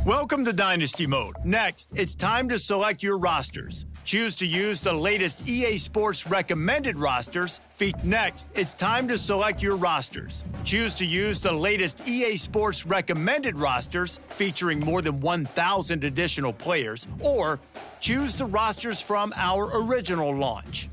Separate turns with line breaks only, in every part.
Welcome to Dynasty Mode. Next, it's time to select your rosters. Choose to use the latest EA Sports recommended rosters. Next, it's time to select your rosters. Choose to use the latest EA Sports recommended rosters featuring more than 1,000 additional players, or choose the rosters from our original launch.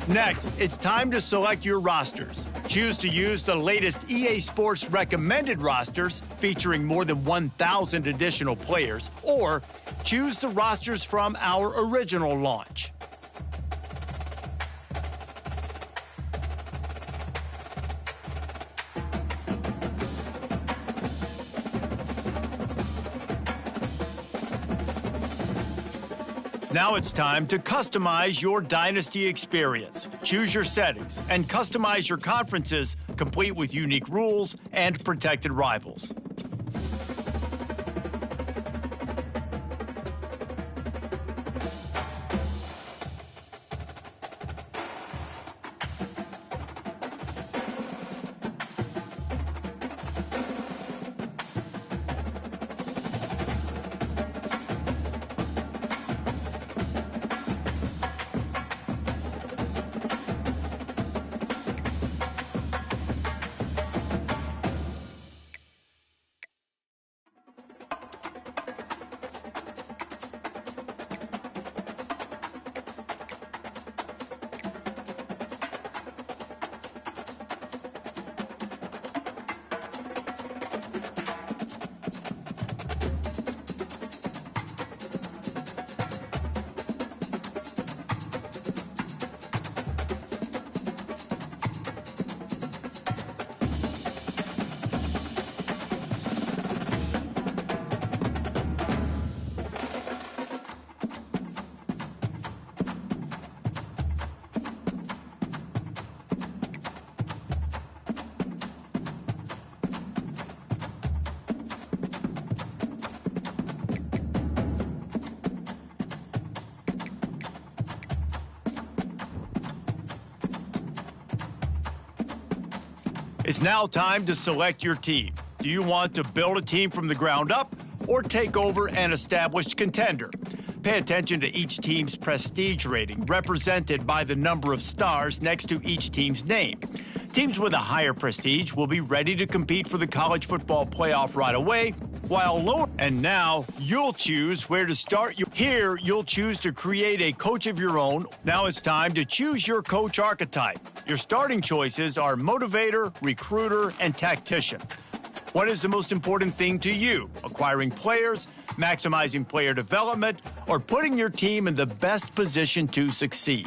Next, it's time to select your rosters. Choose to use the latest EA Sports recommended rosters featuring more than 1,000 additional players, or choose the rosters from our original launch. Now it's time to customize your Dynasty experience. Choose your settings and customize your conferences, complete with unique rules and protected rivals. It's now time to select your team. Do you want to build a team from the ground up or take over an established contender? Pay attention to each team's prestige rating, represented by the number of stars next to each team's name. Teams with a higher prestige will be ready to compete for the college football playoff right away, while lower. And now you'll choose where to start. Here, you'll choose to create a coach of your own. Now it's time to choose your coach archetype. Your starting choices are motivator, recruiter, and tactician. What is the most important thing to you? Acquiring players, maximizing player development, or putting your team in the best position to succeed?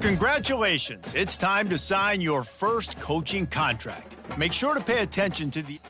Congratulations, it's time to sign your first coaching contract. Make sure to pay attention to the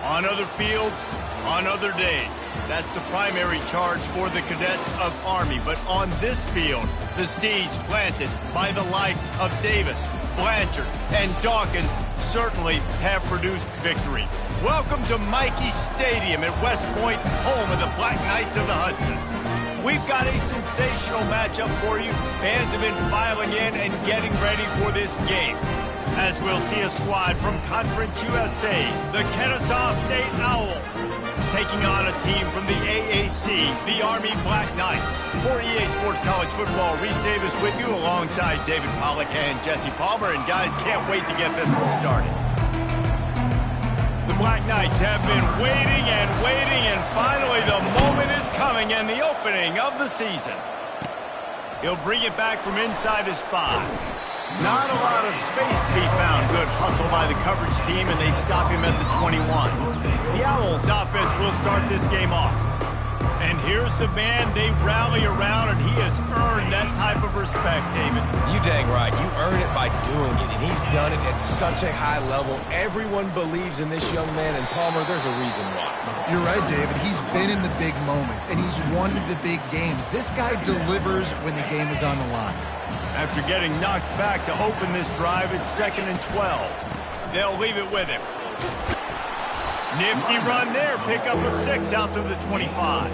On other fields, on other days. That's the primary charge for the cadets of Army. But on this field, the seeds planted by the likes of Davis, Blanchard, and Dawkins certainly have produced victory. Welcome to Michie Stadium at West Point, home of the Black Knights of the Hudson. We've got a sensational matchup for you. Fans have been filing in and getting ready for this game, as we'll see a squad from Conference USA, the Kennesaw State Owls, taking on a team from the AAC, the Army Black Knights. For EA Sports College Football, Reese Davis with you alongside David Pollack and Jesse Palmer. And guys, can't wait to get this one started. The Black Knights have been waiting and finally the moment is coming and the opening of the season. He'll bring it back from inside his 5. Not a lot of space to be found. Good hustle by the coverage team, and they stop him at the 21. The Owls offense will start this game off. And here's the man they rally around, and he has earned that type of respect, David.
You dang right. You earn it by doing it, and he's done it at such a high level. Everyone believes in this young man, and Palmer, there's a reason why.
You're right, David. He's been in the big moments, and he's won the big games. This guy delivers when the game is on the line.
After getting knocked back to open this drive, it's 2nd and 12. They'll leave it with him. Nifty run there. Pickup of 6 out to the 25.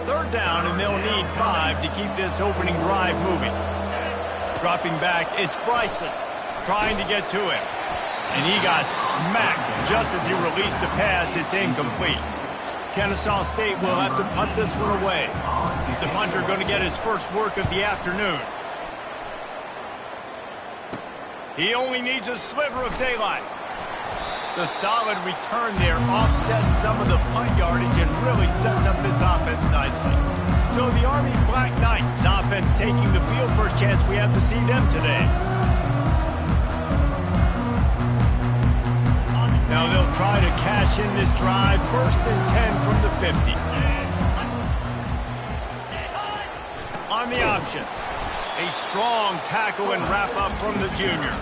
3rd down, and they'll need 5 to keep this opening drive moving. Dropping back, it's Bryson trying to get to him. And he got smacked just as he released the pass. It's incomplete. Kennesaw State will have to punt this one away. The punter going to get his first work of the afternoon. He only needs a sliver of daylight. The solid return there offsets some of the punt yardage and really sets up this offense nicely. So the Army Black Knights offense taking the field. First chance we have to see them today. Now they'll try to cash in this drive. 1st and 10 from the 50. On the option. A strong tackle and wrap-up from the junior.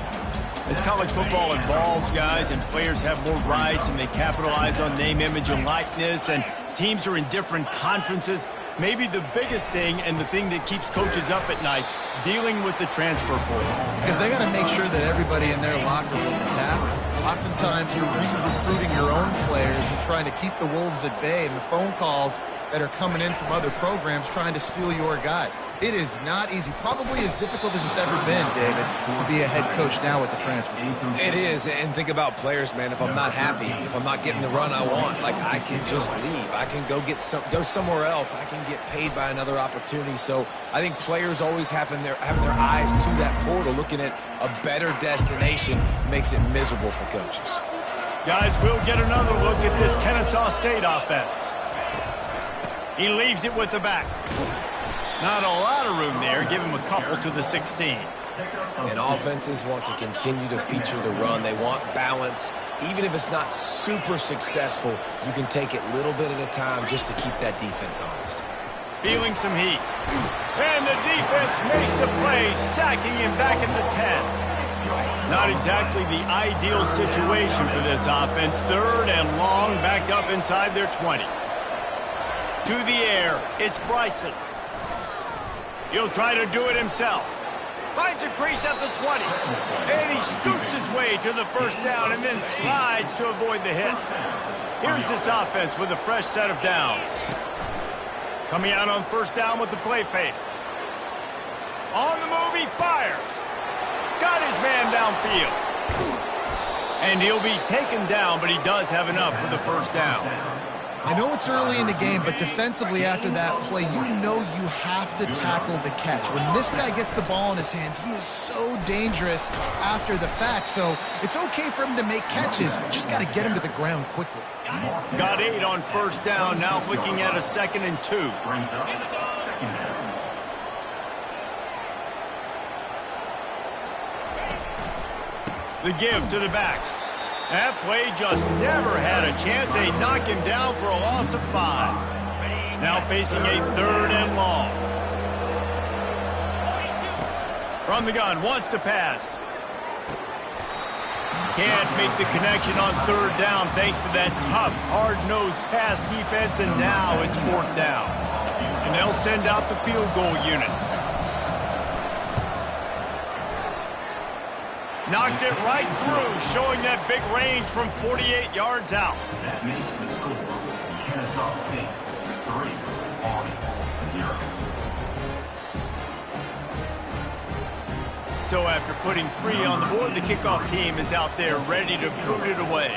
As college football evolves, guys, and players have more rights and they capitalize on name, image, and likeness, and teams are in different conferences, maybe the biggest thing and the thing that keeps coaches up at night, dealing with the transfer portal.
Because they got to make sure that everybody in their locker room is happy. Oftentimes, you're re-recruiting your own players and trying to keep the Wolves at bay, and the phone calls that are coming in from other programs trying to steal your guys. It is not easy. Probably as difficult as it's ever been, David, to be a head coach now with the transfer.
It is, and think about players, man. If I'm not happy, if I'm not getting the run I want, like, I can just leave. I can go somewhere else. I can get paid by another opportunity. So I think players always having their eyes to that portal, looking at a better destination, makes it miserable for coaches.
Guys, we'll get another look at this Kennesaw State offense. He leaves it with the back. Not a lot of room there. Give him a couple to the 16.
And offenses want to continue to feature the run. They want balance. Even if it's not super successful, you can take it little bit at a time just to keep that defense honest.
Feeling some heat. And the defense makes a play, sacking him back at the 10. Not exactly the ideal situation for this offense. 3rd and long, backed up inside their 20. To the air, it's Bryson. He'll try to do it himself. Finds a crease at the 20. And he scoots his way to the 1st down and then slides to avoid the hit. Here's this offense with a fresh set of downs. Coming out on 1st down with the play fake. On the move, he fires. Got his man downfield. And he'll be taken down, but he does have enough for the 1st down.
I know it's early in the game, but defensively after that play, you know you have to tackle the catch. When this guy gets the ball in his hands, he is so dangerous after the fact. So it's okay for him to make catches. Just got to get him to the ground quickly.
Got 8 on 1st down, now looking at a 2nd and 2. The give to the back. That play just never had a chance. They knock him down for a loss of 5. Now facing a 3rd and long. From the gun, wants to pass. can't make the connection on third down thanks to that tough, hard-nosed pass defense, and now it's fourth down. And they'll send out the field goal unit. Knocked it right through, showing that big range from 48 yards out.
That makes the score Kennesaw State 3, Army 0.
So after putting 3 on the board, the kickoff team is out there ready to boot it away.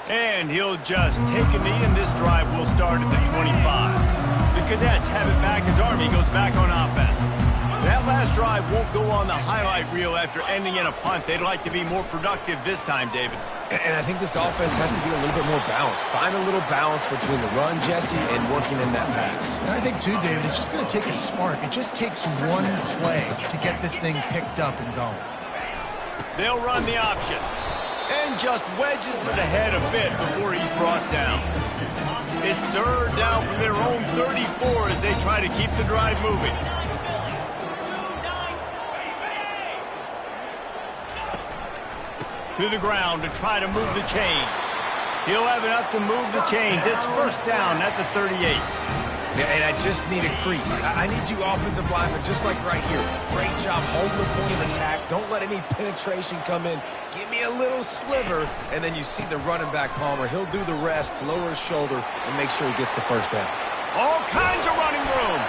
And he'll just take a knee, and this drive will start at the 25. The Cadets have it back as Army goes back on offense. That last drive won't go on the highlight reel after ending in a punt. They'd like to be more productive this time, David.
And I think this offense has to be a little bit more balanced. Find a little balance between the run, Jesse, and working in that pass.
And I think, too, David, it's just going to take a spark. It just takes one play to get this thing picked up and going.
They'll run the option. And just wedges it ahead a bit before he's brought down. It's third down from their own 34 as they try to keep the drive moving. To the ground to try to move the chains. He'll have enough to move the chains. It's first down at the 38.
Yeah, and I just need a crease. I need you offensive linemen, just like right here. Great job holding the point of attack. Don't let any penetration come in. Give me a little sliver, and then you see the running back, Palmer. He'll do the rest, lower his shoulder, and make sure he gets the first down.
All kinds of running room.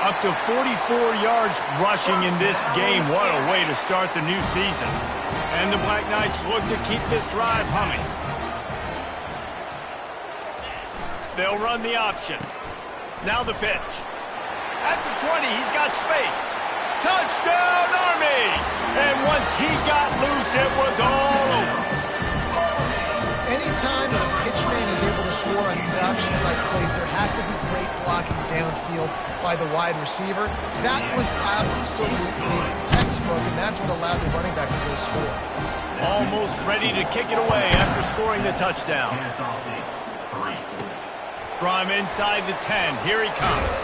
Up to 44 yards rushing in this game. What a way to start the new season. And the Black Knights look to keep this drive humming. They'll run the option. Now the pitch. At the 20, he's got space. Touchdown, Army! And once he got loose, it was all over.
Anytime a pitchman is able to score on these option-type plays, there has to be great blocking downfield by the wide receiver. That was absolutely textbook, and that's what allowed the running back to go score.
Almost ready to kick it away after scoring the touchdown.
Kennesaw State 3.
From inside the 10, here he comes.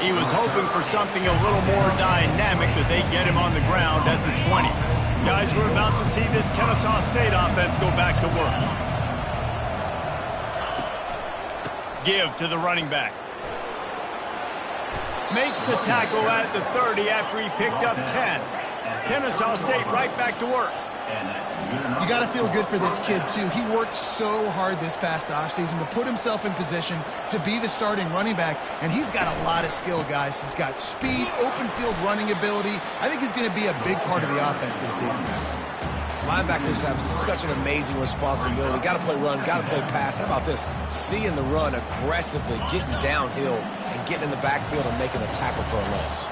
He was hoping for something a little more dynamic, that they get him on the ground at the 20. Guys, we're about to see this Kennesaw State offense go back to work. Give to the running back. Makes the tackle at the 30 after he picked up 10. Kennesaw State right back to work.
You got to feel good for this kid, too. He worked so hard this past offseason to put himself in position to be the starting running back, and he's got a lot of skill, guys. He's got speed, open field running ability. I think he's going to be a big part of the offense this season.
Linebackers have such an amazing responsibility. Got to play run, got to play pass. How about this? Seeing the run aggressively, getting downhill, and getting in the backfield and making a tackle for a loss.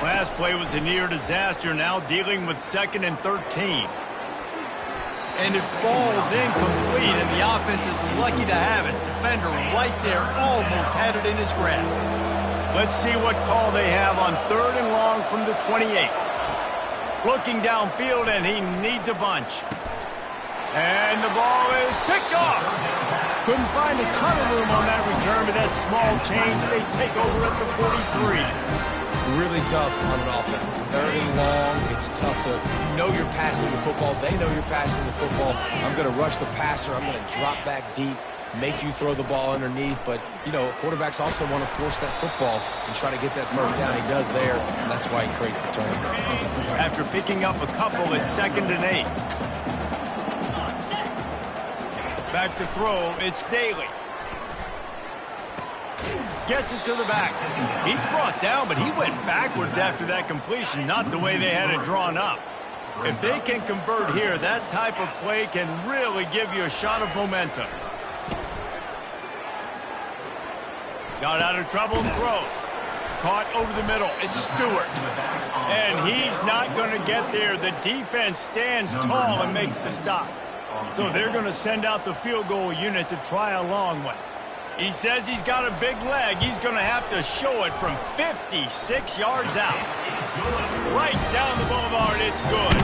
Last play was a near disaster, now dealing with 2nd and 13. And it falls incomplete, and the offense is lucky to have it. Defender right there almost had it in his grasp. Let's see what call they have on 3rd and long from the 28. Looking downfield, and he needs a bunch. And the ball is picked off. Couldn't find a ton of room on that return, but that small change, they take over at the 43.
Really tough on an offense. 3rd and long, it's tough to know you're passing the football. They know you're passing the football. I'm going to rush the passer. I'm going to drop back deep, make you throw the ball underneath. But, you know, quarterbacks also want to force that football and try to get that first down. He does there, and that's why he creates the turnover.
After picking up a couple, it's 2nd and 8. Back to throw, it's Daly. Gets it to the back. He's brought down, but he went backwards after that completion, not the way they had it drawn up. If they can convert here, that type of play can really give you a shot of momentum. Got out of trouble and throws. Caught over the middle. It's Stewart. And he's not going to get there. The defense stands tall and makes the stop. So they're going to send out the field goal unit to try a long one. He says he's got a big leg. He's going to have to show it from 56 yards out. Right down the boulevard, it's good.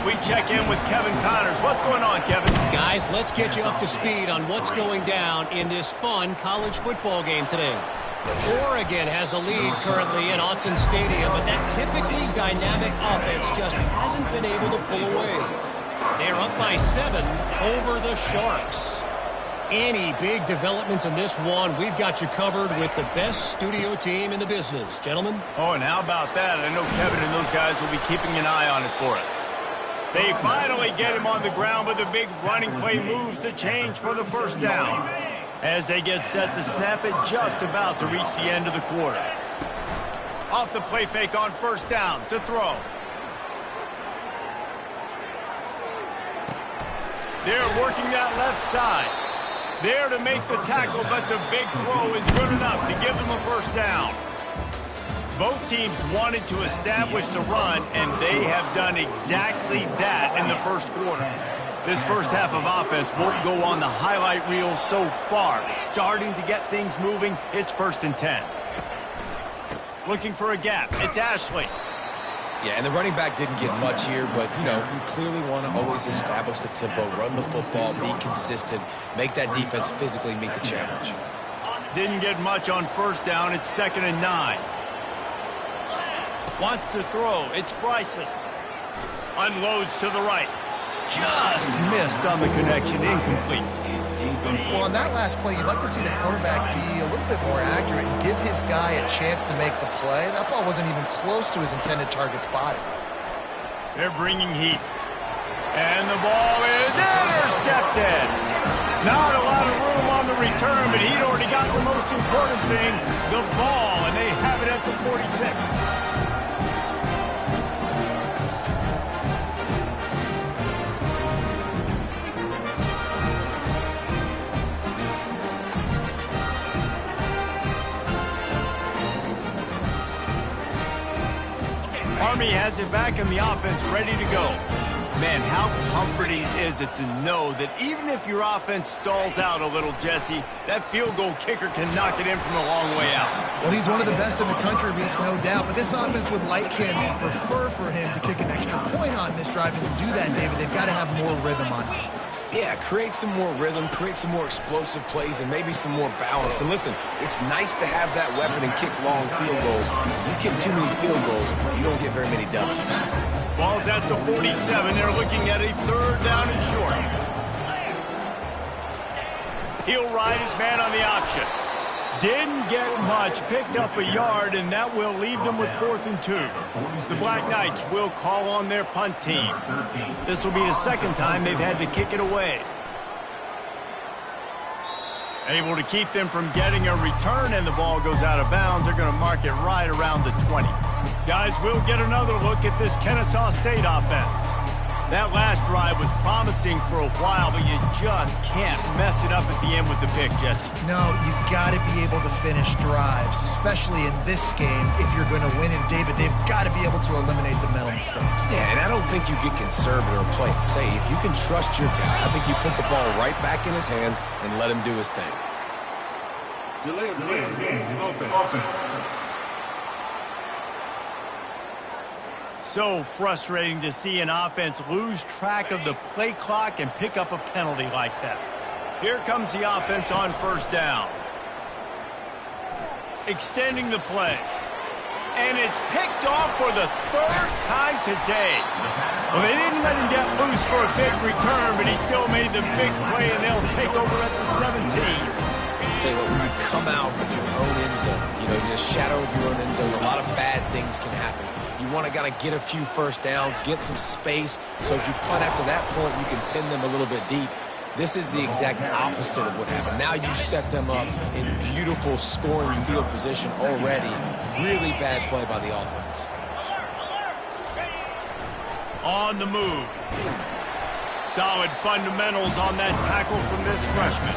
We check in with Kevin Connors. What's going on, Kevin?
Guys, let's get you up to speed on what's going down in this fun college football game today. Oregon has the lead currently in Autzen Stadium, but that typically dynamic offense just hasn't been able to pull away. They're up by 7 over the Sharks. Any big developments in this one, we've got you covered with the best studio team in the business. Gentlemen?
Oh, and how about that? I know Kevin and those guys will be keeping an eye on it for us. They finally get him on the ground, but the big running play moves to change for the first down. As they get set to snap it, just about to reach the end of the quarter. Off the play fake on first down to throw. They're working that left side. There to make the tackle, but the big throw is good enough to give them a first down. Both teams wanted to establish the run, and they have done exactly that in the first quarter. This first half of offense won't go on the highlight reel so far. It's starting to get things moving. It's 1st and 10. Looking for a gap. It's Ashley.
Yeah, and the running back didn't get much here, but, you know, you clearly want to always establish the tempo, run the football, be consistent, make that defense physically meet the challenge.
Didn't get much on first down. It's 2nd and 9. Wants to throw. It's Bryson. Unloads to the right. Just missed on the connection. Incomplete.
Well, on that last play, you'd like to see the quarterback be a little bit more accurate and give his guy a chance to make the play. That ball wasn't even close to his intended target's body.
They're bringing heat. And the ball is intercepted. Not a lot of room on the return, but he'd already got the most important thing, the ball, and they have it at the 46. Army has it back in the offense, ready to go. Man, how comforting is it to know that even if your offense stalls out a little, Jesse, that field goal kicker can knock it in from a long way out.
Well, he's one of the best in the country, Reese, no doubt. But this offense would like him and prefer for him to kick an extra point on this drive. And to do that, David, they've got to have more rhythm on offense.
Yeah, create some more rhythm, create some more explosive plays, and maybe some more balance. And listen, it's nice to have that weapon and kick long field goals. You kick too many field goals, you don't get very many W's.
Ball's at the 47. They're looking at a 3rd down and short. He'll ride his man on the option. Didn't get much, picked up a yard, and that will leave them with 4th and 2. The Black Knights will call on their punt team. This will be the 2nd time they've had to kick it away. Able to keep them from getting a return, and the ball goes out of bounds. They're going to mark it right around the 20. Guys, we'll get another look at this Kennesaw State offense. That last drive was promising for a while, but you just can't mess it up at the end with the pick, Jesse.
No, you got to be able to finish drives, especially in this game. If you're going to win it, David, they've got to be able to eliminate the mental mistakes.
Yeah, and I don't think you get conservative or play it safe. You can trust your guy. I think you put the ball right back in his hands and let him do his thing.
Delay of game, offense.
So frustrating to see an offense lose track of the play clock and pick up a penalty like that. Here comes the offense on first down. Extending the play. And it's picked off for the 3rd time today. Well, they didn't let him get loose for a big return, but he still made the big play, and they'll take over at the 17.
Tell you what, when you come out of your own end zone, you know, the shadow of your own end zone, a lot of bad things can happen. You want to kind of get a few first downs, get some space, so if you punt after that point, you can pin them a little bit deep. This is the exact opposite of what happened. Now you set them up in beautiful scoring field position already. Really bad play by the offense.
On the move. Solid fundamentals on that tackle from this freshman.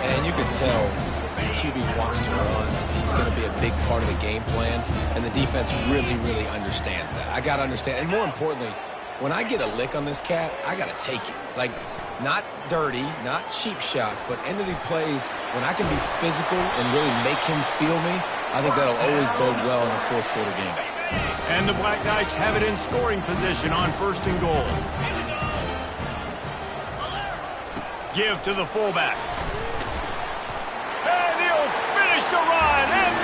And you can tell the QB wants to run. He's going to be a big part of the game plan, and the defense really, really understands that. I got to understand, and more importantly, when I get a lick on this cat, I got to take it. Like, not dirty, not cheap shots, but end of the plays, when I can be physical and really make him feel me, I think that'll always bode well in a 4th quarter game.
And the Black Knights have it in scoring position on 1st and goal. Give to the fullback. And he'll finish the run, and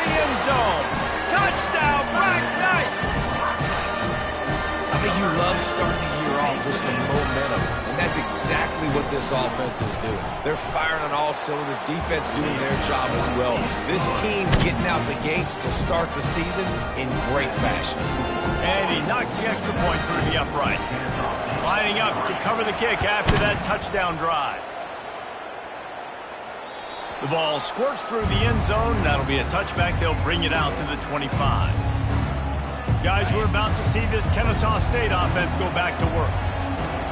You love starting the year off with some momentum, and that's exactly what this offense is doing. They're firing on all cylinders, defense doing their job as well. This team getting out the gates to start the season in great fashion.
And he knocks the extra point through the upright. Lining up to cover the kick after that touchdown drive. The ball squirts through the end zone. That'll be a touchback. They'll bring it out to the 25. Guys, we're about to see this Kennesaw State offense go back to work.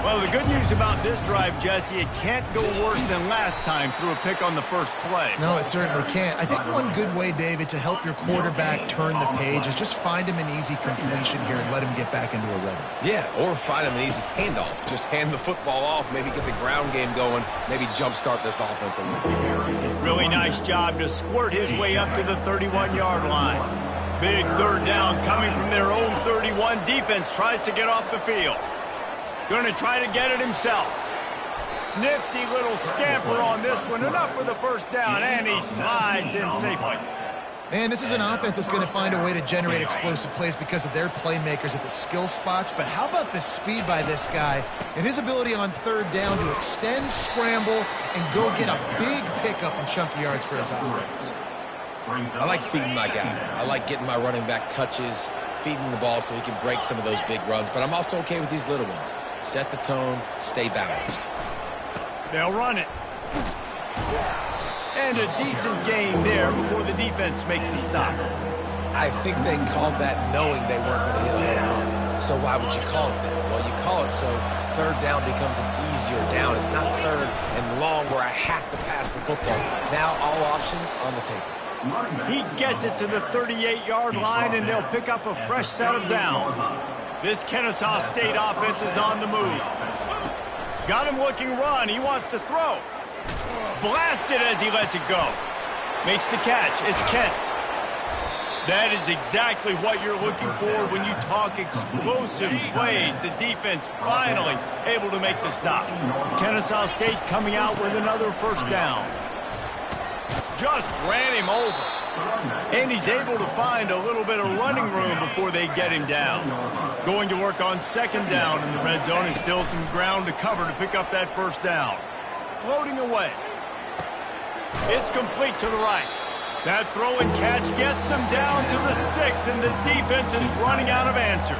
Well, the good news about this drive, Jesse, it can't go worse than last time through a pick on the first play.
No, it certainly can't. I think one good way, David, to help your quarterback turn the page is just find him an easy completion here and let him get back into a rhythm.
Yeah, or find him an easy handoff. Just hand the football off, maybe get the ground game going, maybe jumpstart this offense a little bit.
Really nice job to squirt his way up to the 31-yard line. Big third down coming from their own 31. Defense tries to get off the field. Going to try to get it himself. Nifty little scamper on this one. Enough for the first down, and he slides in safely.
Man, this is an offense that's going to find a way to generate explosive plays because of their playmakers at the skill spots. But how about the speed by this guy and his ability on third down to extend, scramble, and go get a big pickup and chunky yards for his offense?
I like feeding my guy. I like getting my running back touches, feeding the ball so he can break some of those big runs. But I'm also okay with these little ones. Set the tone, stay balanced.
They'll run it. And a decent gain there before the defense makes the stop.
I think they called that knowing they weren't going to hit a home run. So why would you call it that? Well, you call it so third down becomes an easier down. It's not third and long where I have to pass the football. Now all options on the table.
He gets it to the 38-yard line, and they'll pick up a fresh set of downs. This Kennesaw State offense is on the move. Got him looking run. He wants to throw. Blasted as he lets it go. Makes the catch. It's Kent. That is exactly what you're looking for when you talk explosive plays. The defense finally able to make the stop. Kennesaw State coming out with another first down. Just ran him over. And he's able to find a little bit of running room before they get him down. Going to work on second down in the red zone is still some ground to cover to pick up that first down. Floating away. It's complete to the right. That throw and catch gets them down to the 6, and the defense is running out of answers.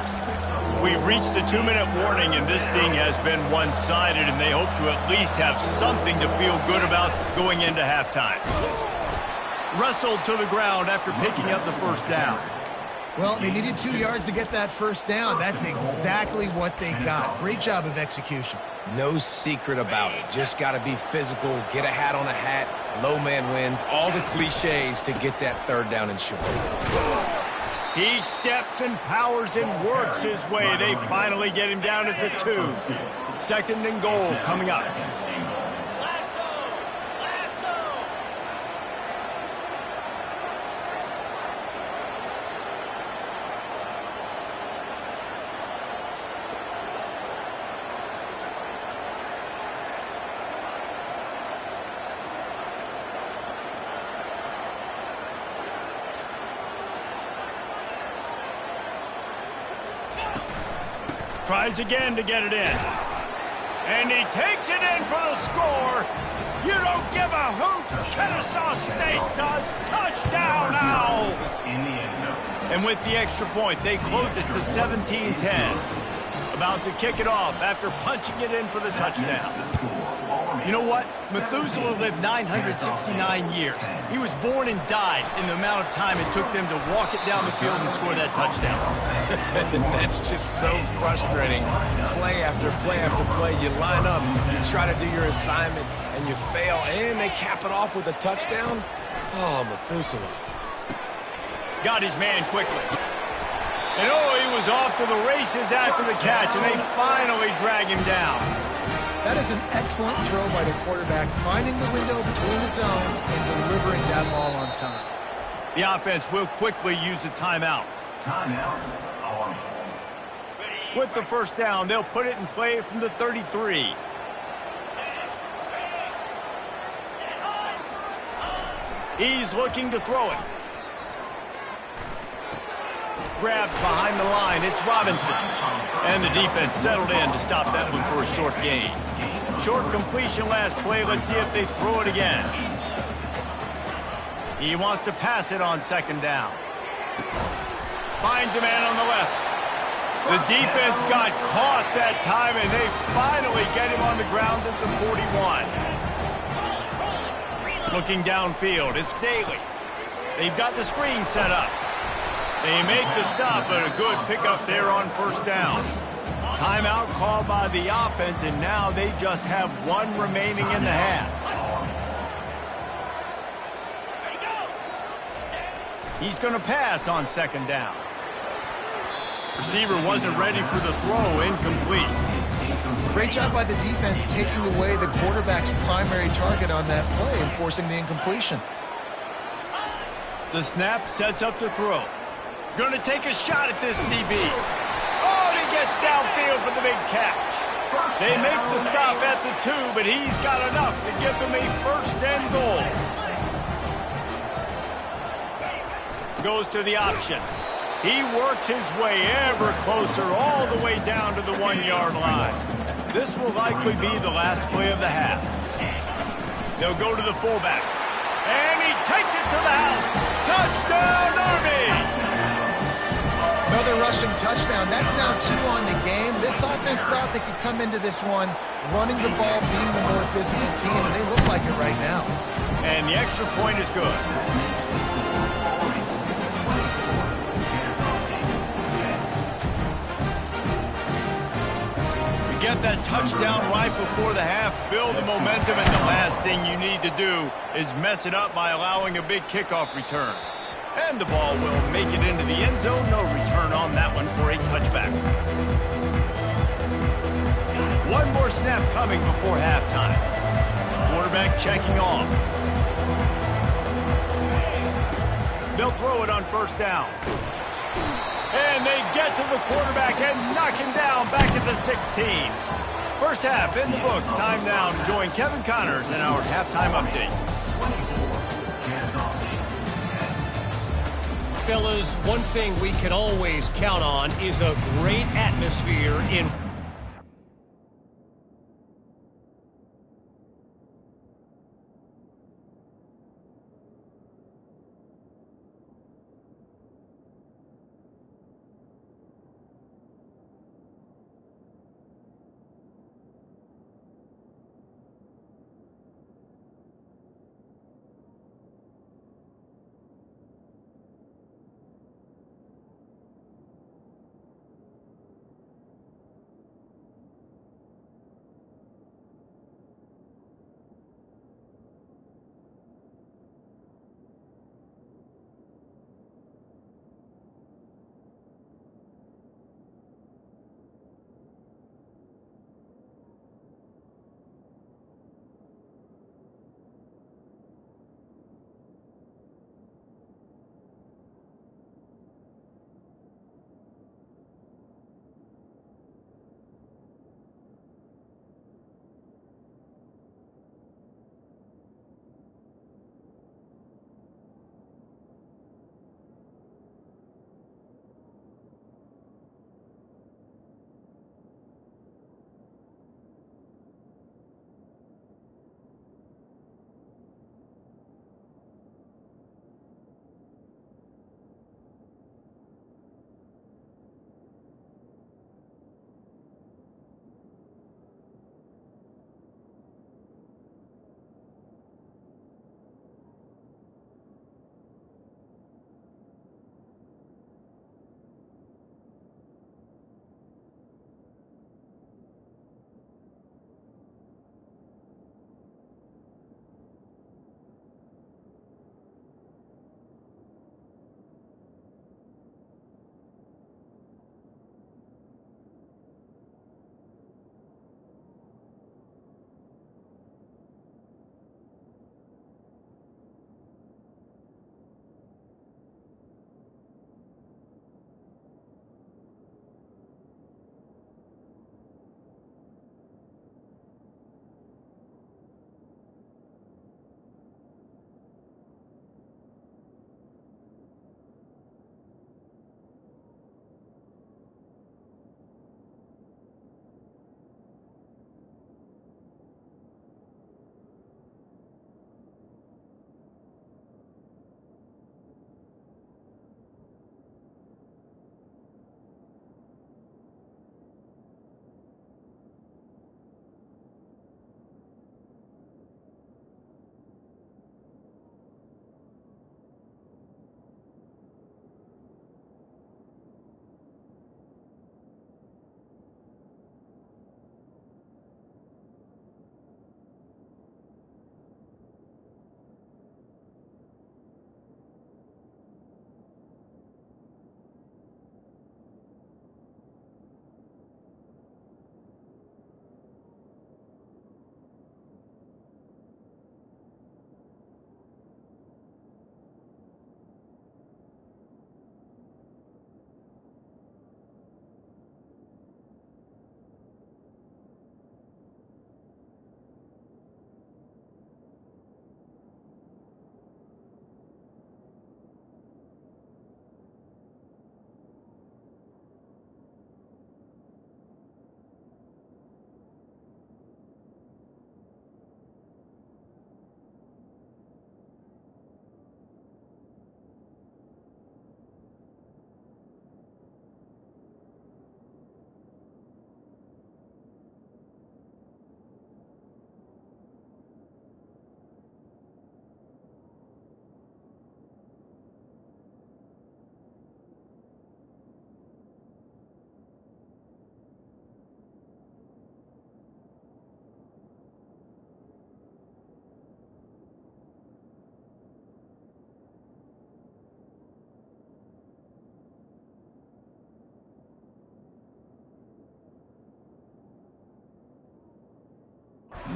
We've reached the 2-minute warning, and this thing has been one-sided, and they hope to at least have something to feel good about going into halftime. Wrestled to the ground after picking up the first down.
Well, they needed 2 yards to get that first down. That's exactly what they got. Great job of execution.
No secret about it. Just got to be physical, get a hat on a hat, low man wins, all the cliches to get that third down and short.
He steps and powers and works his way. They finally get him down at the 2. Second and goal coming up. Tries again to get it in. And he takes it in for the score. You don't give a hoot. Kennesaw State does. Touchdown Owls. And with the extra point, they close it to 17-10. About to kick it off after punching it in for the touchdown. You know what? Methuselah lived 969 years. He was born and died in the amount of time it took them to walk it down the field and score that touchdown.
That's just so frustrating. Play after play after play. You line up, you try to do your assignment, and you fail, and they cap it off with a touchdown? Oh, Methuselah.
Got his man quickly. And oh, he was off to the races after the catch, and they finally drag him down.
That is an excellent throw by the quarterback, finding the window between the zones and delivering that ball on time.
The offense will quickly use a timeout. With the first down, they'll put it in play from the 33. He's looking to throw it. grab behind the line. It's Robinson. And the defense settled in to stop that one for a short gain. Short completion last play. Let's see if they throw it again. He wants to pass it on second down. Finds a man on the left. The defense got caught that time, and they finally get him on the ground at the 41. Looking downfield, it's Daly. They've got the screen set up. They make the stop, but a good pickup there on first down. Timeout called by the offense, and now they just have one remaining in the half. He's going to pass on second down. Receiver wasn't ready for the throw, incomplete.
Great job by the defense taking away the quarterback's primary target on that play and forcing the incompletion.
The snap sets up the throw. Going to take a shot at this DB. Oh, and he gets downfield for the big catch. They make the stop at the 2, but he's got enough to give them a first and goal. Goes to the option. He works his way ever closer all the way down to the 1-yard line. This will likely be the last play of the half. They'll go to the fullback. And he takes it to the house. Touchdown, Army!
Another rushing touchdown. That's now 2 on the game. This offense thought they could come into this one running the ball, being the more physical team, and they look like it right now.
And the extra point is good. Get that touchdown right before the half, build the momentum, and the last thing you need to do is mess it up by allowing a big kickoff return. And the ball will make it into the end zone. No return on that one for a touchback. One more snap coming before halftime. Quarterback checking off. They'll throw it on first down. And they get to the quarterback and knock him down back at the 16. First half in the books. Time now to join Kevin Connors in our halftime update.
Fellas, one thing we can always count on is a great atmosphere in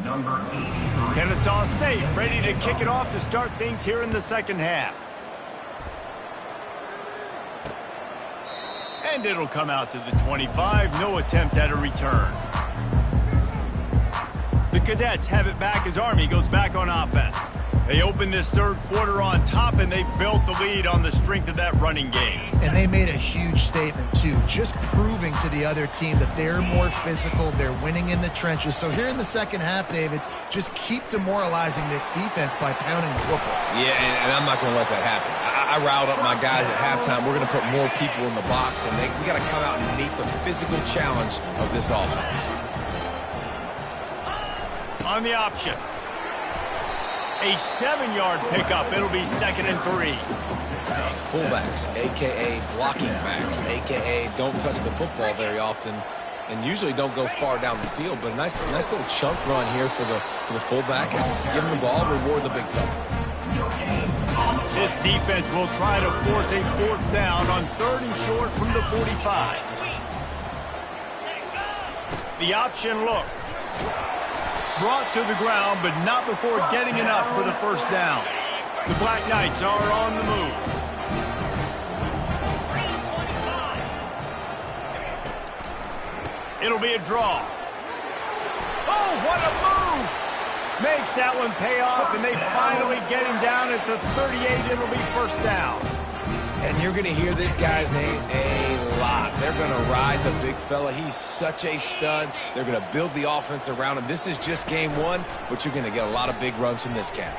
number 83.
Kennesaw State ready to kick it off to start things here in the second half. And it'll come out to the 25. No attempt at a return. The Cadets have it back as Army goes back on offense. They open this third quarter on top, and they built the lead on the strength of that running game.
And they made a huge statement, too, just proving to the other team that they're more physical, they're winning in the trenches. So here in the second half, David, just keep demoralizing this defense by pounding the football.
Yeah, and I'm not going to let that happen. I riled up my guys at halftime. We're going to put more people in the box, and we got to come out and meet the physical challenge of this offense.
On the option. A 7-yard pickup. It'll be 2nd and 3.
Fullbacks, a.k.a. blocking backs, a.k.a. don't touch the football very often and usually don't go far down the field. But a nice little chunk run here for the fullback. And give him the ball, reward the big fella.
This defense will try to force a 4th down on 3rd and short from the 45. The option look. Brought to the ground, but not before getting enough for the first down. The Black Knights are on the move. It'll be a draw. Oh, what a move! Makes that one pay off, and they finally get him down at the 38. It'll be first down.
And you're going to hear this guy's name a lot. They're going to ride the big fella. He's such a stud. They're going to build the offense around him. This is just game one, but you're going to get a lot of big runs from this cat.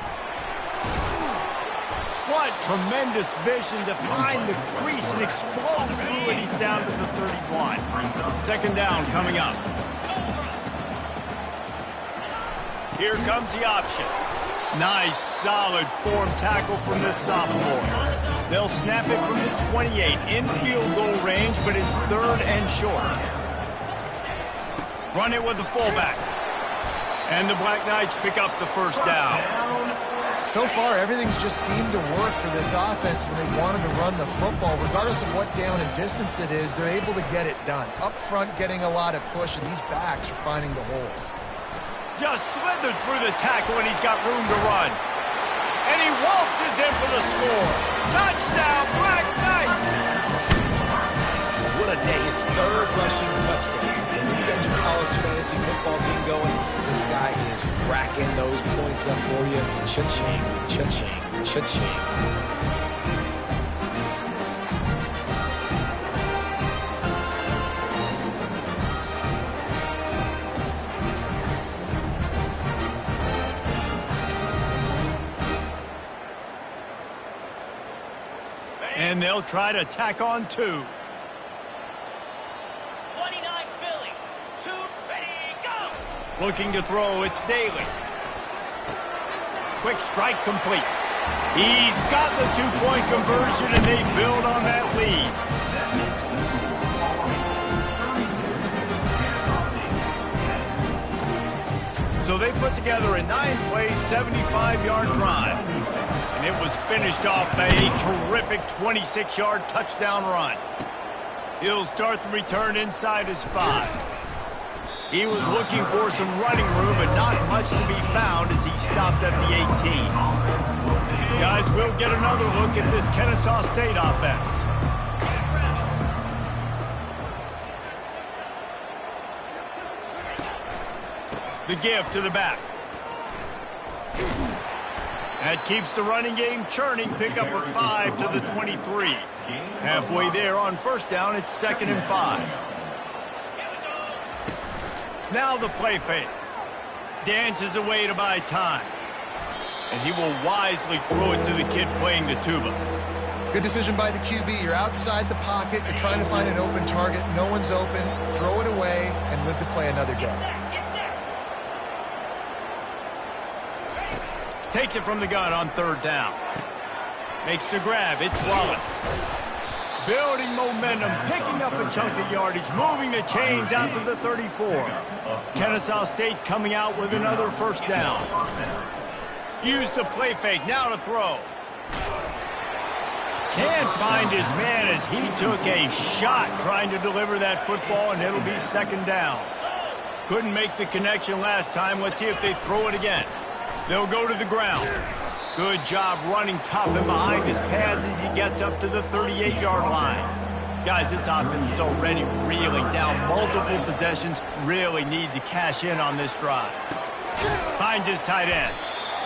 What tremendous vision to find the crease and explode through it. He's down to the 31. 2nd down coming up. Here comes the option. Nice, solid form tackle from this sophomore. They'll snap it from the 28 in field goal range, but it's 3rd and short. Run it with the fullback. And the Black Knights pick up the first down.
So far, everything's just seemed to work for this offense when they wanted to run the football. Regardless of what down and distance it is, they're able to get it done. Up front, getting a lot of push, and these backs are finding the holes.
Just slithered through the tackle, and he's got room to run. And he waltzes in for the score. Touchdown, Black Knights!
What a day. His 3rd rushing touchdown. And when you got your college fantasy football team going, this guy is racking those points up for you. Cha-ching, cha-ching, cha-ching.
And they'll try to tack on 2.
29 Philly. 2 ready, go!
Looking to throw, it's Daly. Quick strike complete. He's got the 2-point conversion, and they build on that lead. So they put together a 9-play, 75-yard drive. And it was finished off by a terrific 26-yard touchdown run. He'll start the return inside his 5. He was looking for some running room, but not much to be found as he stopped at the 18. Guys, we'll get another look at this Kennesaw State offense. The give to the back. That keeps the running game churning. Pickup of 5 to the 23. Halfway there on first down, it's 2nd and 5. Now the play fake. Dances away to buy time. And he will wisely throw it to the kid playing the tuba.
Good decision by the QB. You're outside the pocket. You're trying to find an open target. No one's open. Throw it away and live to play another game.
Takes it from the gun on 3rd down. Makes the grab. It's Wallace. Building momentum, picking up a chunk of yardage, moving the chains out to the 34. Kennesaw State coming out with another first down. Use the play fake. Now to throw. Can't find his man as he took a shot trying to deliver that football, and it'll be 2nd down. Couldn't make the connection last time. Let's see if they throw it again. They'll go to the ground. Good job running tough and behind his pads as he gets up to the 38-yard line. Guys, this offense is already reeling down multiple possessions. Really need to cash in on this drive. Finds his tight end.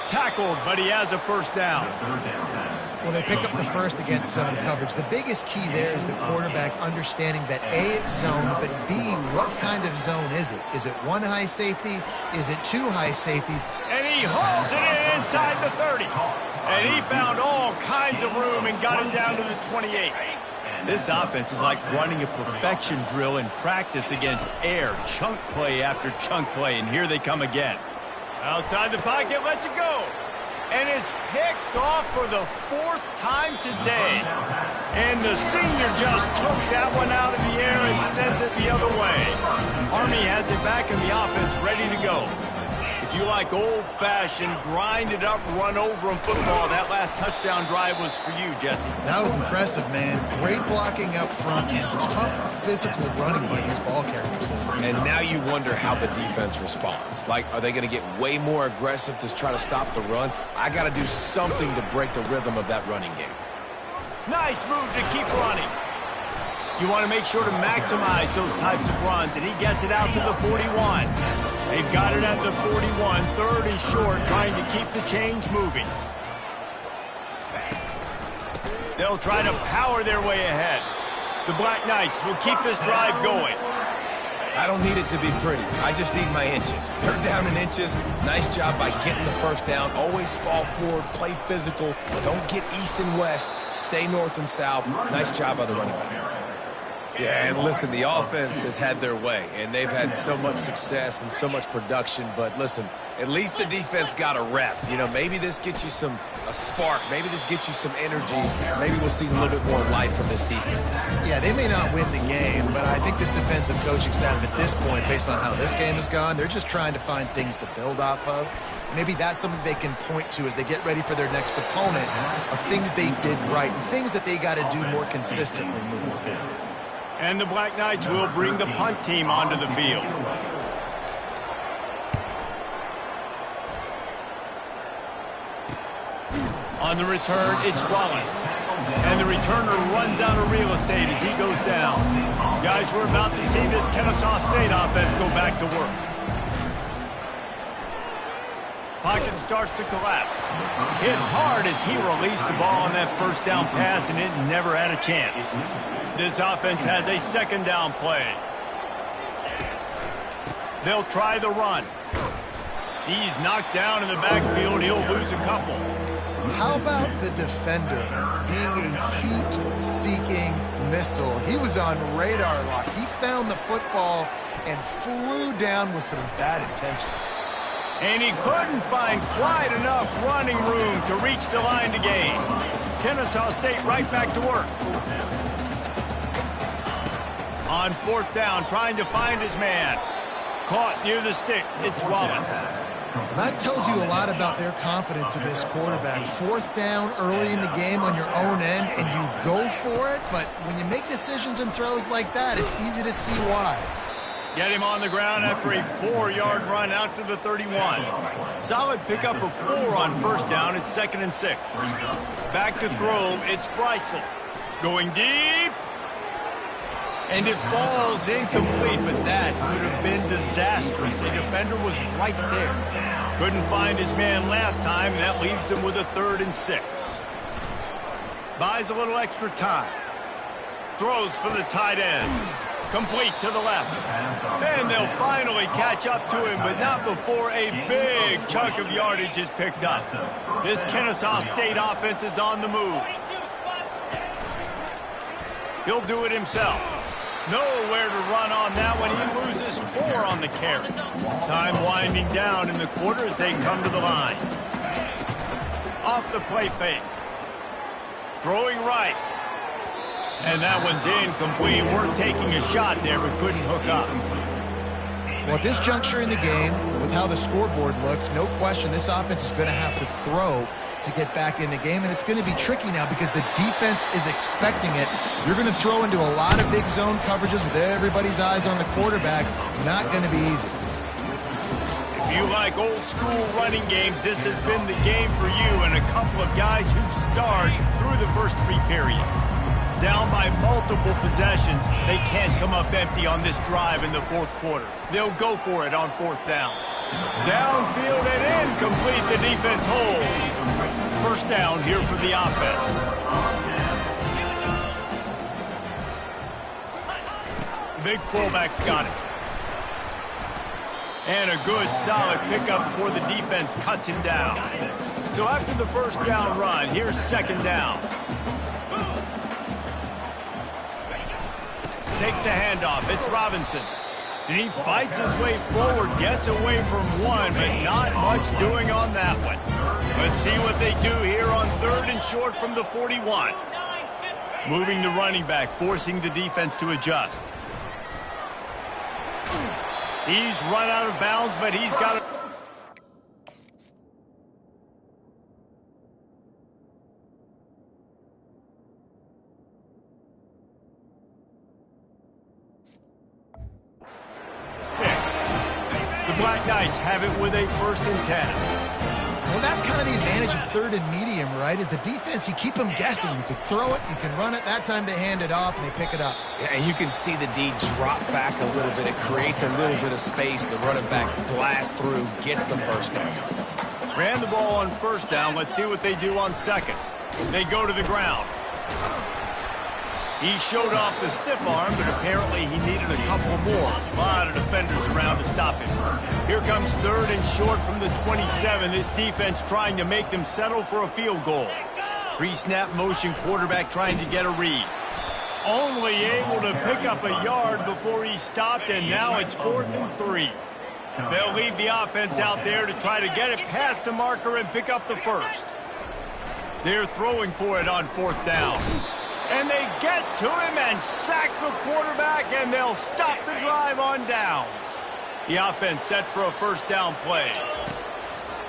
Tackled, but he has a first down.
Well, they pick up the first against zone coverage. The biggest key there is the quarterback understanding that A, it's zone, but B, what kind of zone is it? Is it one high safety? Is it two high safeties?
And he hauls it in inside the 30. And he found all kinds of room and got it down to the 28. This offense is like running a perfection drill in practice against air, chunk play after chunk play, and here they come again. Outside the pocket, lets it go. And it's picked off for the fourth time today. And the senior just took that one out of the air and sends it the other way. Army has it back in the offense, ready to go. If you like old-fashioned, grind-it-up, run-over-'em football, that last touchdown drive was for you, Jesse.
That was impressive, man. Great blocking up front and tough physical running by these ball carriers.
And now you wonder how the defense responds. Like, are they going to get way more aggressive to try to stop the run? I got to do something to break the rhythm of that running game.
Nice move to keep running. You want to make sure to maximize those types of runs, and he gets it out to the 41. They've got it at the 41, third and short, trying to keep the chains moving. They'll try to power their way ahead. The Black Knights will keep this drive going.
I don't need it to be pretty. I just need my inches. Third down in inches. Nice job by getting the first down. Always fall forward, play physical. Don't get east and west. Stay north and south. Nice job by the running back. Yeah, and listen, the offense has had their way, and they've had so much success and so much production. But listen, at least the defense got a rep. You know, maybe this gets you a spark. Maybe this gets you some energy. Maybe we'll see a little bit more life from this defense.
Yeah, they may not win the game, but I think this defensive coaching staff at this point, based on how this game has gone, they're just trying to find things to build off of. Maybe that's something they can point to as they get ready for their next opponent of things they did right and things that they got to do more consistently moving forward.
And the Black Knights will bring the punt team onto the field. On the return, it's Wallace. And the returner runs out of real estate as he goes down. Guys, we're about to see this Kennesaw State offense go back to work. Pocket starts to collapse. Hit hard as he released the ball on that first down pass, and it never had a chance. This offense has a second down play. They'll try the run. He's knocked down in the backfield. He'll lose a couple.
How about the defender being a heat-seeking missile? He was on radar lock. He found the football and flew down with some bad intentions.
And he couldn't find quite enough running room to reach the line to gain. Kennesaw State right back to work. On fourth down, trying to find his man. Caught near the sticks. It's Wallace.
That tells you a lot about their confidence in this quarterback. Fourth down early in the game on your own end, and you go for it. But when you make decisions and throws like that, it's easy to see why.
Get him on the ground after a 4-yard run out to the 31. Solid pickup of 4 on first down. It's 2nd and 6. Back to throw. It's Bryson. Going deep. And it falls incomplete, but that could have been disastrous. The defender was right there. Couldn't find his man last time, and that leaves him with a 3rd and 6. Buys a little extra time. Throws for the tight end. Complete to the left. And they'll finally catch up to him, but not before a big chunk of yardage is picked up. This Kennesaw State offense is on the move. He'll do it himself. Nowhere to run on that one. He loses 4 on the carry. Time winding down in the quarter as they come to the line. Off the play fake. Throwing right. And that one's incomplete. Worth taking a shot there, but couldn't hook up.
Well, at this juncture in the game, with how the scoreboard looks, no question this offense is going to have to throw to get back in the game, and it's going to be tricky now because the defense is expecting it. You're going to throw into a lot of big zone coverages with everybody's eyes on the quarterback. Not going to be easy.
If you like old school running games, this has been the game for you and a couple of guys who start through the first 3 periods. Down by multiple possessions, they can't come up empty on this drive in the 4th quarter. They'll go for it on 4th down. Downfield and incomplete, the defense holds. First down here for the offense. Big fullback's got it. And a good, solid pickup before the defense cuts him down. So after the first down run, here's 2nd down. Takes the handoff. It's Robinson. And he fights his way forward, gets away from one, but not much doing on that one. Let's see what they do here on 3rd and short from the 41. Moving the running back, forcing the defense to adjust. He's run out of bounds, but he's got it. The Black Knights have it with a 1st and 10.
Well, that's kind of the advantage of 3rd and medium, right? Is the defense, you keep them guessing. You can throw it, you can run it. That time they hand it off and they pick it up.
Yeah, and you can see the D drop back a little bit. It creates a little bit of space. The running back blasts through, gets the 1st down.
Ran the ball on 1st down. Let's see what they do on 2nd. They go to the ground. He showed off the stiff arm, but apparently he needed a couple more. A lot of defenders around to stop him. Here comes 3rd and short from the 27. This defense trying to make them settle for a field goal. Pre-snap motion, quarterback trying to get a read. Only able to pick up a yard before he stopped, and now it's 4th and 3. They'll leave the offense out there to try to get it past the marker and pick up the 1st. They're throwing for it on 4th down. And they get to him and sack the quarterback, and they'll stop the drive on downs. The offense set for a 1st down play.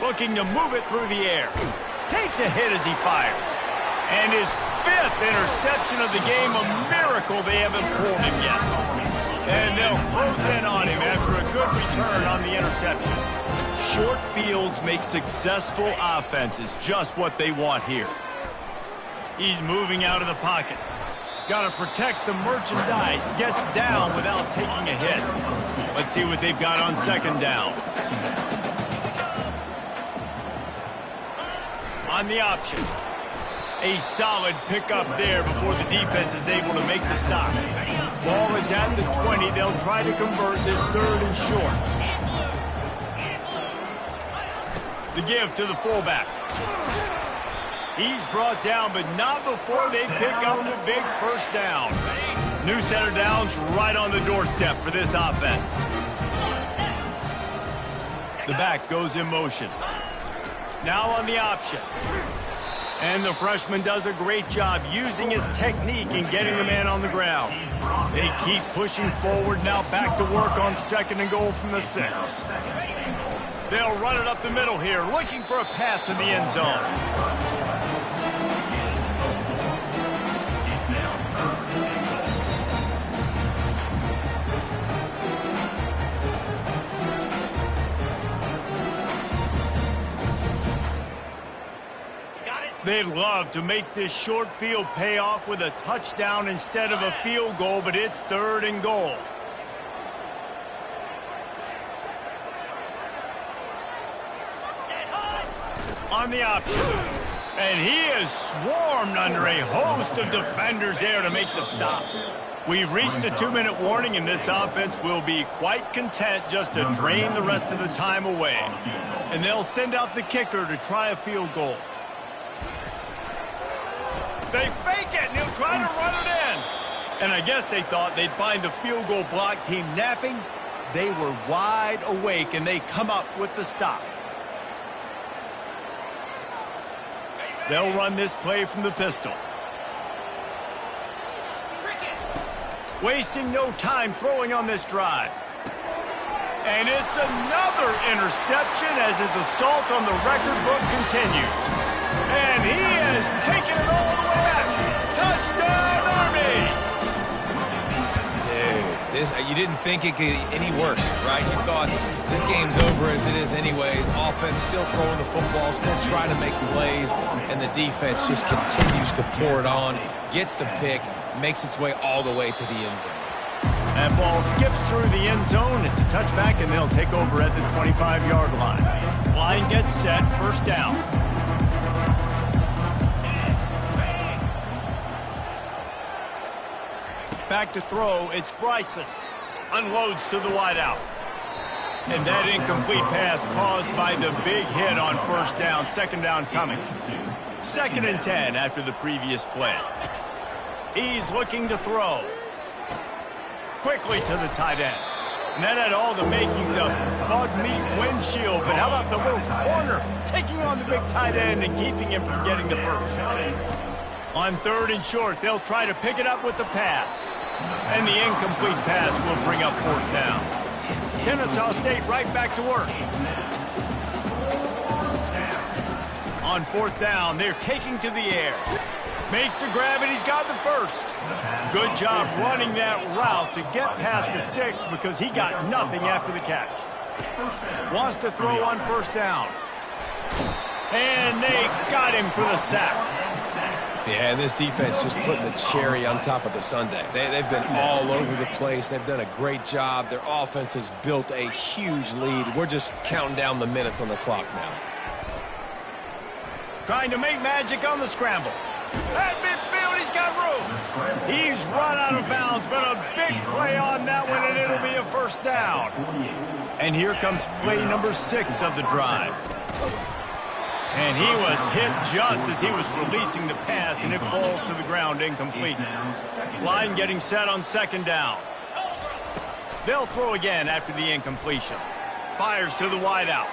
Looking to move it through the air. Takes a hit as he fires. And his 5th interception of the game, a miracle they haven't pulled him yet. And they'll close in on him after a good return on the interception. Short fields make successful offenses just what they want here. He's moving out of the pocket. Got to protect the merchandise. Gets down without taking a hit. Let's see what they've got on 2nd down. On the option. A solid pickup there before the defense is able to make the stop. Ball is at the 20. They'll try to convert this 3rd and short. The give to the fullback. He's brought down, but not before they pick up the big 1st down. New center downs right on the doorstep for this offense. The back goes in motion. Now on the option. And the freshman does a great job using his technique and getting the man on the ground. They keep pushing forward, now back to work on 2nd and goal from the 6. They'll run it up the middle here, looking for a path to the end zone. They'd love to make this short field pay off with a touchdown instead of a field goal, but it's 3rd and goal. On the option. And he is swarmed under a host of defenders there to make the stop. We've reached the 2-minute warning, and this offense will be quite content just to drain the rest of the time away. And they'll send out the kicker to try a field goal. They fake it, and he'll try to run it in. And I guess they thought they'd find the field goal block team napping. They were wide awake, and they come up with the stop. They'll run this play from the pistol. Wasting no time throwing on this drive. And it's another interception as his assault on the record book continues. And he has taken it all the way back. Touchdown, Army!
Dude, you didn't think it could get any worse, right? You thought this game's over as it is anyways. Offense still throwing the football, still trying to make plays, and the defense just continues to pour it on, gets the pick, makes its way all the way to the end zone.
That ball skips through the end zone. It's a touchback, and they'll take over at the 25-yard line. Line gets set, first down. Back to throw, it's Bryson. Unloads to the wideout. And that incomplete pass caused by the big hit on first down. Second down coming. 2nd and 10 after the previous play. He's looking to throw. Quickly to the tight end. And that had all the makings of bug meat windshield. But how about the little corner taking on the big tight end and keeping him from getting the first? On 3rd and short, they'll try to pick it up with the pass. And the incomplete pass will bring up 4th down. Kennesaw State right back to work. On 4th down, they're taking to the air. Makes the grab, and he's got the first. Good job running that route to get past the sticks because he got nothing after the catch. Wants to throw on 1st down. And they got him for the sack.
Yeah, and this defense just putting the cherry on top of the sundae. They've been all over the place. They've done a great job. Their offense has built a huge lead. We're just counting down the minutes on the clock now.
Trying to make magic on the scramble. At midfield, he's got room. He's run out of bounds, but a big play on that one, and it'll be a 1st down. And here comes play number 6 of the drive. And he was hit just as he was releasing the pass, and it falls to the ground incomplete. Line getting set on 2nd down. They'll throw again after the incompletion. Fires to the wideout.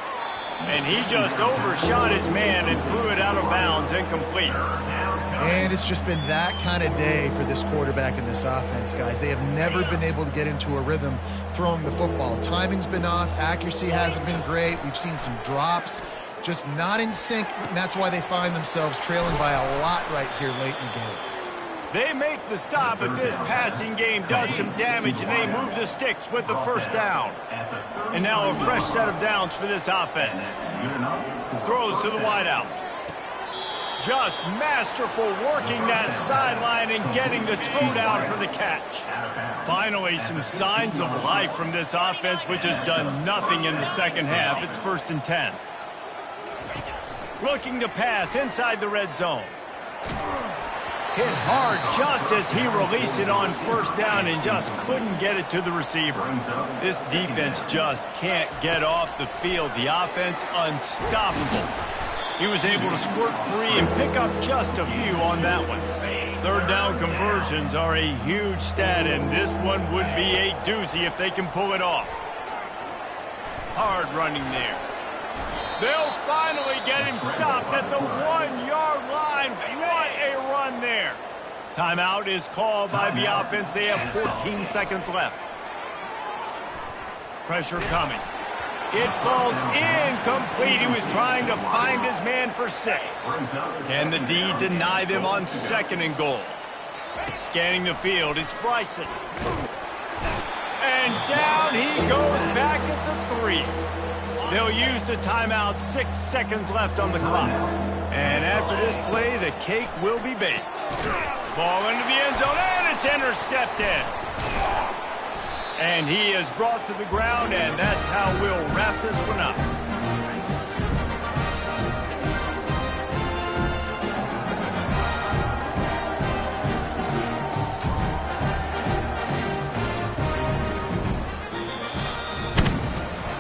And he just overshot his man and threw it out of bounds, incomplete.
And it's just been that kind of day for this quarterback and this offense, guys. They have never been able to get into a rhythm throwing the football. Timing's been off. Accuracy hasn't been great. We've seen some drops. Just not in sync, and that's why they find themselves trailing by a lot right here late in the game.
They make the stop, but this passing game does some damage, and they move the sticks with the 1st down. And now a fresh set of downs for this offense. Throws to the wideout. Just masterful working that sideline and getting the toe down for the catch. Finally, some signs of life from this offense, which has done nothing in the 2nd half. It's 1st and 10. Looking to pass inside the red zone. Hit hard just as he released it on 1st down and just couldn't get it to the receiver. This defense just can't get off the field. The offense unstoppable. He was able to squirt free and pick up just a few on that one. 3rd down conversions are a huge stat, and this one would be a doozy if they can pull it off. Hard running there. They'll finally get him stopped at the 1-yard line. What a run there. Timeout is called by the offense. They have 14 seconds left. Pressure coming. It falls incomplete. He was trying to find his man for 6. Can the D deny them on 2nd and goal? Scanning the field, it's Bryson. And down he goes back at the 3. They'll use the timeout, 6 seconds left on the clock. And after this play, the cake will be baked. Ball into the end zone, and it's intercepted. And he is brought to the ground, and that's how we'll wrap this one up.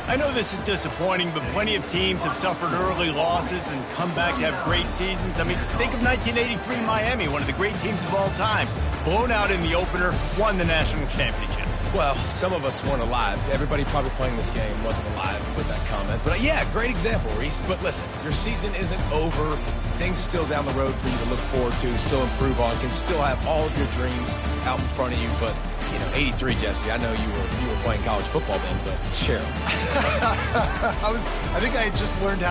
I know this is disappointing, but plenty of teams have suffered early losses and come back to have great seasons. I mean, think of 1983 Miami, one of the great teams of all time. Blown out in the opener, won the national championship.
Well, some of us weren't alive. Everybody probably playing this game wasn't alive with that comment. But yeah, great example, Reese. But listen, your season isn't over. Things still down the road for you to look forward to, still improve on, can still have all of your dreams out in front of you. But, you know, 83, Jesse, I know you were playing college football then, but Cheryl.
I think I had just learned how.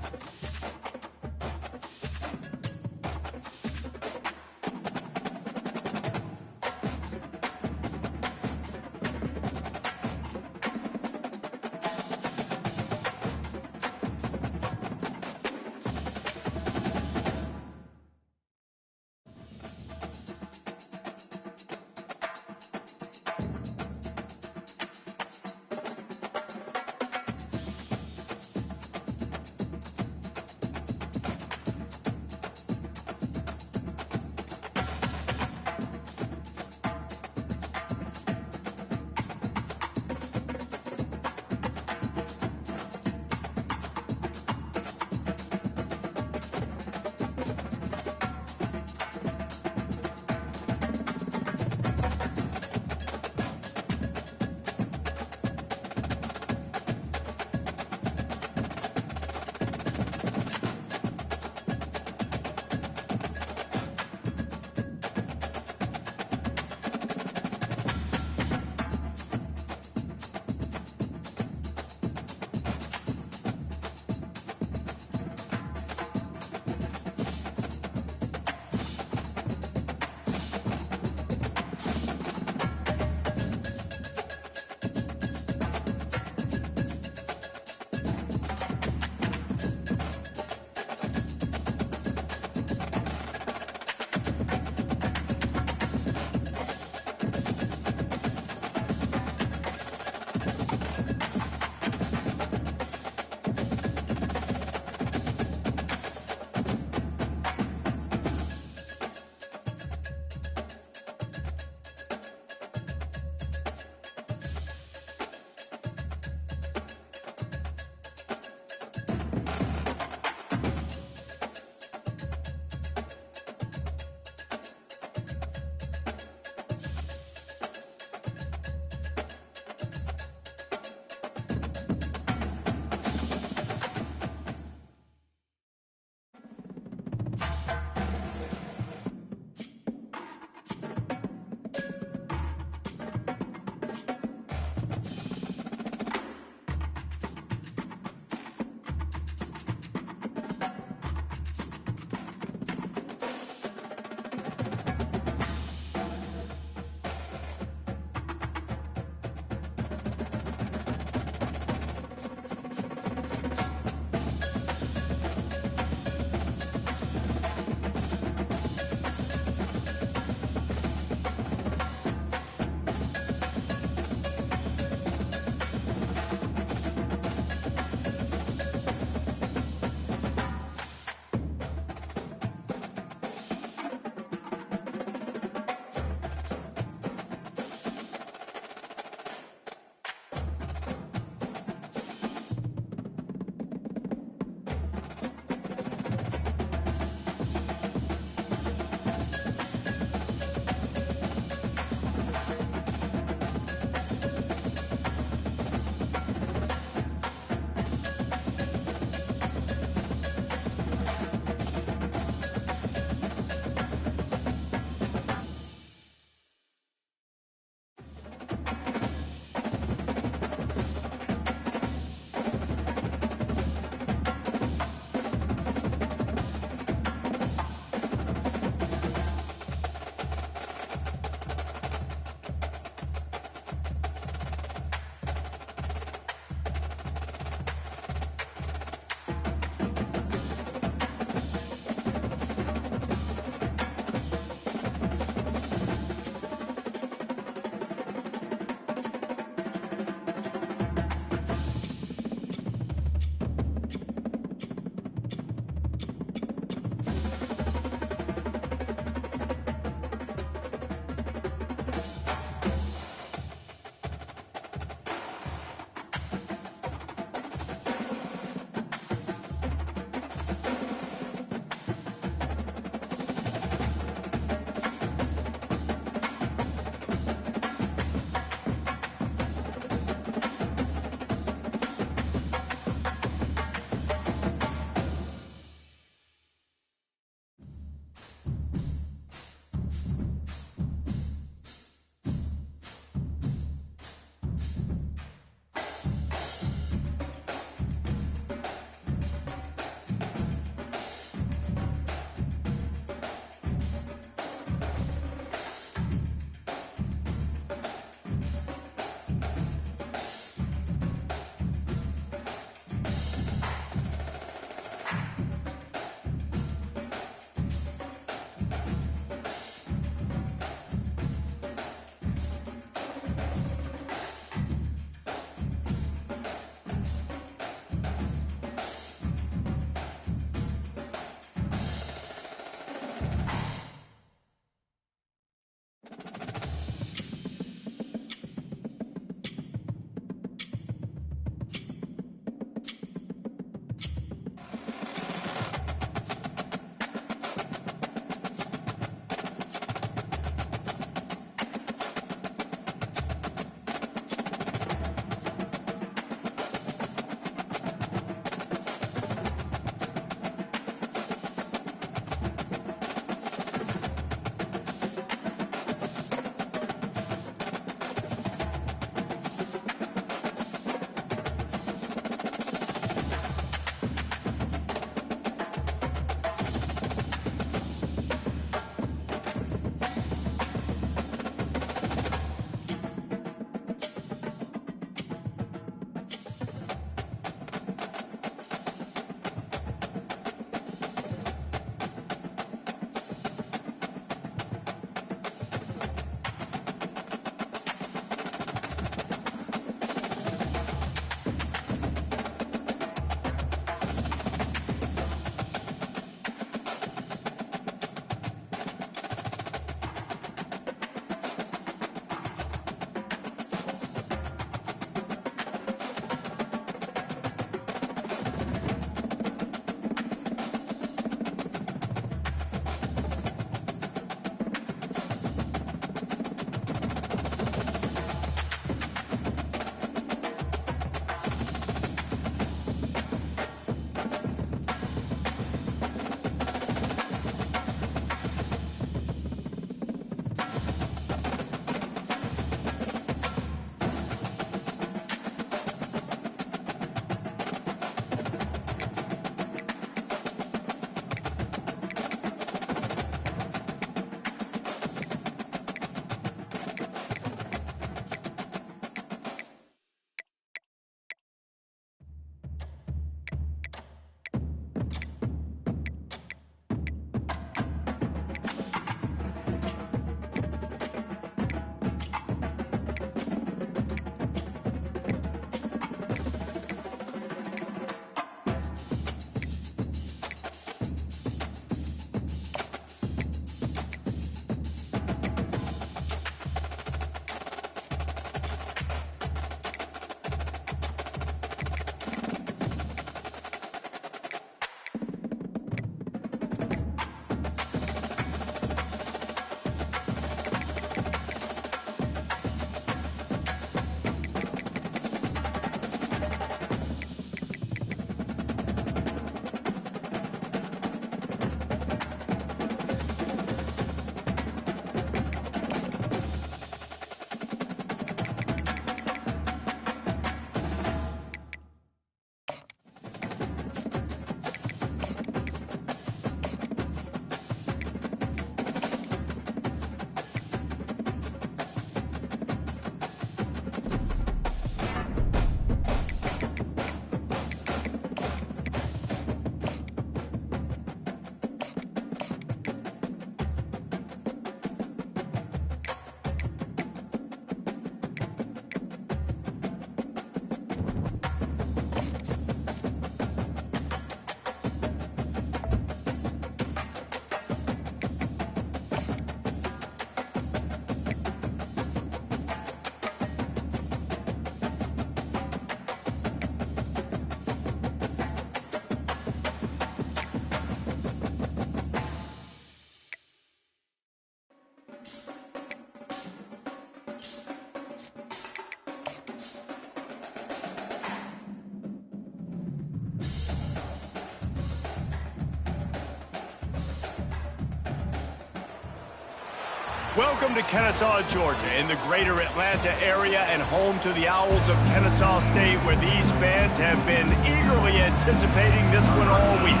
Welcome to Kennesaw, Georgia, in the greater Atlanta area and home to the Owls of Kennesaw State, where these fans have been eagerly anticipating this one all week.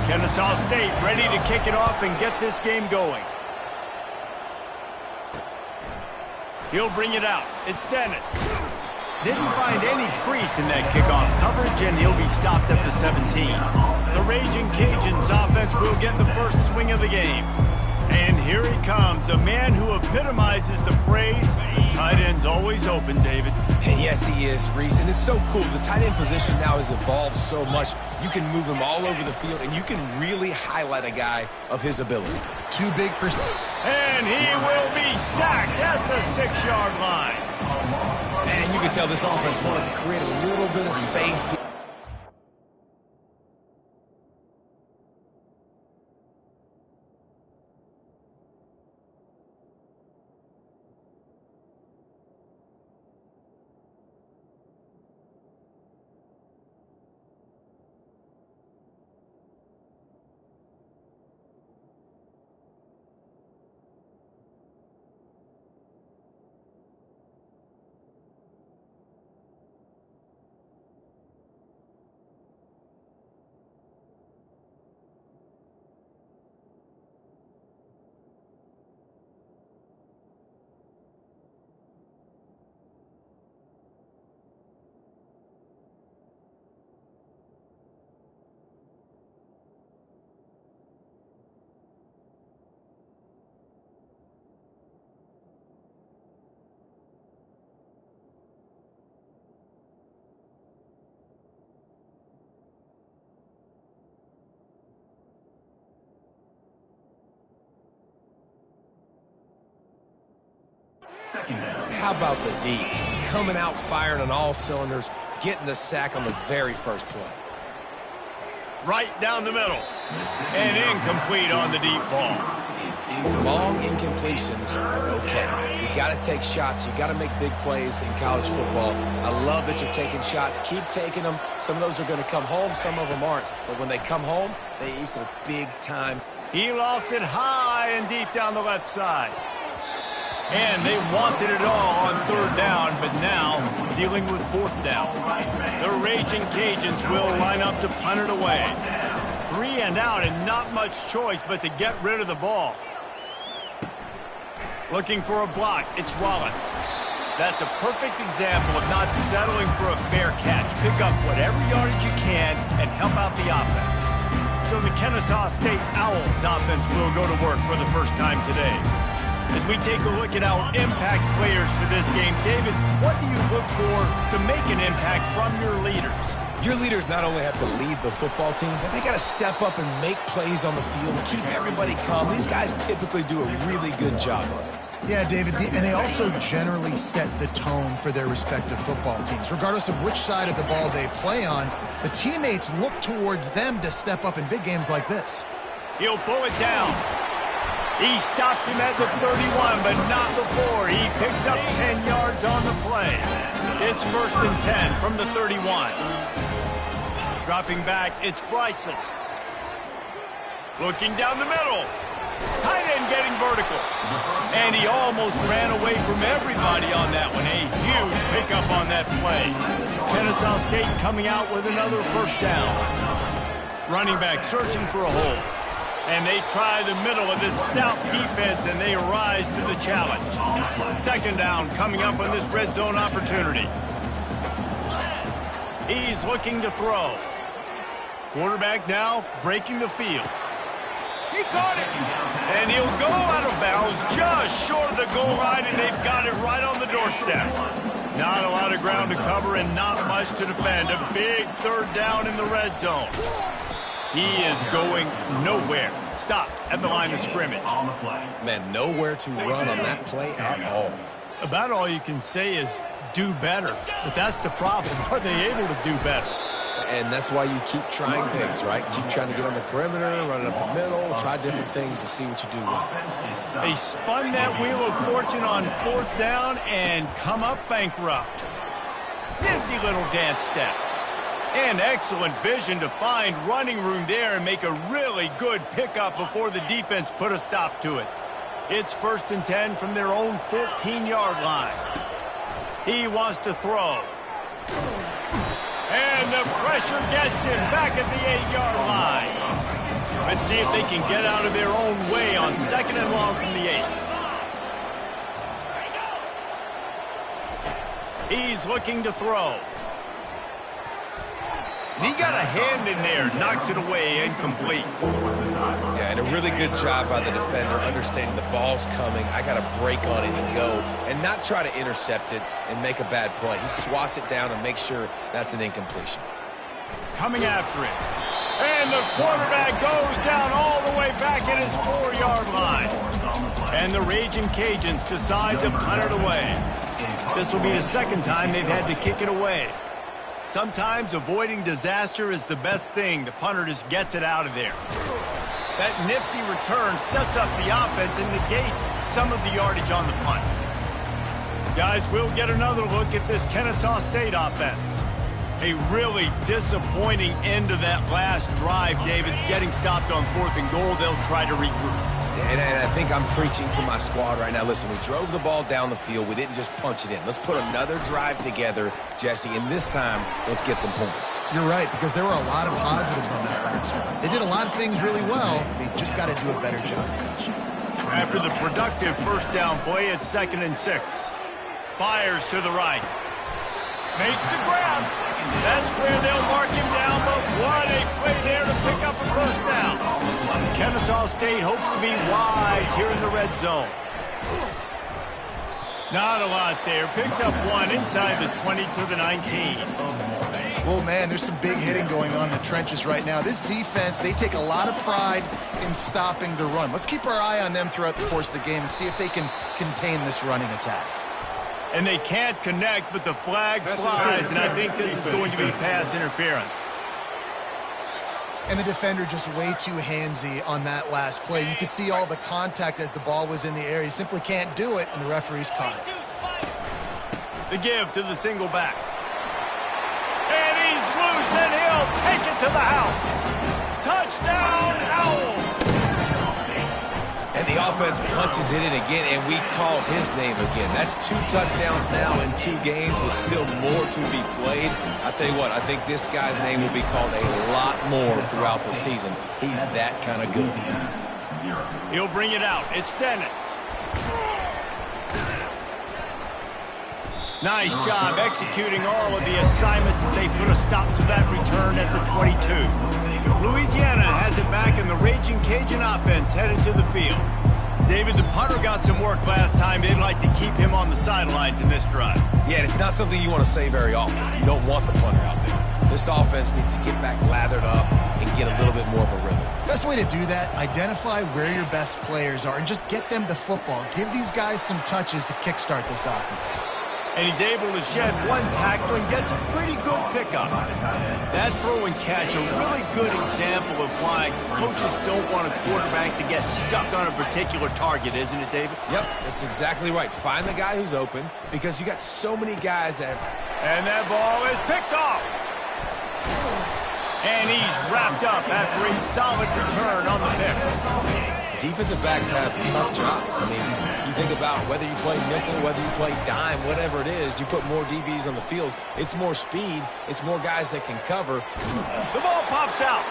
Kennesaw State ready to kick it off and get this game going. He'll bring it out. It's Dennis. Didn't find any crease in that kickoff coverage, and he'll be stopped at the 17. The Raging Cajuns offense will get the first swing of the game. And here he comes, a man who epitomizes the phrase, the tight end's always open, David.
And yes, he is, Reese. And it's so cool. The tight end position now has evolved so much. You can move him all over the field, and you can really highlight a guy of his ability.
Too big for...
And he will be sacked at the 6-yard line.
And you can tell this offense wanted to create a little bit of space. How about the D? Coming out firing on all cylinders, getting the sack on the very first play.
Right down the middle. And incomplete on the deep ball.
Long incompletions are okay. You got to take shots. You got to make big plays in college football. I love that you're taking shots. Keep taking them. Some of those are going to come home. Some of them aren't. But when they come home, they equal big time.
He lost it high and deep down the left side. And they wanted it all on 3rd down, but now dealing with 4th down. The Raging Cajuns will line up to punt it away. 3 and out and not much choice but to get rid of the ball. Looking for a block, it's Wallace. That's a perfect example of not settling for a fair catch. Pick up whatever yardage you can and help out the offense. So the Kennesaw State Owls offense will go to work for the first time today. As we take a look at our impact players for this game, David, what do you look for to make an impact from your leaders?
Your leaders not only have to lead the football team, but they got to step up and make plays on the field, keep everybody calm. These guys typically do a really good job of it.
Yeah, David, and they also generally set the tone for their respective football teams. Regardless of which side of the ball they play on, the teammates look towards them to step up in big games like this.
He'll pull it down. He stops him at the 31, but not before. He picks up 10 yards on the play. It's 1st and 10 from the 31. Dropping back, it's Bryson. Looking down the middle. Tight end getting vertical. And he almost ran away from everybody on that one. A huge pickup on that play. Kennesaw State coming out with another 1st down. Running back searching for a hole. And they try the middle of this stout defense, and they rise to the challenge. 2nd down coming up on this red zone opportunity. He's looking to throw. Quarterback now breaking the field. He caught it. And he'll go out of bounds just short of the goal line, and they've got it right on the doorstep. Not a lot of ground to cover and not much to defend. A big 3rd down in the red zone. He is going nowhere. Stop at the line of scrimmage.
Man, nowhere to run on that play at all.
About all you can say is do better. But that's the problem. Are they able to do better?
And that's why you keep trying things, right? Keep trying to get on the perimeter, run it up the middle, try different things to see what you do well.
They spun that wheel of fortune on 4th down and come up bankrupt. Nifty little dance step. And excellent vision to find running room there and make a really good pickup before the defense put a stop to it. It's 1st and 10 from their own 14-yard line. He wants to throw. And the pressure gets him back at the 8-yard line. Let's see if they can get out of their own way on 2nd and long from the 8. He's looking to throw. And he got a hand in there, knocks it away, incomplete.
Yeah, and a really good job by the defender understanding the ball's coming. I got to break on it and go and not try to intercept it and make a bad play. He swats it down and makes sure that's an incompletion.
Coming after it. And the quarterback goes down all the way back at his 4-yard line. And the Raging Cajuns decide to punt it away. This will be the second time they've had to kick it away. Sometimes avoiding disaster is the best thing. The punter just gets it out of there. That nifty return sets up the offense and negates some of the yardage on the punt. Guys, we'll get another look at this Kennesaw State offense. A really disappointing end of that last drive, David. Getting stopped on 4th and goal, they'll try to regroup.
And I think I'm preaching to my squad right now. Listen, we drove the ball down the field. We didn't just punch it in. Let's put another drive together, Jesse, and this time, let's get some points.
You're right, because there were a lot of positives on that last drive. They did a lot of things really well. They just got to do a better job finishing.
After the productive 1st down play, it's 2nd and 6. Fires to the right. Makes the grab. That's where they'll mark him down, but what a play there to pick up a 1st down. Kennesaw State hopes to be wise here in the red zone. Not a lot there. Picks up 1 inside the 20 to the 19.
Well, man, there's some big hitting going on in the trenches right now. This defense, they take a lot of pride in stopping the run. Let's keep our eye on them throughout the course of the game and see if they can contain this running attack.
And they can't connect, but the flag flies, and I think this is going to be pass interference.
And the defender just way too handsy on that last play. You could see all the contact as the ball was in the air. He simply can't do it, and the referee's caught it.
The give to the single back. And he's loose, and he'll take it to the house. Touchdown, Owls!
And the offense punches it in again, and we call his name again. That's 2 touchdowns now in 2 games with still more to be played. I tell you what, I think this guy's name will be called a lot more throughout the season. He's that kind of good.
He'll bring it out. It's Dennis. Nice job executing all of the assignments as they put a stop to that return at the 22. Louisiana has it back, and the Raging Cajun offense headed to the field. David, the punter got some work last time. They'd like to keep him on the sidelines in this drive.
Yeah, it's not something you want to say very often. You don't want the punter out there. This offense needs to get back lathered up and get a little bit more of a rhythm.
Best way to do that, identify where your best players are and just get them the football. Give these guys some touches to kickstart this offense.
And he's able to shed 1 tackle and gets a pretty good pickup. That throw and catch, a really good example of why coaches don't want a quarterback to get stuck on a particular target, isn't it, David?
Yep, that's exactly right. Find the guy who's open because you got so many guys that...
And that ball is picked off. And he's wrapped up after a solid return on the pick.
Defensive backs have tough jobs. I mean, you think about whether you play nickel, whether you play dime, whatever it is, you put more DBs on the field. It's more speed. It's more guys that can cover.
The ball pops out.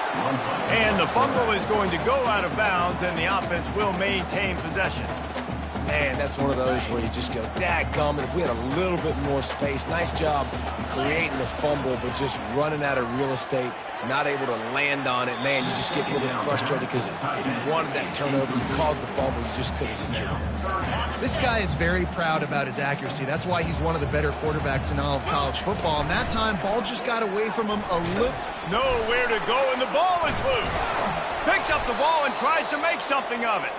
And the fumble is going to go out of bounds, and the offense will maintain possession.
Man, that's one of those where you just go, dadgummit, if we had a little bit more space. Nice job creating the fumble, but just running out of real estate, not able to land on it. Man, you just get a little bit frustrated because you wanted that turnover, you caused the fumble, you just couldn't secure it.
This guy is very proud about his accuracy. That's why he's one of the better quarterbacks in all of college football. And that time, ball just got away from him a little.
Nowhere to go, and the ball is loose. Picks up the ball and tries to make something of it.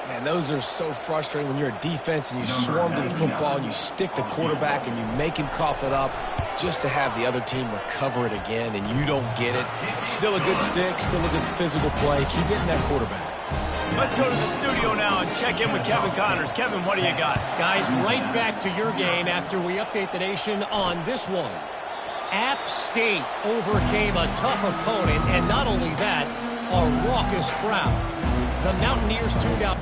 Man, those are so frustrating when you're a defense and you swarm to the football and you stick the quarterback and you make him cough it up just to have the other team recover it again and you don't get it. Still a good stick, still a good physical play. Keep hitting that quarterback.
Let's go to the studio now and check in with Kevin Connors. Kevin, what do you got?
Guys, right back to your game after we update the nation on this one. App State overcame a tough opponent, and not only that, a raucous crowd. The Mountaineers tuned out.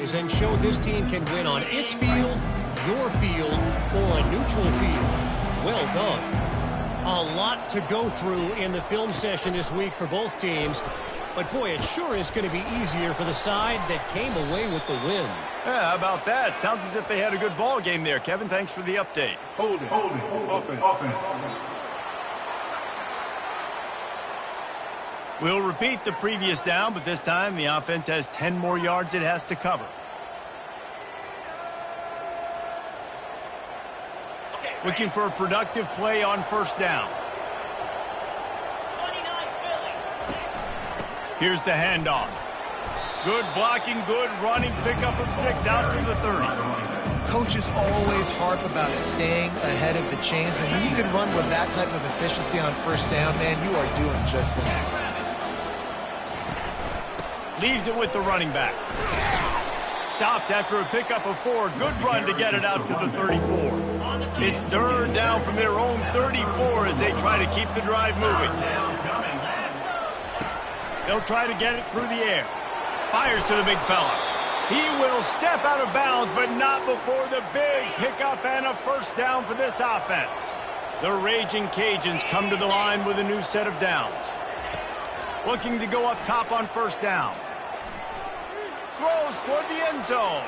things and showed this team can win on its field, your field, or a neutral field. Well done. A lot to go through in the film session this week for both teams. But, boy, it sure is going to be easier for the side that came away with the win.
Yeah, how about that? Sounds as if they had a good ball game there. Kevin, thanks for the update.
Holding. Offense.
We'll repeat the previous down, but this time the offense has 10 more yards it has to cover. Looking for a productive play on first down.
29 Philly.
Here's the handoff. Good blocking, good running, pickup of 6 out to the 30.
Coaches always harp about staying ahead of the chains, and when you can run with that type of efficiency on first down, man, you are doing just that.
Leaves it with the running back. Stopped after a pickup of 4. Good run to get it out to the 34. It's third down from their own 34 as they try to keep the drive moving. They'll try to get it through the air. Fires to the big fella. He will step out of bounds, but not before the big pickup and a first down for this offense. The Raging Cajuns come to the line with a new set of downs. Looking to go up top on first down. Throws toward the end zone.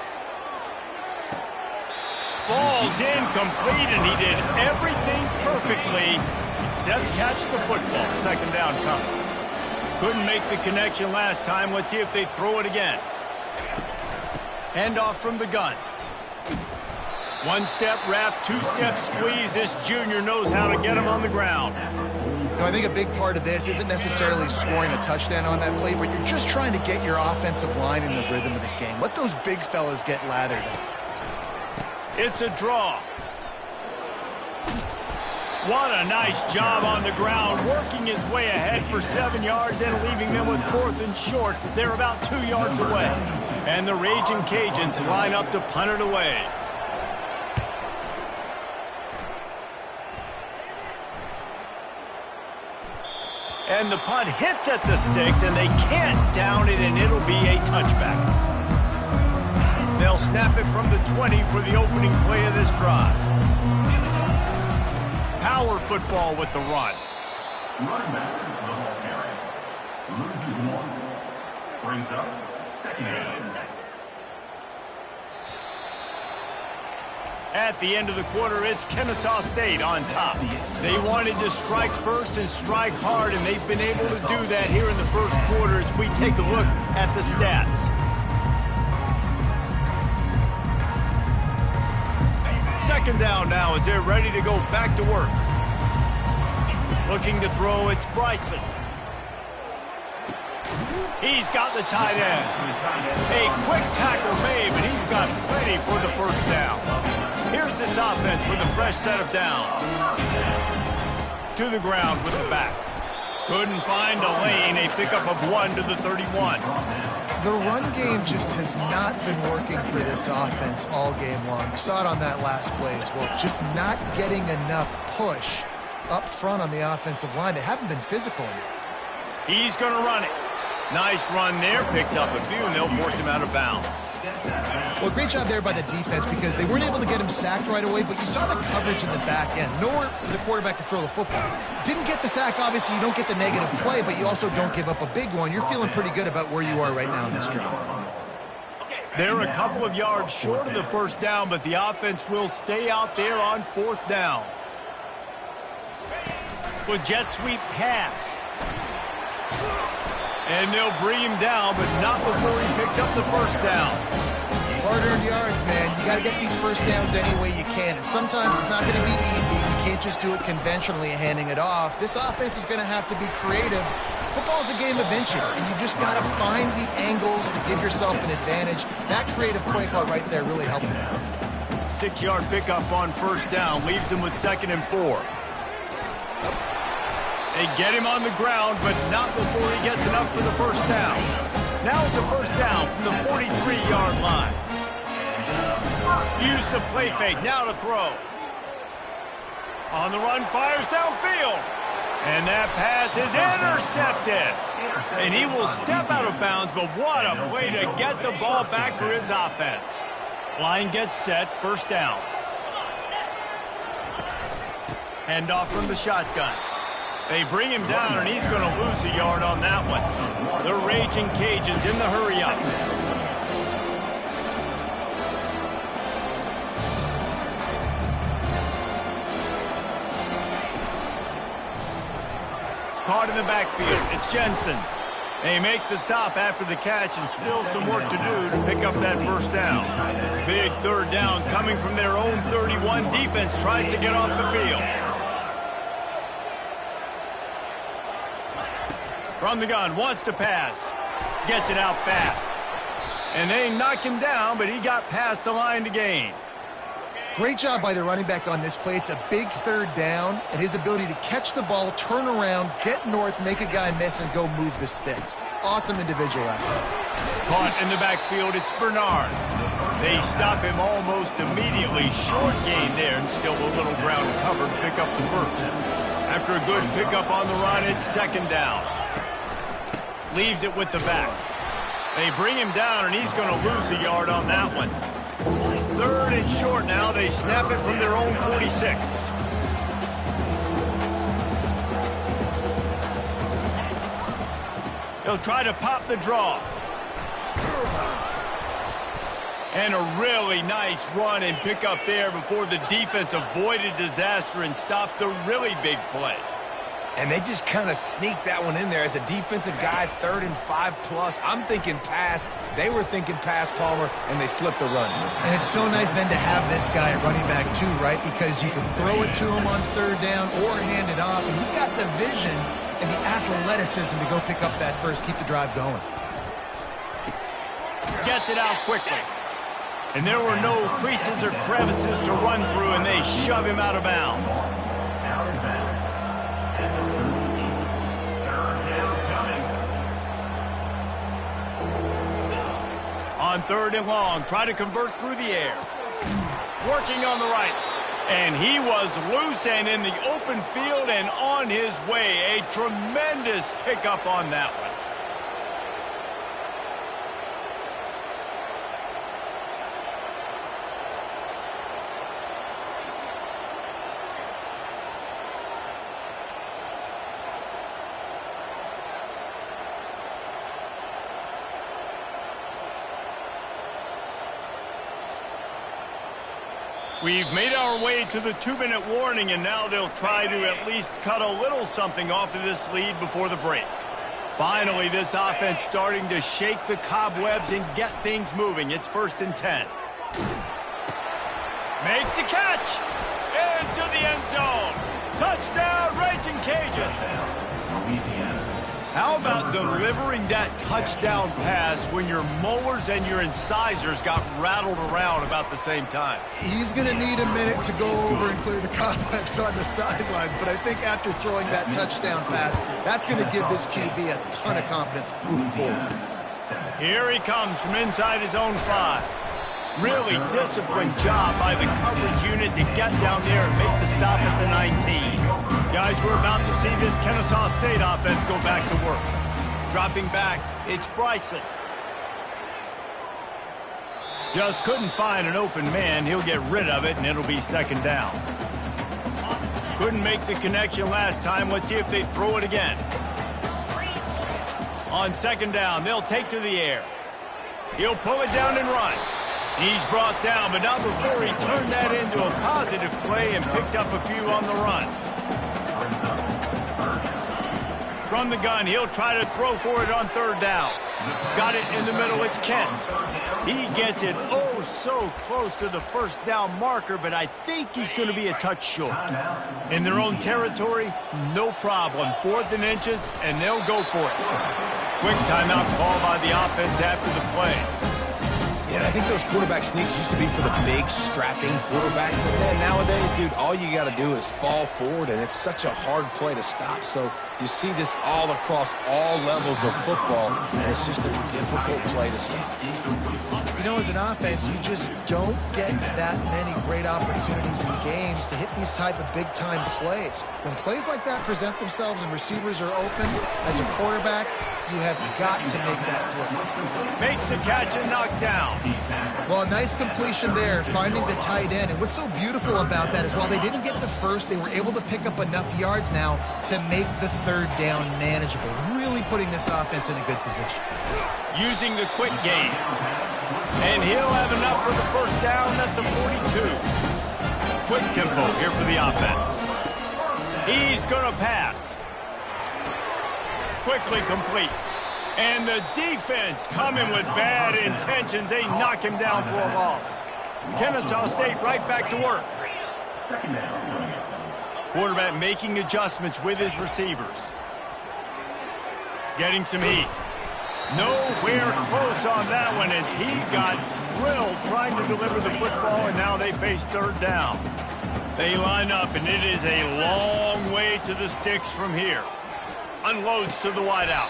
Falls incomplete, and he did everything perfectly except catch the football. Second down coming. Couldn't make the connection last time. Let's see if they throw it again. Handoff from the gun. One-step wrap, two-step squeeze. This junior knows how to get him on the ground.
You know, I think a big part of this isn't necessarily scoring a touchdown on that play, but you're just trying to get your offensive line in the rhythm of the game. Let those big fellas get lathered up.
It's a draw. What a nice job on the ground, working his way ahead for 7 yards and leaving them with 4th and short. They're about 2 yards away. And the Raging Cajuns line up to punt it away. And the punt hits at the 6, and they can't down it, and it'll be a touchback. They'll snap it from the 20 for the opening play of this drive. Power football with the run.
Running back, the ball carry. Loses 1. Brings up second down.
At the end of the quarter, it's Kennesaw State on top. They wanted to strike first and strike hard, and they've been able to do that here in the first quarter as we take a look at the stats. Second down now as they're ready to go back to work. Looking to throw, it's Bryson. He's got the tight end. A quick tackle made, but he's got plenty for the first down. Here's this offense with a fresh set of downs. To the ground with the back. Couldn't find a lane. A pickup of 1 to the 31.
The run game just has not been working for this offense all game long. You saw it on that last play as well. Just not getting enough push up front on the offensive line. They haven't been physical enough.
He's going to run it. Nice run there. Picks up a few, and they'll force him out of bounds.
Well, great job there by the defense because they weren't able to get him sacked right away, but you saw the coverage in the back end. Nowhere for the quarterback to throw the football. Didn't get the sack, obviously. You don't get the negative play, but you also don't give up a big one. You're feeling pretty good about where you are right now in this drive.
They're a couple of yards short of the first down, but the offense will stay out there on 4th down. With jet sweep pass. And they'll bring him down, but not before he picks up the first down.
Hard-earned yards, man. You got to get these first downs any way you can. And sometimes it's not going to be easy. You can't just do it conventionally handing it off. This offense is going to have to be creative. Football's a game of inches, and you just got to find the angles to give yourself an advantage. That creative play call right there really helped them out.
6-yard pickup on first down leaves them with 2nd and 4. They get him on the ground, but not before he gets enough for the first down. Now it's a first down from the 43-yard line. Use the play fake, now to throw. On the run, fires downfield. And that pass is intercepted. And he will step out of bounds, but what a play to get the ball back for his offense. Line gets set, first down. Handoff from the shotgun. They bring him down, and he's going to lose a yard on that one. The Raging Cajuns in the hurry-up. Caught in the backfield. It's Jensen. They make the stop after the catch, and still some work to do to pick up that first down. Big third down coming from their own 31. Defense tries to get off the field. From the gun, wants to pass. Gets it out fast. And they knock him down, but he got past the line to gain.
Great job by the running back on this play. It's a big third down, and his ability to catch the ball, turn around, get north, make a guy miss, and go move the sticks. Awesome individual effort.
Caught in the backfield, it's Bernard. They stop him almost immediately. Short gain there, and still a little ground covered to pick up the first. After a good pickup on the run, it's second down. Leaves it with the back. They bring him down, and he's going to lose a yard on that one. Third and short now. They snap it from their own 46. They'll try to pop the draw. And a really nice run and pick up there before the defense avoided disaster and stopped the really big play.
And they just kind of sneaked that one in there as a defensive guy, 3rd and 5+. I'm thinking pass. They were thinking pass, Palmer, and they slipped the run in.
And it's so nice then to have this guy at running back too, right? Because you can throw it to him on third down or hand it off. And he's got the vision and the athleticism to go pick up that first, keep the drive going.
Gets it out quickly. And there were no creases or crevices to run through, and they shove him out of bounds. On third and long, try to convert through the air. Working on the right. And he was loose and in the open field and on his way. A tremendous pickup on that one. We've made our way to the 2-minute warning, and now they'll try to at least cut a little something off of this lead before the break. Finally, this offense starting to shake the cobwebs and get things moving. It's 1st and 10. Makes the catch! Into the end zone! Touchdown, Raging Cajun! How about delivering that touchdown pass when your molars and your incisors got rattled around about the same time?
He's going to need a minute to go over and clear the cobwebs on the sidelines, but I think after throwing that touchdown pass, that's going to give this QB a ton of confidence moving forward.
Here he comes from inside his own 5. Really disciplined job by the coverage unit to get down there and make the stop at the 19. Guys, we're about to see this Kennesaw State offense go back to work. Dropping back, it's Bryson. Just couldn't find an open man. He'll get rid of it, and it'll be second down. Couldn't make the connection last time. Let's see if they throw it again. On second down, they'll take to the air. He'll pull it down and run. He's brought down, but not before he turned that into a positive play and picked up a few on the run. From the gun, he'll try to throw for it on third down. Got it in the middle, it's Kent. He gets it oh so close to the first down marker, but I think he's going to be a touch short. In their own territory, no problem. 4th and inches, and they'll go for it. Quick timeout call by the offense after the play.
Yeah, I think those quarterback sneaks used to be for the big, strapping quarterbacks. But man, nowadays, dude, all you got to do is fall forward, and it's such a hard play to stop. So you see this all across all levels of football, and it's just a difficult play to stop.
You know, as an offense, you just don't get that many great opportunities in games to hit these type of big-time plays. When plays like that present themselves and receivers are open, as a quarterback, you have got to make that play.
Makes the catch and knocked down.
Well, a nice completion there, finding the tight end. And what's so beautiful about that is while they didn't get the first, they were able to pick up enough yards now to make the third down manageable, really putting this offense in a good position.
Using the quick game. And he'll have enough for the first down at the 42. Quick tempo here for the offense. He's going to pass. Quickly complete. And the defense coming with bad intentions. They knock him down for a loss. Kennesaw State right back to work. Quarterback making adjustments with his receivers. Getting some heat. Nowhere close on that one as he got drilled trying to deliver the football, and now they face third down. They line up, and it is a long way to the sticks from here. Unloads to the wideout.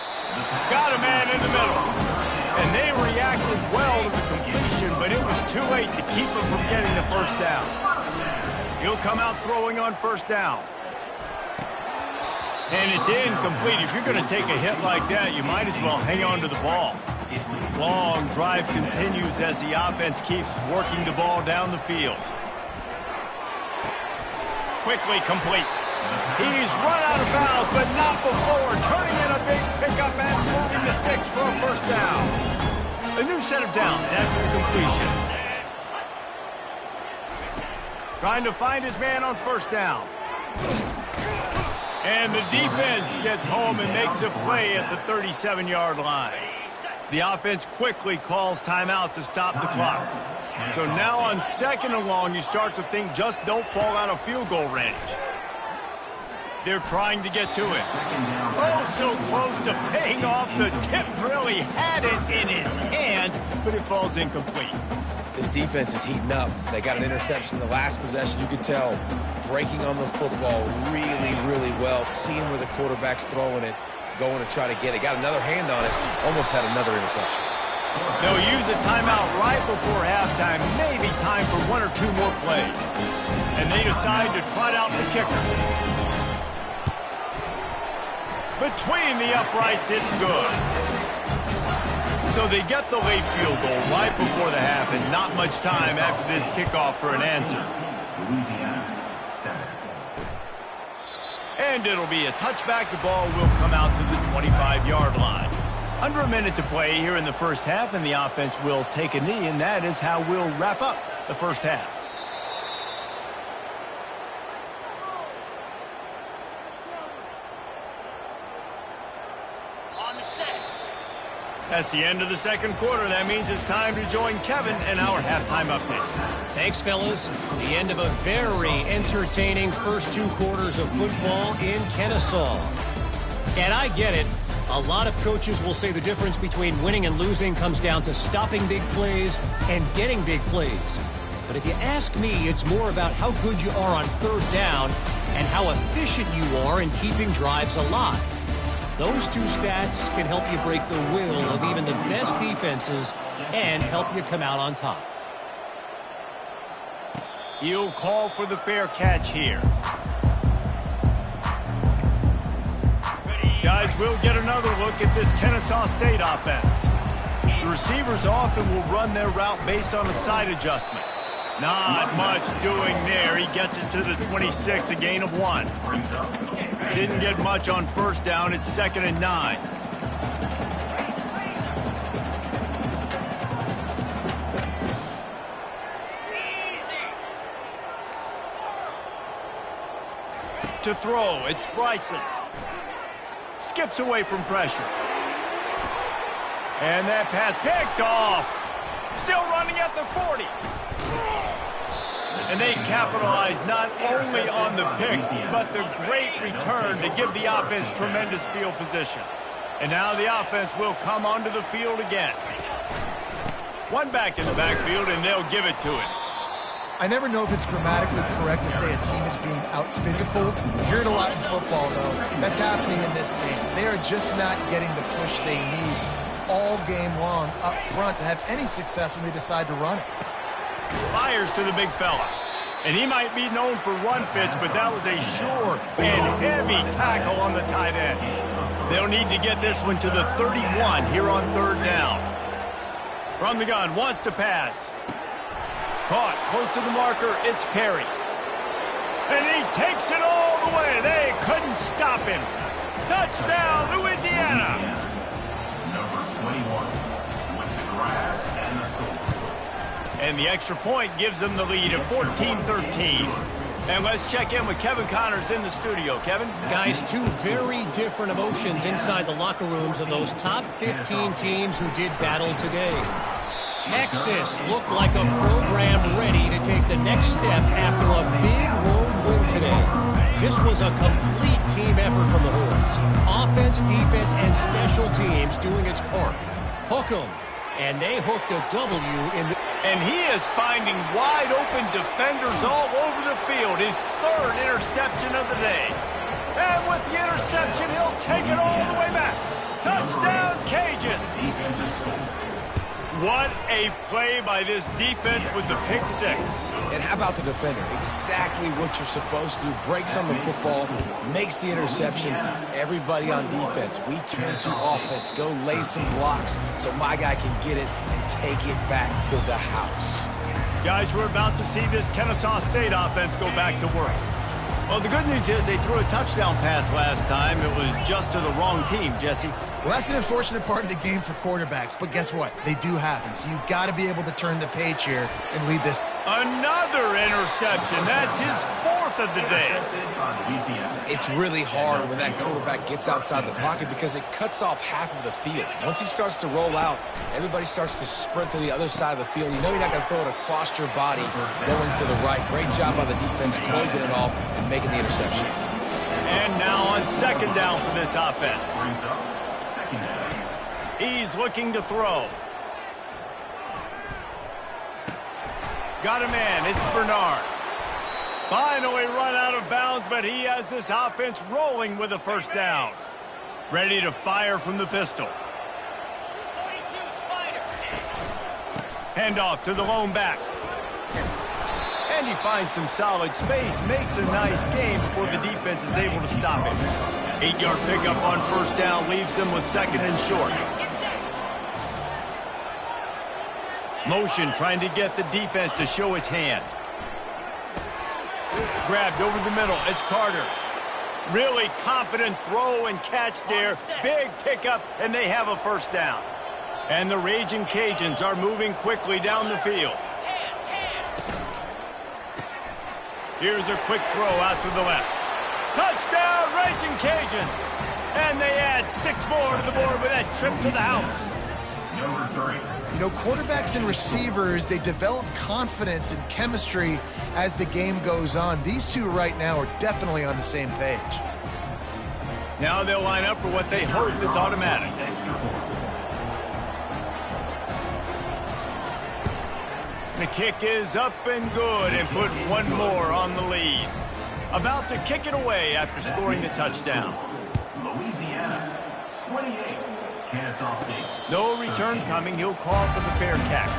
Got a man in the middle. And they reacted well to the completion, but it was too late to keep him from getting the first down. He'll come out throwing on first down. And it's incomplete. If you're going to take a hit like that, you might as well hang on to the ball. Long drive continues as the offense keeps working the ball down the field. Quickly complete. He's run out of bounds, but not before. Turning in a big pickup and moving the sticks for a first down. A new set of downs after the completion. Trying to find his man on first down. And the defense gets home and makes a play at the 37-yard line. The offense quickly calls timeout to stop the clock. So now on second and long, you start to think just don't fall out of field goal range. They're trying to get to it. Oh, so close to paying off. The tip drill. He had it in his hands, but it falls incomplete.
This defense is heating up. They got an interception the last possession. You could tell breaking on the football really, really well. Seeing where the quarterback's throwing it, going to try to get it. Got another hand on it. Almost had another interception.
They'll use a timeout right before halftime. Maybe time for one or two more plays. And they decide to trot out the kicker. Between the uprights, it's good. So they get the late field goal right before the half, and not much time after this kickoff for an answer. And it'll be a touchback. The ball will come out to the 25-yard line. Under a minute to play here in the first half, and the offense will take a knee, and that is how we'll wrap up the first half. That's the end of the second quarter. That means it's time to join Kevin and our halftime update.
Thanks, fellas. The end of a very entertaining first two quarters of football in Kennesaw. And I get it. A lot of coaches will say the difference between winning and losing comes down to stopping big plays and getting big plays. But if you ask me, it's more about how good you are on third down and how efficient you are in keeping drives alive. Those two stats can help you break the will of even the best defenses and help you come out on top.
He'll call for the fair catch here. Guys, we'll get another look at this Kennesaw State offense. The receivers often will run their route based on a side adjustment. Not much doing there. He gets it to the 26, a gain of 1. Didn't get much on first down. It's 2nd and 9. To throw, it's Bryson. Skips away from pressure. And that pass picked off. Still running at the 40. And they capitalize not only on the pick, but the great return to give the offense tremendous field position. And now the offense will come onto the field again. One back in the backfield, and they'll give it to him.
I never know if it's grammatically correct to say a team is being out-physicaled. You hear it a lot in football, though. That's happening in this game. They are just not getting the push they need all game long up front to have any success when they decide to run it.
Fires to the big fella. And he might be known for run fits, but that was a sure and heavy tackle on the tight end. They'll need to get this one to the 31 here on 3rd down. From the gun, wants to pass. Caught, close to the marker, it's Perry. And he takes it all the way. They couldn't stop him. Touchdown, Louisiana.
Number 21 with the grab and the score.
And the extra point gives them the lead at 14-13. And let's check in with Kevin Connors in the studio. Kevin?
Guys, two very different emotions inside the locker rooms of those top 15 teams who did battle today. Texas looked like a program ready to take the next step after a big road win today. This was a complete team effort from the Horns. Offense, defense, and special teams doing its part. Hook 'em. And they hooked a W in the...
And he is finding wide-open defenders all over the field. His 3rd interception of the day. And with the interception, he'll take it all the way back. Touchdown, Cajun. What a play by this defense with the pick 6.
And how about the defender? Exactly what you're supposed to do. Breaks on the football, makes the interception. Everybody on defense, we turn to offense. Go lay some blocks so my guy can get it and take it back to the house.
Guys, we're about to see this Kennesaw State offense go back to work. Well, the good news is they threw a touchdown pass last time. It was just to the wrong team, Jesse.
Well, that's an unfortunate part of the game for quarterbacks, but guess what? They do happen, so you've got to be able to turn the page here and lead this.
Another interception. That's his 4th of the day.
It's really hard when that quarterback gets outside the pocket because it cuts off half of the field. Once he starts to roll out, everybody starts to sprint to the other side of the field. You know you're not going to throw it across your body going to the right. Great job by the defense closing it off and making the interception.
And now on 2nd down for this offense. He's looking to throw. Got a man. It's Bernard. Finally run out of bounds, but he has this offense rolling with a 1st down. Ready to fire from the pistol.
42 Spider.
Handoff to the lone back. And he finds some solid space, makes a nice game before the defense is able to stop him. 8-yard pickup on 1st down leaves them with 2nd and short. Motion trying to get the defense to show his hand. Grabbed over the middle. It's Carter. Really confident throw and catch there. Big pickup, and they have a 1st down. And the Raging Cajuns are moving quickly down the field. Here's a quick throw out to the left. Touchdown, Raging Cajuns! And they add 6 more to the board with that trip to the house.
Number 3.
You know, quarterbacks and receivers, they develop confidence and chemistry as the game goes on. These two right now are definitely on the same page.
Now they'll line up for what they hope is automatic. The kick is up and good and put 1 more on the lead. About to kick it away after scoring the touchdown.
Louisiana 28. Kennesaw State.
No return coming. He'll call for the fair catch.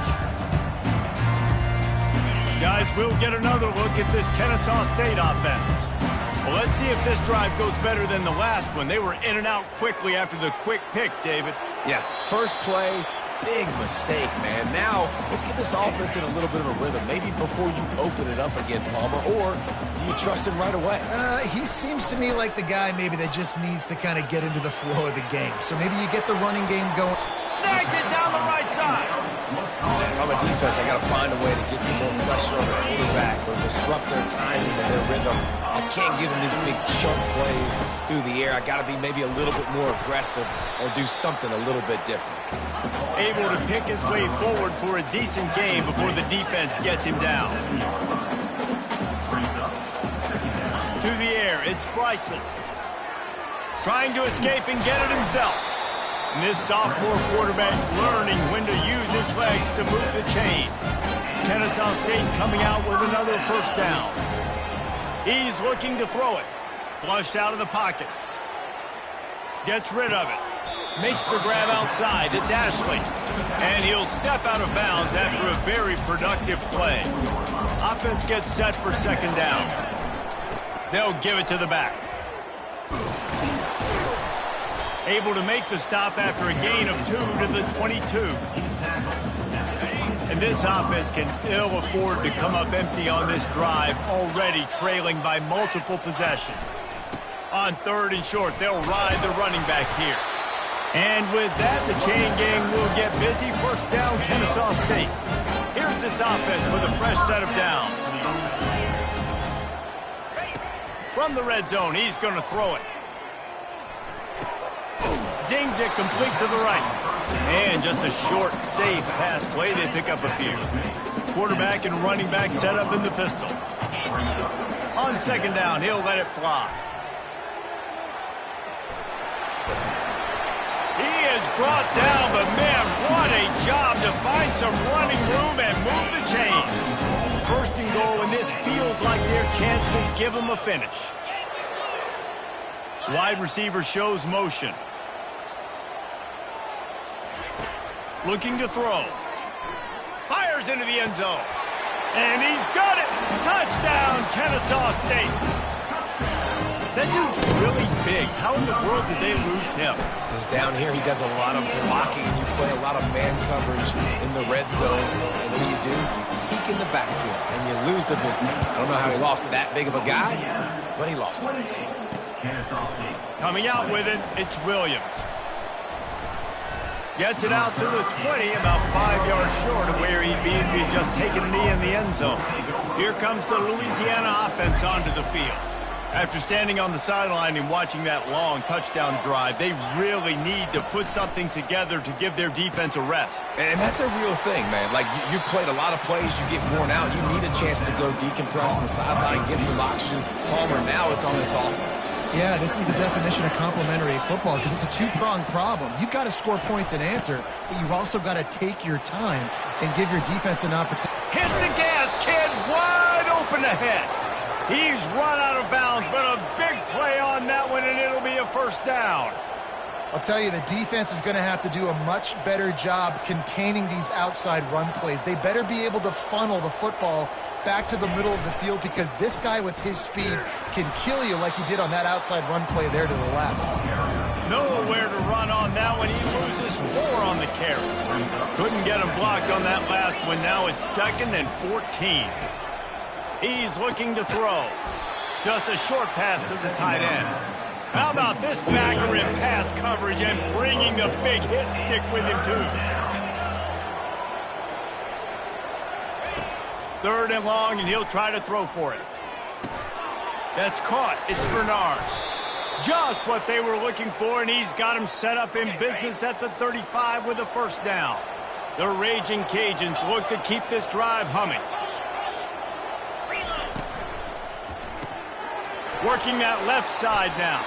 Guys, we'll get another look at this Kennesaw State offense. Well, let's see if this drive goes better than the last one. They were in and out quickly after the quick pick, David.
Yeah, first play, big mistake, man. Now, let's get this offense in a little bit of a rhythm. Maybe before you open it up again, Palmer, or do you trust him right away?
He seems to me like the guy maybe that just needs to kind of get into the flow of the game. So maybe you get the running game going.
Snags it down the right side.
If I'm a defense, I got to find a way to get some more pressure on the quarterback or disrupt their timing and their rhythm. I can't give them these big chunk plays through the air. I got to be maybe a little bit more aggressive or do something a little bit different.
Able to pick his way forward for a decent game before the defense gets him down. To the air, it's Bryson. Trying to escape and get it himself. And this sophomore quarterback learning when to use his legs to move the chain. Kennesaw State coming out with another first down. He's looking to throw it. Flushed out of the pocket. Gets rid of it. Makes the grab outside. It's Ashley. And he'll step out of bounds after a very productive play. Offense gets set for second down. They'll give it to the back. Able to make the stop after a gain of 2 to the 22. And this offense can ill afford to come up empty on this drive, already trailing by multiple possessions. On 3rd and short, they'll ride the running back here. And with that, the chain gang will get busy. First down, Kennesaw State. Here's this offense with a fresh set of downs. From the red zone, he's going to throw it. Zings it complete to the right. And just a short, safe pass play. They pick up a few. Quarterback and running back set up in the pistol. On second down, he'll let it fly. He is brought down, but man, what a job to find some running room and move the chain. First and goal, and this feels like their chance to give him a finish. Wide receiver shows motion. Looking to throw. Fires into the end zone. And he's got it. Touchdown, Kennesaw State. That dude's really big. How in the world did they lose him?
Because down here he does a lot of blocking, and you play a lot of man coverage in the red zone. And what do? You peek in the backfield, and you lose the big fella. I don't know how he lost that big of a guy, but he lost him.
Coming out with it, it's Williams. Gets it out to the 20, about 5 yards short of where he'd be if he'd just taken a knee in the end zone. Here comes the Louisiana offense onto the field. After standing on the sideline and watching that long touchdown drive, they really need to put something together to give their defense a rest.
And that's a real thing, man. Like, you played a lot of plays, you get worn out, you need a chance to go decompress on the sideline, get some oxygen. Palmer, now it's on this offense.
Yeah, this is the definition of complementary football because it's a two-pronged problem. You've got to score points and answer, but you've also got to take your time and give your defense an opportunity.
Hit the gas, kid! Wide open ahead. He's run out of bounds, but a big play on that one, and it'll be a first down.
I'll tell you, the defense is going to have to do a much better job containing these outside run plays. They better be able to funnel the football back to the middle of the field because this guy with his speed can kill you like he did on that outside run play there to the left.
Nowhere to run on that one. He loses 4 on the carry. Couldn't get him blocked on that last one. Now it's 2nd and 14. He's looking to throw. Just a short pass to the tight end. How about this backer in pass coverage and bringing the big hit stick with him, too? 3rd and long, and he'll try to throw for it. That's caught. It's Bernard. Just what they were looking for, and he's got him set up in business at the 35 with a first down. The Raging Cajuns look to keep this drive humming. Working that left side now.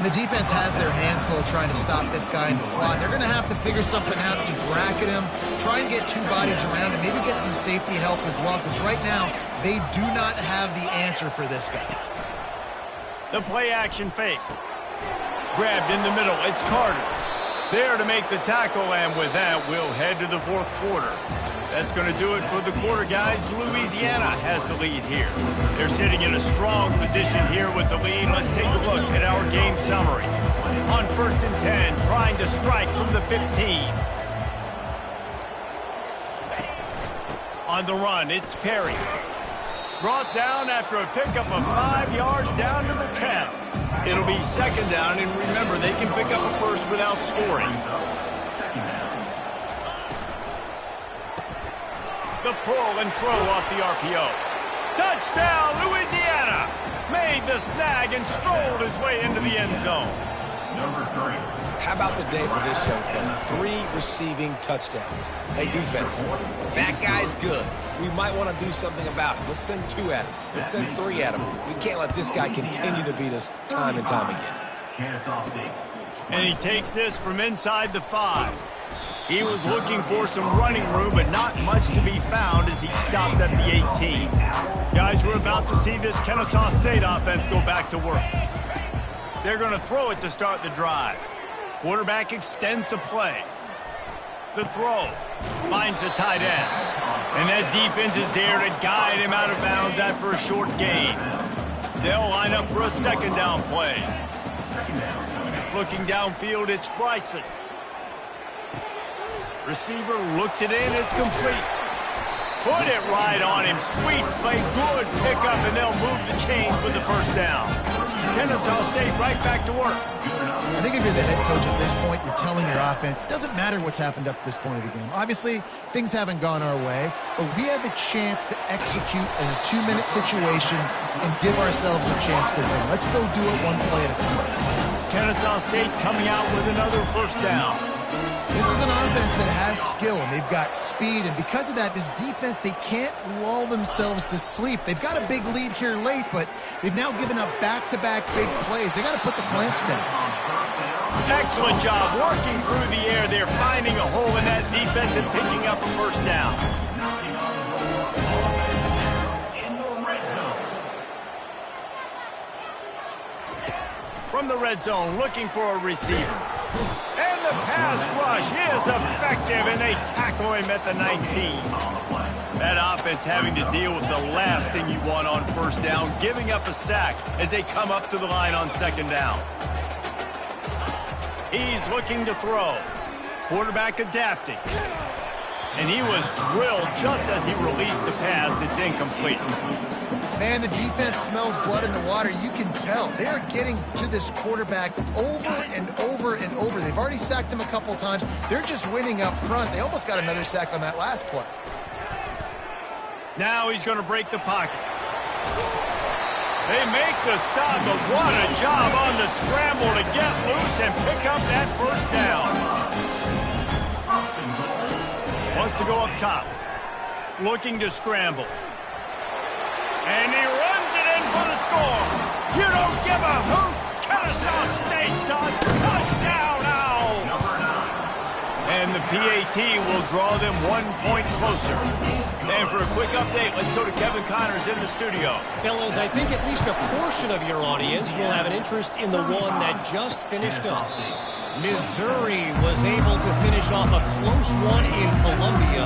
The defense has their hands full trying to stop this guy in the slot. They're going to have to figure something out to bracket him, try and get 2 bodies around him, maybe get some safety help as well, because right now they do not have the answer for this guy.
The play action fake. Grabbed in the middle. It's Carter. There to make the tackle, and with that, we'll head to the 4th quarter. That's going to do it for the quarter, guys. Louisiana has the lead here. They're sitting in a strong position here with the lead. Let's take a look at our game summary. On 1st and 10, trying to strike from the 15. On the run, it's Perry. Brought down after a pickup of 5 yards down to the 10. It'll be 2nd down, and remember, they can pick up a first without scoring. The pull and throw off the RPO. Touchdown, Louisiana! Made the snag and strolled his way into the end zone.
Number 3.
How about the day for this young fella? 3 receiving touchdowns. Hey, defense, that guy's good. We might want to do something about it. Let's send 2 at him. Let's send 3 at him. We can't let this guy continue to beat us time and time again.
Kennesaw State.
And he takes this from inside the 5. He was looking for some running room, but not much to be found as he stopped at the 18. Guys, we're about to see this Kennesaw State offense go back to work. They're going to throw it to start the drive. Quarterback extends the play. The throw finds the tight end. And that defense is there to guide him out of bounds after a short gain. They'll line up for a second down play. Looking downfield, it's Bryson. Receiver looks it in, it's complete. Put it right on him. Sweet play, good pickup, and they'll move the chains with the first down. Kennesaw State right back to work.
I think if you're the head coach at this point, you're telling your offense, it doesn't matter what's happened up to this point of the game. Obviously, things haven't gone our way, but we have a chance to execute in a 2-minute situation and give ourselves a chance to win. Let's go do it one play at a time.
Kennesaw State coming out with another first down.
This is an offense that has skill, and they've got speed, and because of that, this defense, they can't lull themselves to sleep. They've got a big lead here late, but they've now given up back-to-back big plays. They got to put the clamps down.
Excellent job working through the air. They're finding a hole in that defense and picking up a first down. From the red zone, looking for a receiver. And the pass rush is effective, and they tackle him at the 19. That offense having to deal with the last thing you want on first down, giving up a sack as they come up to the line on second down. He's looking to throw. Quarterback adapting. And he was drilled just as he released the pass. It's incomplete.
Man, the defense smells blood in the water. You can tell. They are getting to this quarterback over and over and over. They've already sacked him a couple times. They're just winning up front. They almost got another sack on that last play.
Now he's going to break the pocket. They make the stop, but what a job on the scramble to get loose and pick up that first down. Wants to go up top. Looking to scramble. And he runs it in for the score. You don't give a hoot. Kennesaw State does. Touchdown now. And the PAT will draw them 1 point closer. And for a quick update, let's go to Kevin Connors in the studio.
Fellas, I think at least a portion of your audience will have an interest in the one that just finished up. Missouri was able to finish off a close one in Columbia.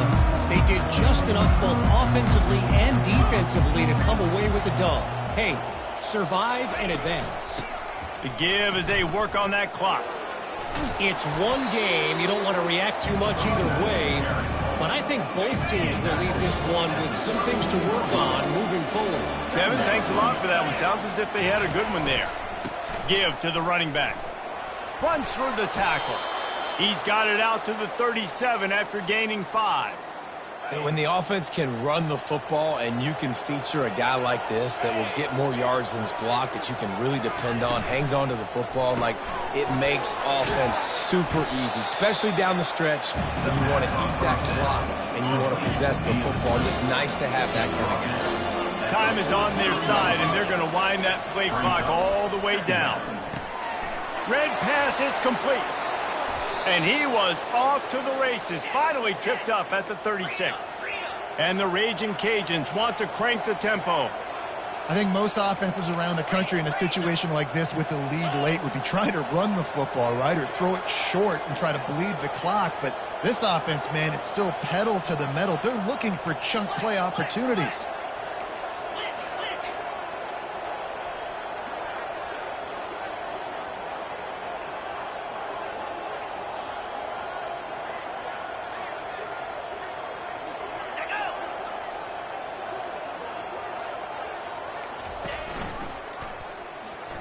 They did just enough both offensively and defensively to come away with the dub. Hey, survive and advance.
The give as they work on that clock.
It's one game. You don't want to react too much either way. But I think both teams will leave this one with some things to work on moving forward.
Kevin, thanks a lot for that one. Sounds as if they had a good one there. Give to the running back. Punch for the tackle. He's got it out to the 37 after gaining 5.
When the offense can run the football and you can feature a guy like this that will get more yards than his block, that you can really depend on, hangs on to the football, like it makes offense super easy, especially down the stretch when you want to eat that clock and you want to possess the football. Just nice to have that kind of guy.
Time is on their side, and they're going to wind that play clock all the way down. Red pass, it's complete. And he was off to the races, finally tripped up at the 36. And the Raging Cajuns want to crank the tempo.
I think most offenses around the country in a situation like this with the lead late would be trying to run the football, right, or throw it short and try to bleed the clock. But this offense, man, it's still pedal to the metal. They're looking for chunk play opportunities.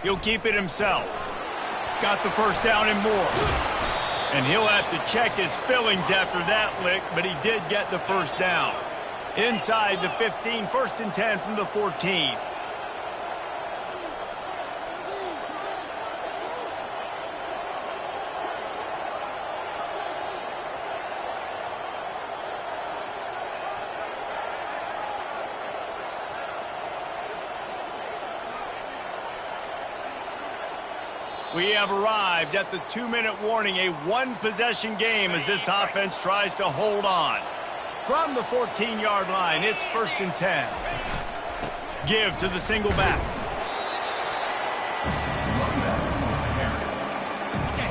He'll keep it himself. Got the first down and more. And he'll have to check his fillings after that lick, but he did get the first down. Inside the 15, 1st and 10 from the 14. We have arrived at the 2-minute warning, a one-possession game as this offense tries to hold on. From the 14-yard line, it's 1st and 10. Give to the single back.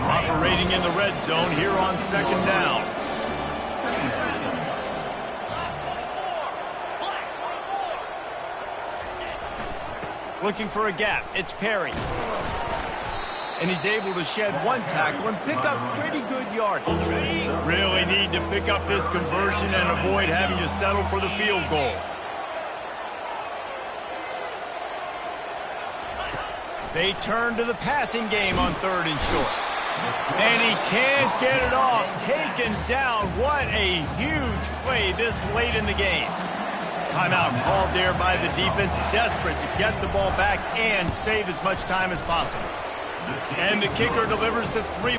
Operating in the red zone here on 2nd down. Looking for a gap. It's Perry. And he's able to shed one tackle and pick up pretty good yardage. Really need to pick up this conversion and avoid having to settle for the field goal. They turn to the passing game on 3rd and short. And he can't get it off. Taken down. What a huge play this late in the game. Timeout called there by the defense, desperate to get the ball back and save as much time as possible. And the kicker delivers the 3.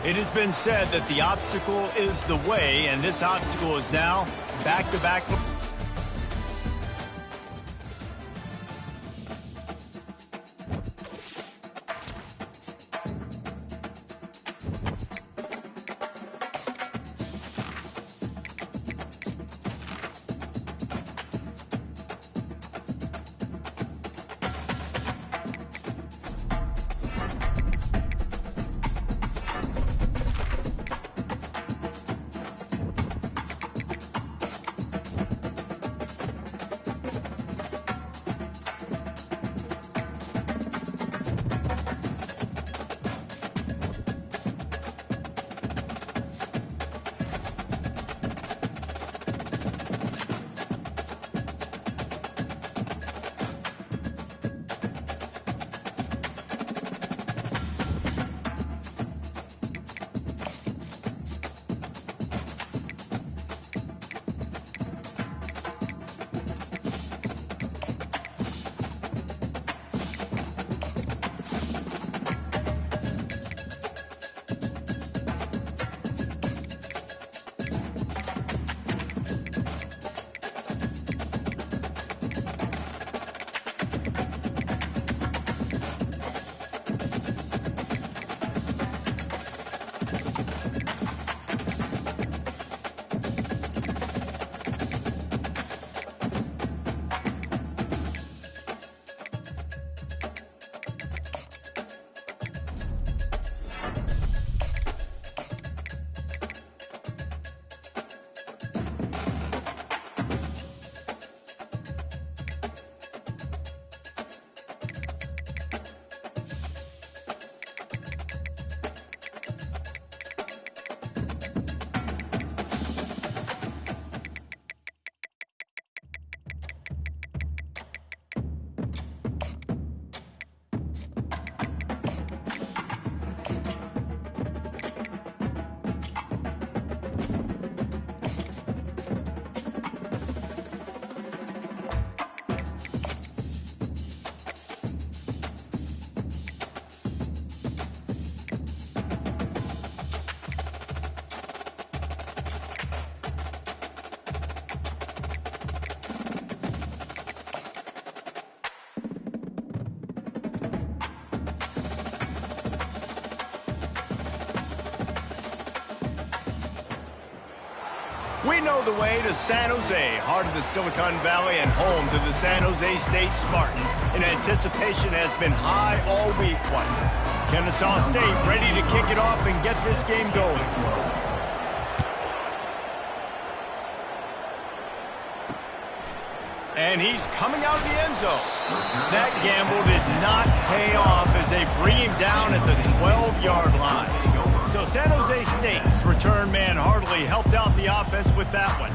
It has been said that the obstacle is the way, and this obstacle is now back-to-back. We know the way to San Jose, heart of the Silicon Valley and home to the San Jose State Spartans. And anticipation has been high all week. Kennesaw State ready to kick it off and get this game going. And he's coming out of the end zone. That gamble did not pay off as they bring him down at the 12-yard line. So San Jose State's return man hardly helped out the offense with that one.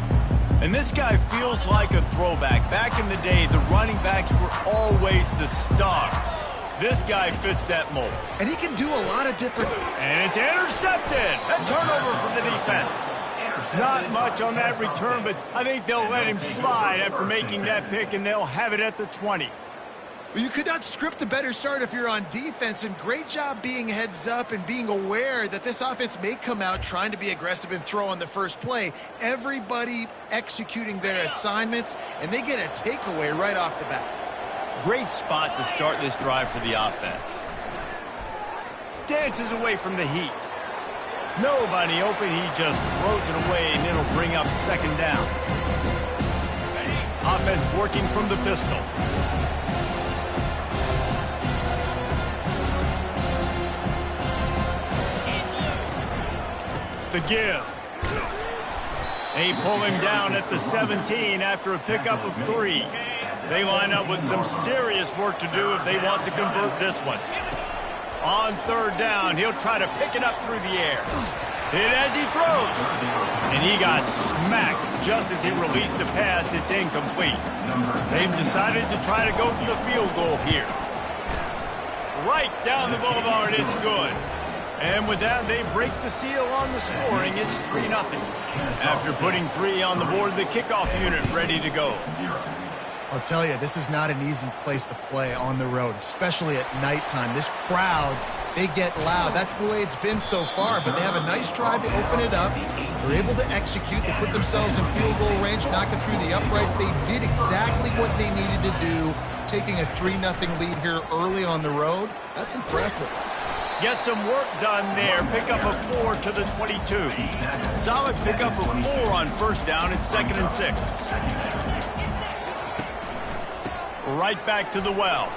And this guy feels like a throwback. Back in the day, the running backs were always the stars. This guy fits that mold.
And he can do a lot of different...
And it's intercepted. A turnover for the defense. Not much on that return, but I think they'll let him slide after making that pick, and they'll have it at the 20.
Well, you could not script a better start if you're on defense, and great job being heads up and being aware that this offense may come out trying to be aggressive and throw on the first play. Everybody executing their assignments, and they get a takeaway right off the bat.
Great spot to start this drive for the offense. Dances away from the heat. Nobody open, he just throws it away, and it'll bring up second down. Offense working from the pistol. The give. They pull him down at the 17 after a pickup of 3. They line up with some serious work to do if they want to convert this one. On third down, he'll try to pick it up through the air. Hit as he throws. And he got smacked just as he released the pass. It's incomplete. They've decided to try to go for the field goal here. Right down the boulevard, it's good. And with that, they break the seal on the scoring. It's 3-0. After putting 3 on the board, the kickoff unit ready to go.
I'll tell you, this is not an easy place to play on the road, especially at nighttime. This crowd, they get loud. That's the way it's been so far, but they have a nice drive to open it up. They're able to execute. They put themselves in field goal range, knock it through the uprights. They did exactly what they needed to do, taking a 3-0 lead here early on the road. That's impressive.
Get some work done there. Pick up a 4 to the 22. Solid pickup of 4 on first down. It's 2nd and 6. Right back to the well.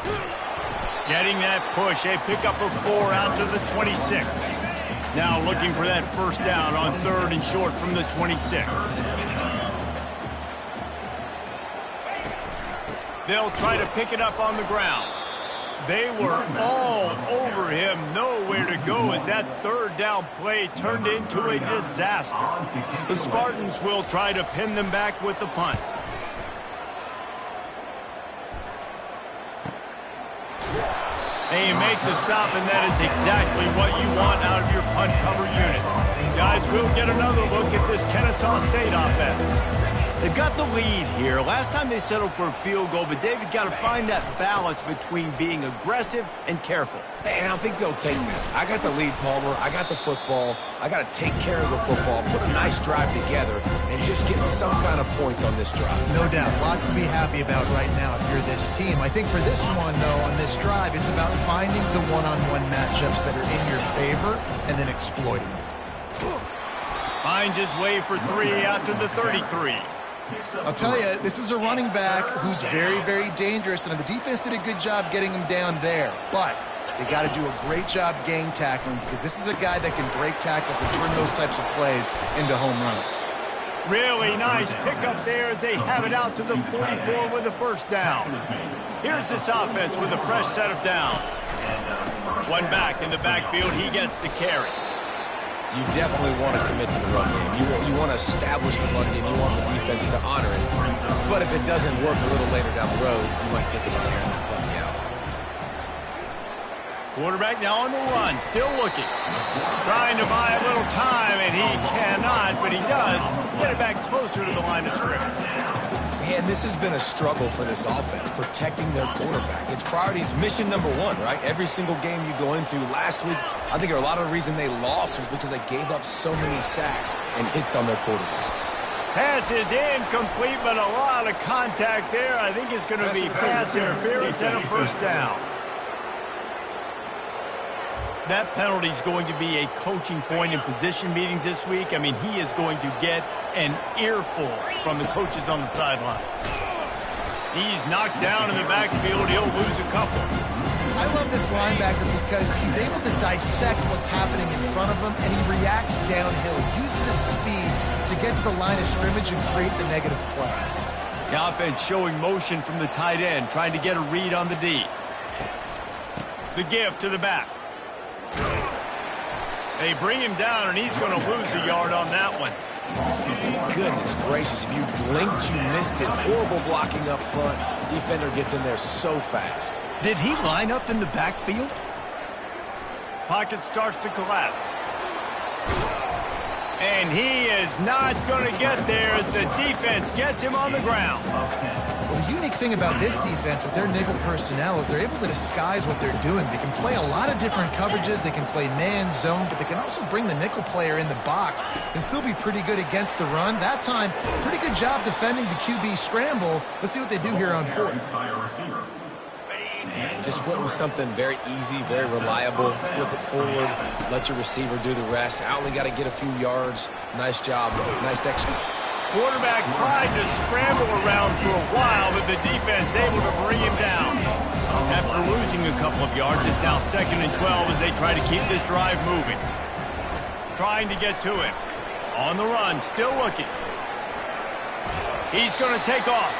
Getting that push. A pickup of 4 out to the 26. Now looking for that first down on 3rd and short from the 26. They'll try to pick it up on the ground. They were all over him, nowhere to go as that 3rd down play turned into a disaster. The Spartans will try to pin them back with the punt. They make the stop, and that is exactly what you want out of your punt cover unit. Guys, we'll get another look at this Kennesaw State offense. They've got the lead here. Last time they settled for a field goal, but David got to find that balance between being aggressive and careful.
And I think they'll take that. I got the lead, Palmer. I got the football. I got to take care of the football, put a nice drive together, and just get some kind of points on this drive.
No doubt. Lots to be happy about right now if you're this team. I think for this one, though, on this drive, it's about finding the one-on-one matchups that are in your favor and then exploiting them.
Finds his way for 3 out to the 33.
I'll tell you, this is a running back who's very, very dangerous, and the defense did a good job getting him down there. But they got to do a great job gang tackling because this is a guy that can break tackles and turn those types of plays into home runs.
Really nice pickup there as they have it out to the 44 with the first down. Here's this offense with a fresh set of downs. One back in the backfield, he gets the carry.
You definitely want to commit to the run game. You want to establish the run game. You want the defense to honor it. But if it doesn't work a little later down the road, you might get it in there and then let me out.
Quarterback now on the run, still looking. Trying to buy a little time, and he cannot, but he does get it back closer to the line of scrimmage.
Man, this has been a struggle for this offense, protecting their quarterback. It's priorities, mission number 1, right? Every single game you go into. Last week, I think a lot of the reason they lost was because they gave up so many sacks and hits on their quarterback.
Pass is incomplete, but a lot of contact there. I think it's going to be pass interference and a first down. That penalty is going to be a coaching point in position meetings this week. I mean, he is going to get an earful from the coaches on the sideline. He's knocked down in the backfield. He'll lose a couple.
I love this linebacker because he's able to dissect what's happening in front of him, and he reacts downhill, uses his speed to get to the line of scrimmage and create the negative play.
The offense showing motion from the tight end, trying to get a read on the D. The give to the back. They bring him down, and he's going to lose a yard on that one.
Goodness gracious, if you blinked, you missed it. Horrible blocking up front. Defender gets in there so fast.
Did he line up in the backfield? Pocket starts to collapse. And he is not going to get there as the defense gets him on the ground.
Well, the unique thing about this defense with their nickel personnel is they're able to disguise what they're doing. They can play a lot of different coverages. They can play man, zone, but they can also bring the nickel player in the box and still be pretty good against the run. That time, pretty good job defending the QB scramble. Let's see what they do here on fourth.
And just went with something very easy, very reliable. Flip it forward, let your receiver do the rest. I only got to get a few yards. Nice job, nice extra.
Quarterback tried to scramble around for a while, but the defense able to bring him down. After losing a couple of yards, it's now 2nd and 12 as they try to keep this drive moving. Trying to get to him. On the run, still looking. He's going to take off.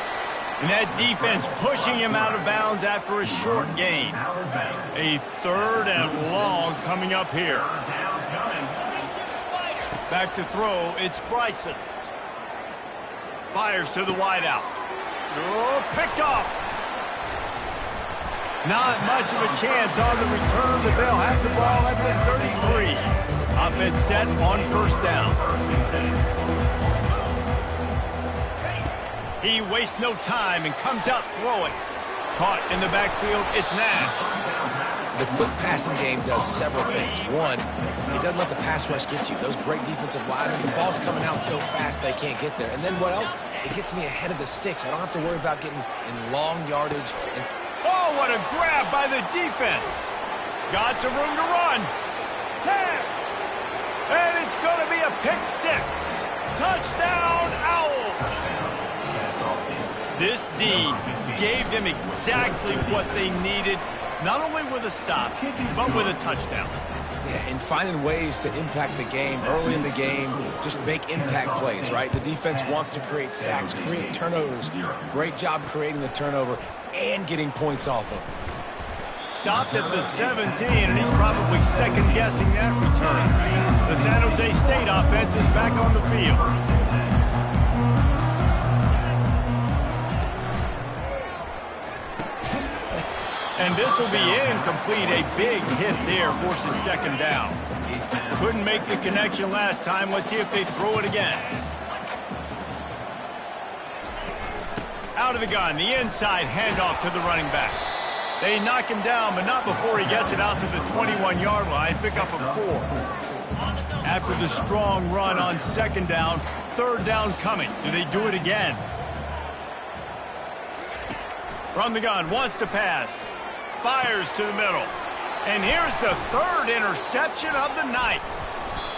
And that defense pushing him out of bounds after a short gain. A 3rd and long coming up here. Back to throw, it's Bryson. Fires to the wideout. Oh, picked off. Not much of a chance on the return, but they'll have the ball at the 33. Offense set on 1st down. He wastes no time and comes out throwing. Caught in the backfield, it's Nash.
The quick passing game does several things. One, it doesn't let the pass rush get you. Those great defensive linemen, the ball's coming out so fast they can't get there. And then what else? It gets me ahead of the sticks. I don't have to worry about getting in long yardage. And
oh, what a grab by the defense. Got some room to run. 10. And it's going to be a pick 6. Touchdown, Owls. This D gave them exactly what they needed, not only with a stop, but with a touchdown.
Yeah, and finding ways to impact the game early in the game, just make impact plays, right? The defense wants to create sacks, create turnovers. Great job creating the turnover and getting points off of it.
Stopped at the 17, and he's probably second-guessing that return. The San Jose State offense is back on the field. And this will be incomplete. A big hit there forces 2nd down. Couldn't make the connection last time. Let's see if they throw it again. Out of the gun, the inside handoff to the running back. They knock him down, but not before he gets it out to the 21-yard line. Pick up a 4. After the strong run on 2nd down, 3rd down coming. Do they do it again? From the gun, wants to pass. Fires to the middle. And here's the 3rd interception of the night.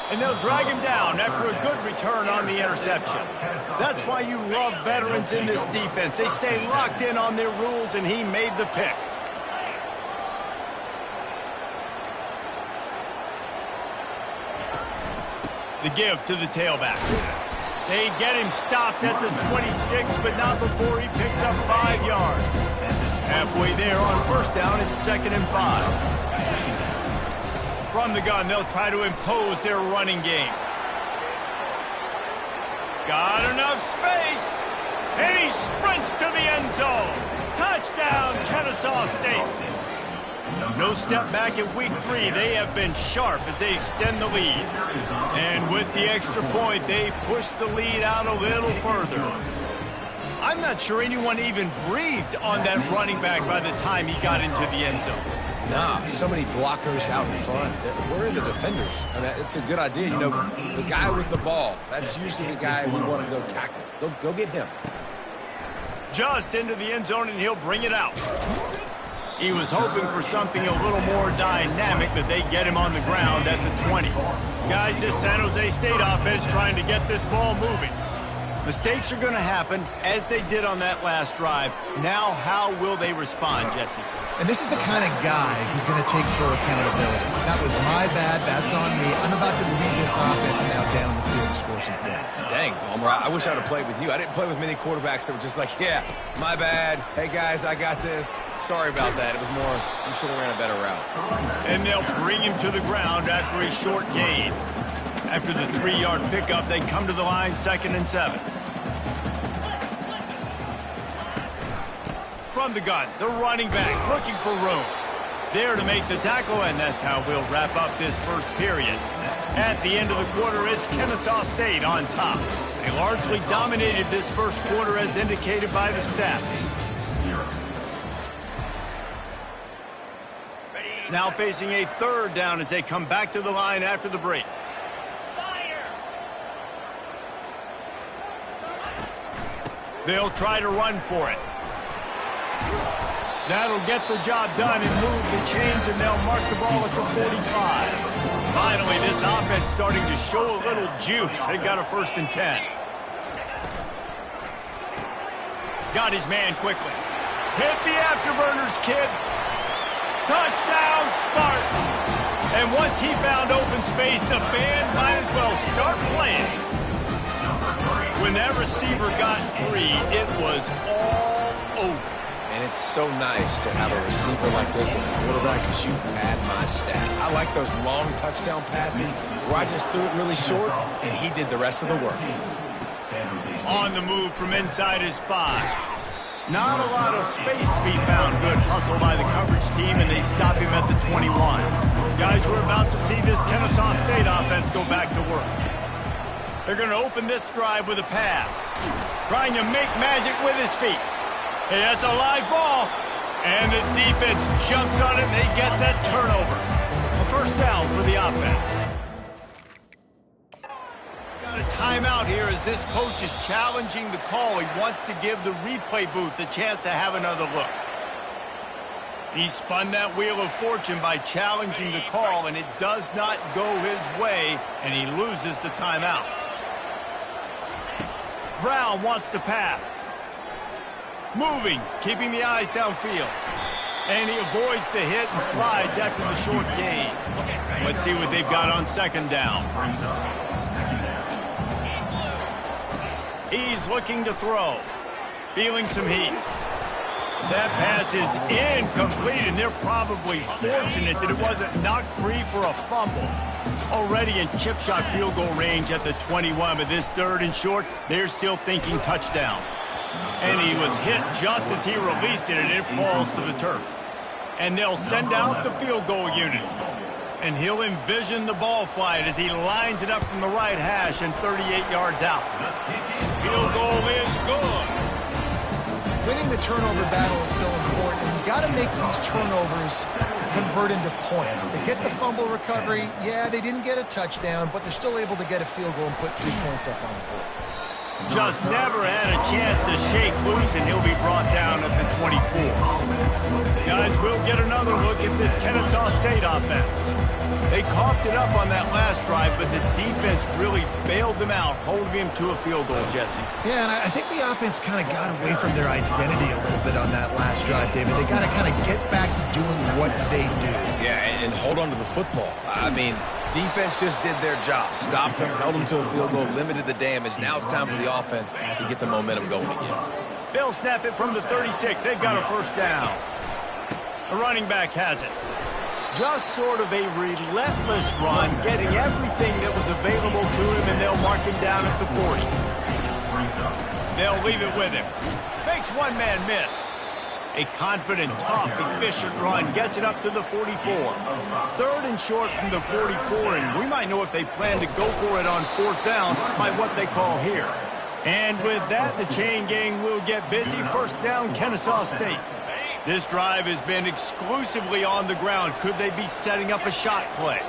And they'll drag him down after a good return on the interception. That's why you love veterans in this defense. They stay locked in on their rules, and he made the pick. The give to the tailback. They get him stopped at the 26, but not before he picks up 5 yards. Halfway there on 1st down, it's 2nd and 5. From the gun, they'll try to impose their running game. Got enough space, and he sprints to the end zone. Touchdown, Kennesaw State. No step back in week 3. They have been sharp as they extend the lead. And with the extra point, they push the lead out a little further. I'm not sure anyone even breathed on that running back by the time he got into the end zone.
Nah, so many blockers out in front. Where are the defenders? I mean, it's a good idea. You know, the guy with the ball, that's usually the guy we want to go tackle. Go get him.
Just into the end zone, and he'll bring it out. He was hoping for something a little more dynamic, but they get him on the ground at the 20. Guys, this San Jose State offense trying to get this ball moving. Mistakes are going to happen, as they did on that last drive. Now, how will they respond, Jesse?
And this is the kind of guy who's going to take full accountability. That was my bad. That's on me. I'm about to lead this offense now down the field and score some points.
Dang, Palmer, I wish I would have played with you. I didn't play with many quarterbacks that were just like, yeah, my bad. Hey, guys, I got this. Sorry about that. It was more, you should have ran a better route.
And they'll bring him to the ground after a short gain. After the 3-yard pickup, they come to the line, 2nd and 7. From the gun, the running back looking for room. There to make the tackle, and that's how we'll wrap up this first period. At the end of the quarter, it's Kennesaw State on top. They largely dominated this first quarter as indicated by the stats. Now facing a third down as they come back to the line after the break. They'll try to run for it. That'll get the job done and move the chains, and they'll mark the ball at the 45. Finally, this offense starting to show a little juice. They got a 1st and 10. Got his man quickly. Hit the afterburners, kid. Touchdown, Spartan. And once he found open space, the band might as well start playing. When that receiver got free, it was all over.
And it's so nice to have a receiver like this as a quarterback because you pad my stats. I like those long touchdown passes where I just threw it really short and he did the rest of the work.
On the move from inside his 5. Not a lot of space to be found. Good hustle by the coverage team, and they stop him at the 21. Guys, we're about to see this Kennesaw State offense go back to work. They're going to open this drive with a pass. Trying to make magic with his feet. Hey, that's a live ball. And the defense jumps on it, and they get that turnover. A 1st down for the offense. Got a timeout here as this coach is challenging the call. He wants to give the replay booth a chance to have another look. He spun that wheel of fortune by challenging the call, and it does not go his way, and he loses the timeout. Brown wants to pass. Moving, keeping the eyes downfield. And he avoids the hit and slides after the short gain. Let's see what they've got on 2nd down. He's looking to throw. Feeling some heat. That pass is incomplete, and they're probably fortunate that it wasn't knocked free for a fumble. Already in chip shot field goal range at the 21, but this 3rd and short, they're still thinking touchdown. And he was hit just as he released it, and it falls to the turf. And they'll send out the field goal unit. And he'll envision the ball flight as he lines it up from the right hash and 38 yards out. Field goal is good.
Winning the turnover battle is so important. You got to make these turnovers convert into points. They get the fumble recovery. Yeah, they didn't get a touchdown, but they're still able to get a field goal and put 3 points up on the board.
Just never had a chance to shake loose, and he'll be brought down at the 24. Guys, we'll get another look at this Kennesaw State offense. They coughed it up on that last drive, but the defense really bailed them out, holding him to a field goal, Jesse.
Yeah, and I think the offense kind of got away from their identity a little bit on that last drive, David. They got to kind of get back to doing what they do.
Yeah, and hold on to the football. I mean, defense just did their job. Stopped them, held them to a field goal, limited the damage. Now it's time for the offense to get the momentum going again.
They'll snap it from the 36. They've got a 1st down. The running back has it. Just sort of a relentless run, getting everything that was available to him, and they'll mark him down at the 40. They'll leave it with him. Makes one man miss. A confident, tough, efficient run gets it up to the 44. 3rd and short from the 44, and we might know if they plan to go for it on 4th down by what they call here. And with that, the chain gang will get busy. 1st down, Kennesaw State. This drive has been exclusively on the ground. Could they be setting up a shot play?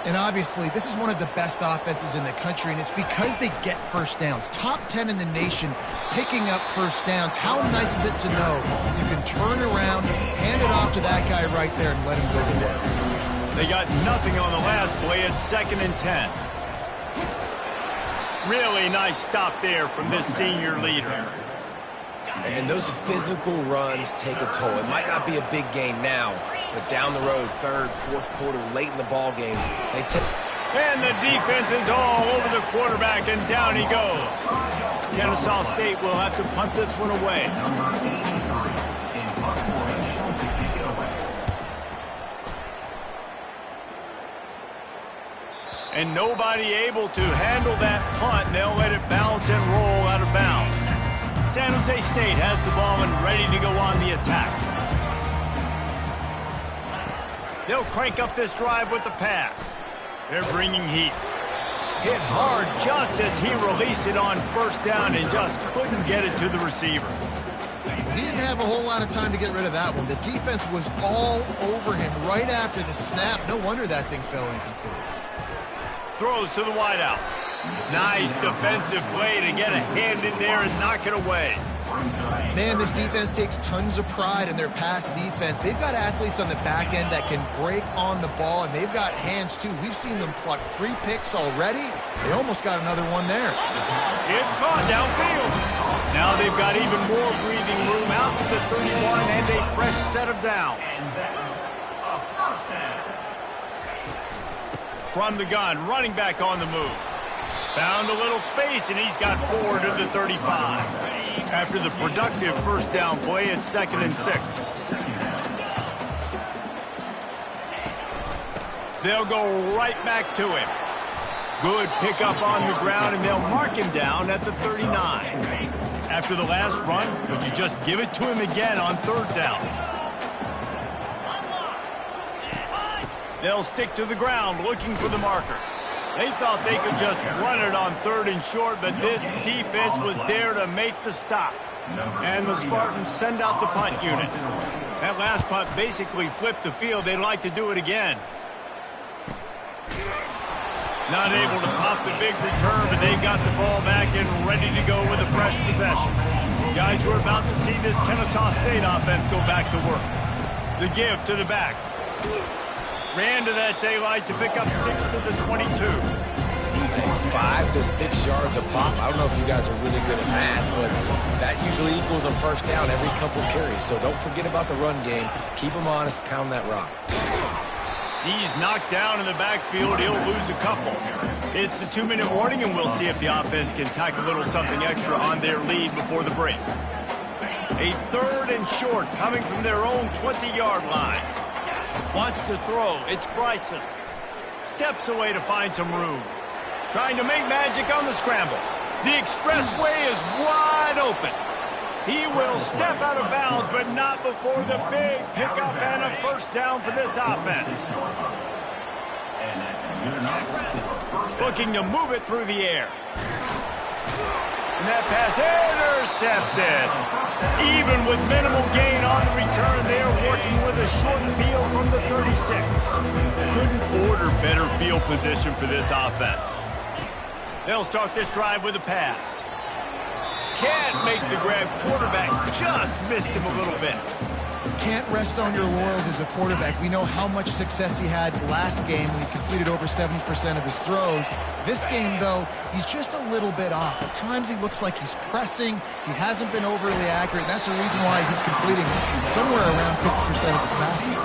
And obviously, this is one of the best offenses in the country, and it's because they get 1st downs. Top 10 in the nation picking up 1st downs. How nice is it to know you can turn around, hand it off to that guy right there, and let him go to work.
They got nothing on the last play at 2nd and 10. Really nice stop there from this senior leader.
And those physical runs take a toll. It might not be a big gain now, but down the road, 3rd, 4th quarter, late in the ball games, they take.
And the defense is all over the quarterback, and down he goes. Kennesaw State will have to punt this one away. And nobody able to handle that punt. They'll let it bounce and roll out of bounds. San Jose State has the ball and ready to go on the attack. They'll crank up this drive with the pass. They're bringing heat. Hit hard just as he released it on first down and just couldn't get it to the receiver.
He didn't have a whole lot of time to get rid of that one. The defense was all over him right after the snap. No wonder that thing fell incomplete.
Throws to the wideout. Nice defensive play to get a hand in there and knock it away.
Man, this defense takes tons of pride in their pass defense. They've got athletes on the back end that can break on the ball, and they've got hands, too. We've seen them pluck 3 picks already. They almost got another one there.
It's caught downfield. Now they've got even more breathing room out to the 31 and a fresh set of downs. From the gun, running back on the move. Found a little space, and he's got 4 to the 35. After the productive first down play, it's 2nd and 6. They'll go right back to him. Good pickup on the ground, and they'll mark him down at the 39. After the last run, would you just give it to him again on 3rd down? They'll stick to the ground looking for the marker. They thought they could just run it on 3rd and short, but this defense was there to make the stop. And the Spartans send out the punt unit. That last punt basically flipped the field. They'd like to do it again. Not able to pop the big return, but they've got the ball back and ready to go with a fresh possession. Guys, we're about to see this Kennesaw State offense go back to work. The give to the back. Ran to that daylight to pick up 6 to the 22.
5 to 6 yards a pop. I don't know if you guys are really good at math, but that usually equals a first down every couple carries. So don't forget about the run game. Keep them honest. Pound that rock.
He's knocked down in the backfield. He'll lose a couple. It's the 2-minute warning, and we'll see if the offense can tack a little something extra on their lead before the break. A 3rd and short coming from their own 20-yard line. Wants to throw. It's Bryson. Steps away to find some room. Trying to make magic on the scramble. The expressway is wide open. He will step out of bounds, but not before the big pickup and a first down for this offense. Looking to move it through the air. And that pass intercepted. Even with minimal gain on the return, they're working with a short field from the 36. Couldn't order better field position for this offense. They'll start this drive with a pass. Can't make the grab. Quarterback just missed him a little bit.
Can't rest on your laurels as a quarterback. We know how much success he had last game when he completed over 70% of his throws. This game, though, he's just a little bit off. At times he looks like he's pressing. He hasn't been overly accurate. That's the reason why he's completing somewhere around 50% of his passes.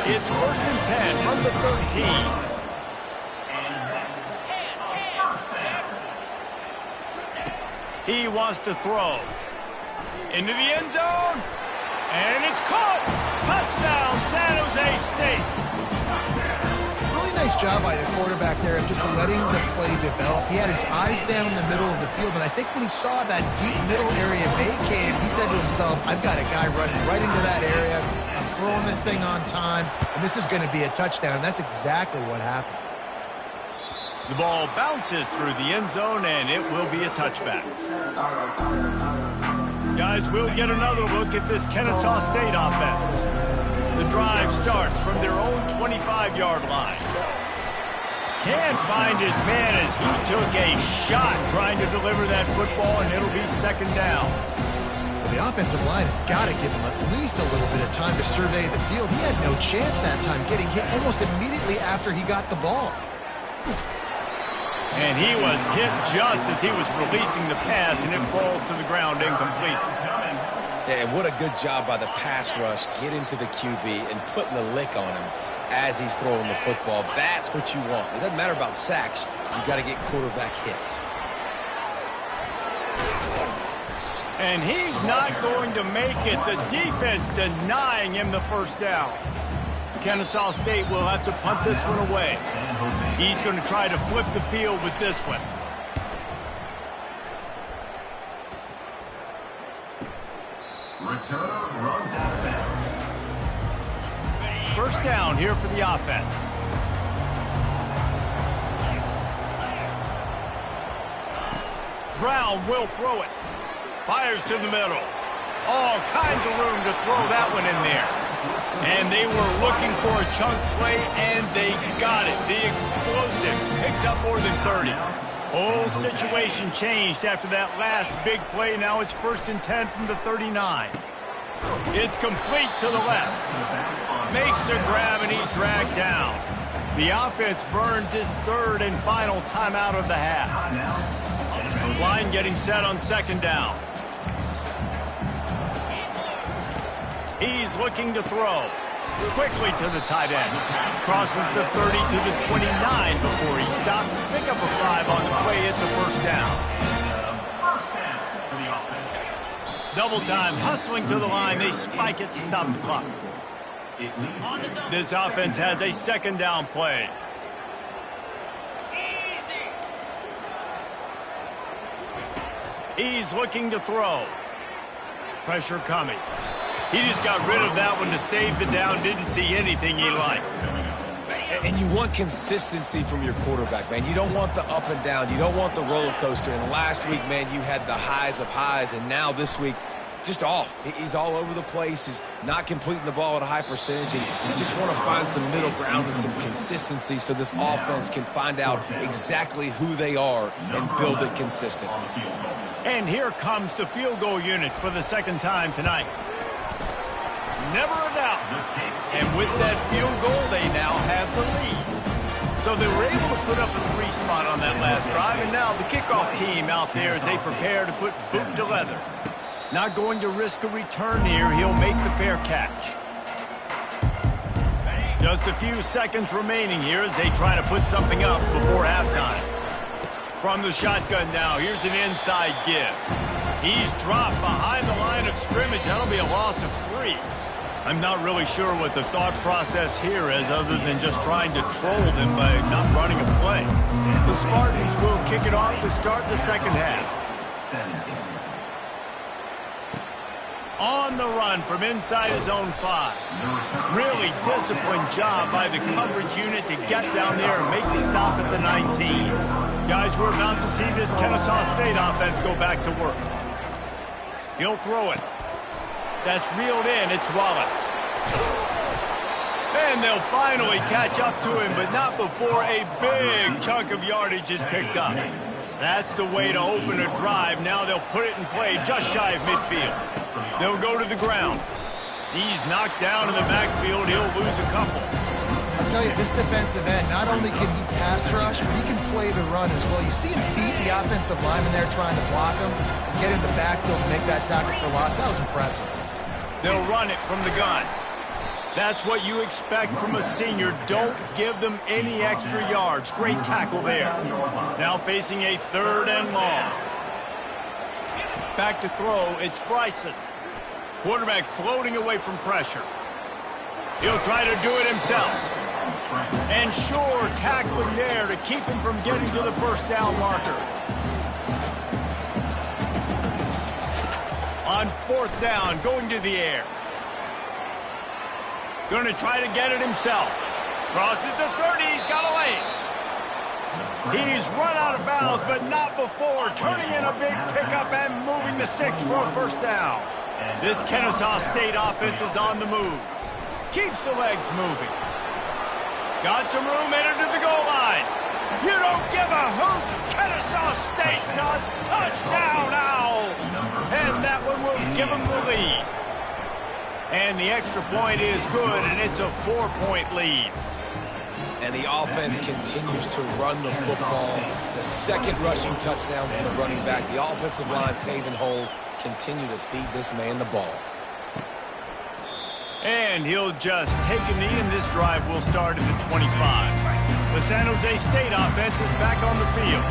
It's 1st and 10 from the 13. He wants to throw. Into the end zone. And it's caught. Touchdown, San Jose State.
Really nice job by the quarterback there of just letting the play develop. He had his eyes down in the middle of the field, and I think when he saw that deep middle area vacated, he said to himself, I've got a guy running right into that area. I'm throwing this thing on time, and this is going to be a touchdown. And that's exactly what happened.
The ball bounces through the end zone, and it will be a touchback. Guys, we'll get another look at this Kennesaw State offense. The drive starts from their own 25-yard line. Can't find his man as he took a shot trying to deliver that football, and it'll be 2nd down.
Well, the offensive line has got to give him at least a little bit of time to survey the field. He had no chance that time, getting hit almost immediately after he got the ball.
And he was hit just as he was releasing the pass, and it falls to the ground incomplete.
Yeah, and what a good job by the pass rush, getting to the QB and putting a lick on him as he's throwing the football. That's what you want. It doesn't matter about sacks. You've got to get quarterback hits.
And he's not going to make it. The defense denying him the first down. Kennesaw State will have to punt this one away. He's going to try to flip the field with this one.
Returner runs out of bounds.
First down here for the offense. Brown will throw it. Fires to the middle. All kinds of room to throw that one in there. And they were looking for a chunk play, and they got it. The explosive picks up more than 30. Whole situation changed after that last big play. Now it's 1st and 10 from the 39. It's complete to the left. Makes the grab, and he's dragged down. The offense burns its 3rd and final timeout of the half. Line getting set on 2nd down. He's looking to throw. Quickly to the tight end. Crosses the 30 to the 29 before he stopped. Pick up a 5 on the play. It's a 1st down. Double time, hustling to the line. They spike it to stop the clock. This offense has a 2nd down play. He's looking to throw. Pressure coming. He just got rid of that one to save the down. Didn't see anything he liked.
And you want consistency from your quarterback, man. You don't want the up and down. You don't want the roller coaster. And last week, man, you had the highs of highs. And now this week, just off. He's all over the place. He's not completing the ball at a high percentage. And you just want to find some middle ground and some consistency so this offense can find out exactly who they are and build it consistent.
And here comes the field goal unit for the 2nd time tonight. Never a doubt. And with that field goal, they now have the lead. So they were able to put up a 3 spot on that last drive, and now the kickoff team out there as they prepare to put boot to leather. Not going to risk a return here. He'll make the fair catch. Just a few seconds remaining here as they try to put something up before halftime. From the shotgun now, here's an inside give. He's dropped behind the line of scrimmage. That'll be a loss of 3. I'm not really sure what the thought process here is other than just trying to troll them by not running a play. The Spartans will kick it off to start the 2nd half. On the run from inside his own 5. Really disciplined job by the coverage unit to get down there and make the stop at the 19. Guys, we're about to see this Kennesaw State offense go back to work. He'll throw it. That's reeled in. It's Wallace. And they'll finally catch up to him, but not before a big chunk of yardage is picked up. That's the way to open a drive. Now they'll put it in play just shy of midfield. They'll go to the ground. He's knocked down in the backfield. He'll lose a couple.
I'll tell you, this defensive end, not only can he pass rush, but he can play the run as well. You see him beat the offensive lineman there trying to block him and get in the backfield and make that tackle for loss. That was impressive.
They'll run it from the gun. That's what you expect from a senior. Don't give them any extra yards. Great tackle there. Now facing a 3rd and long. Back to throw, it's Bryson. Quarterback floating away from pressure. He'll try to do it himself. And sure, tackling there to keep him from getting to the 1st down marker. On 4th down, going to the air. Going to try to get it himself. Crosses the 30, he's got a lane. He's run out of bounds, but not before turning in a big pickup and moving the sticks for a 1st down. This Kennesaw State offense is on the move. Keeps the legs moving. Got some room, headed to the goal line. You don't give a hoot. Kennesaw State does. Touchdown, Owls. And that one will give them the lead. And the extra point is good, and it's a 4-point lead.
And the offense continues to run the football. The 2nd rushing touchdown from the running back. The offensive line paving holes. Continue to feed this man the ball.
And he'll just take a knee, and this drive will start at the 25. The San Jose State offense is back on the field.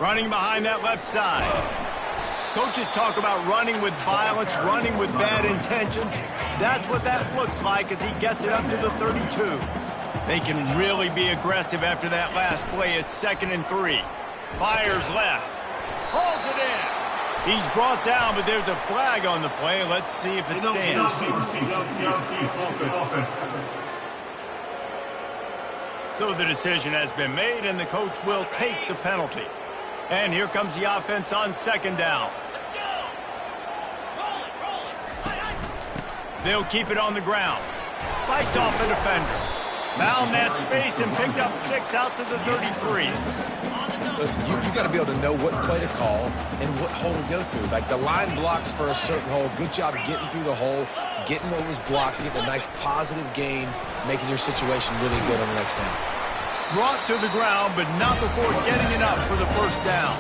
Running behind that left side. Coaches talk about running with violence, running with bad intentions. That's what that looks like as he gets it up to the 32. They can really be aggressive after that last play. It's 2nd and 3. Fires left. Hauls it in. He's brought down, but there's a flag on the play. Let's see if it stands. So the decision has been made, and the coach will take the penalty. And here comes the offense on second down. They'll keep it on the ground. Fights off a defender. Found that space and picked up 6 out to the 33.
Listen, you got to be able to know what play to call and what hole to go through. Like the line blocks for a certain hole. Good job getting through the hole, getting what was blocked, getting a nice positive gain, making your situation really good on the next down.
Brought to the ground, but not before getting enough for the first down.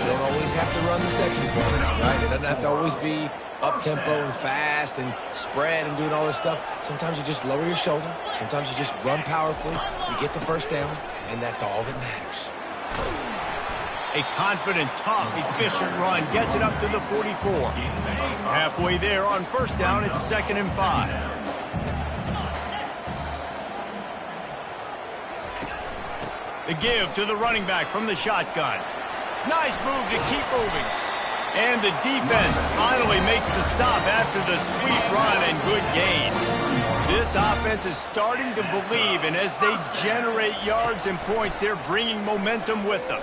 You don't always have to run the sexy plays, right? It doesn't have to always be up-tempo and fast and spread and doing all this stuff. Sometimes you just lower your shoulder. Sometimes you just run powerfully. You get the first down, and that's all that matters.
A confident, tough, efficient run gets it up to the 44. Halfway there on first down, it's 2nd and 5. The give to the running back from the shotgun. Nice move to keep moving. And the defense finally makes the stop after the sweet run and good gain. This offense is starting to believe, and as they generate yards and points, they're bringing momentum with them.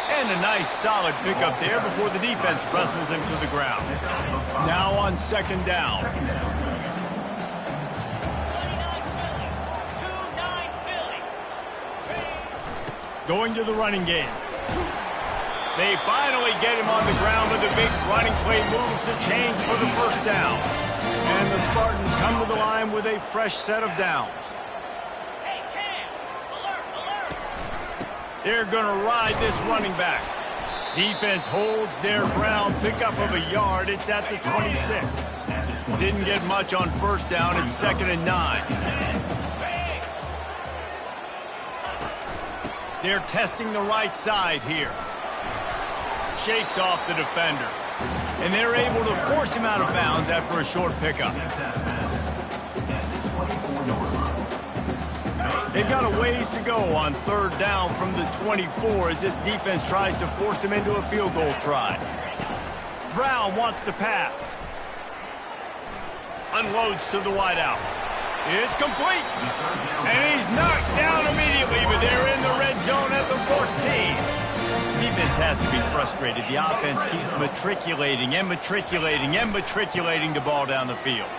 And a nice solid pickup there before the defense wrestles him to the ground. Now on second down. Going to the running game. They finally get him on the ground with a big running play moves the chains for the first down. And the Spartans come to the line with a fresh set of downs.
Hey, Cam! Alert, alert!
They're going to ride this running back. Defense holds their ground, pickup of a yard. It's at the 26. Didn't get much on first down. It's 2nd and 9. They're testing the right side here. Shakes off the defender. And they're able to force him out of bounds after a short pickup. They've got a ways to go on third down from the 24 as this defense tries to force him into a field goal try. Brown wants to pass. Unloads to the wideout. It's complete. And he's knocked down immediately, but they're in the red zone at the 14. Defense has to be frustrated. The offense keeps matriculating and matriculating and matriculating the ball down the field.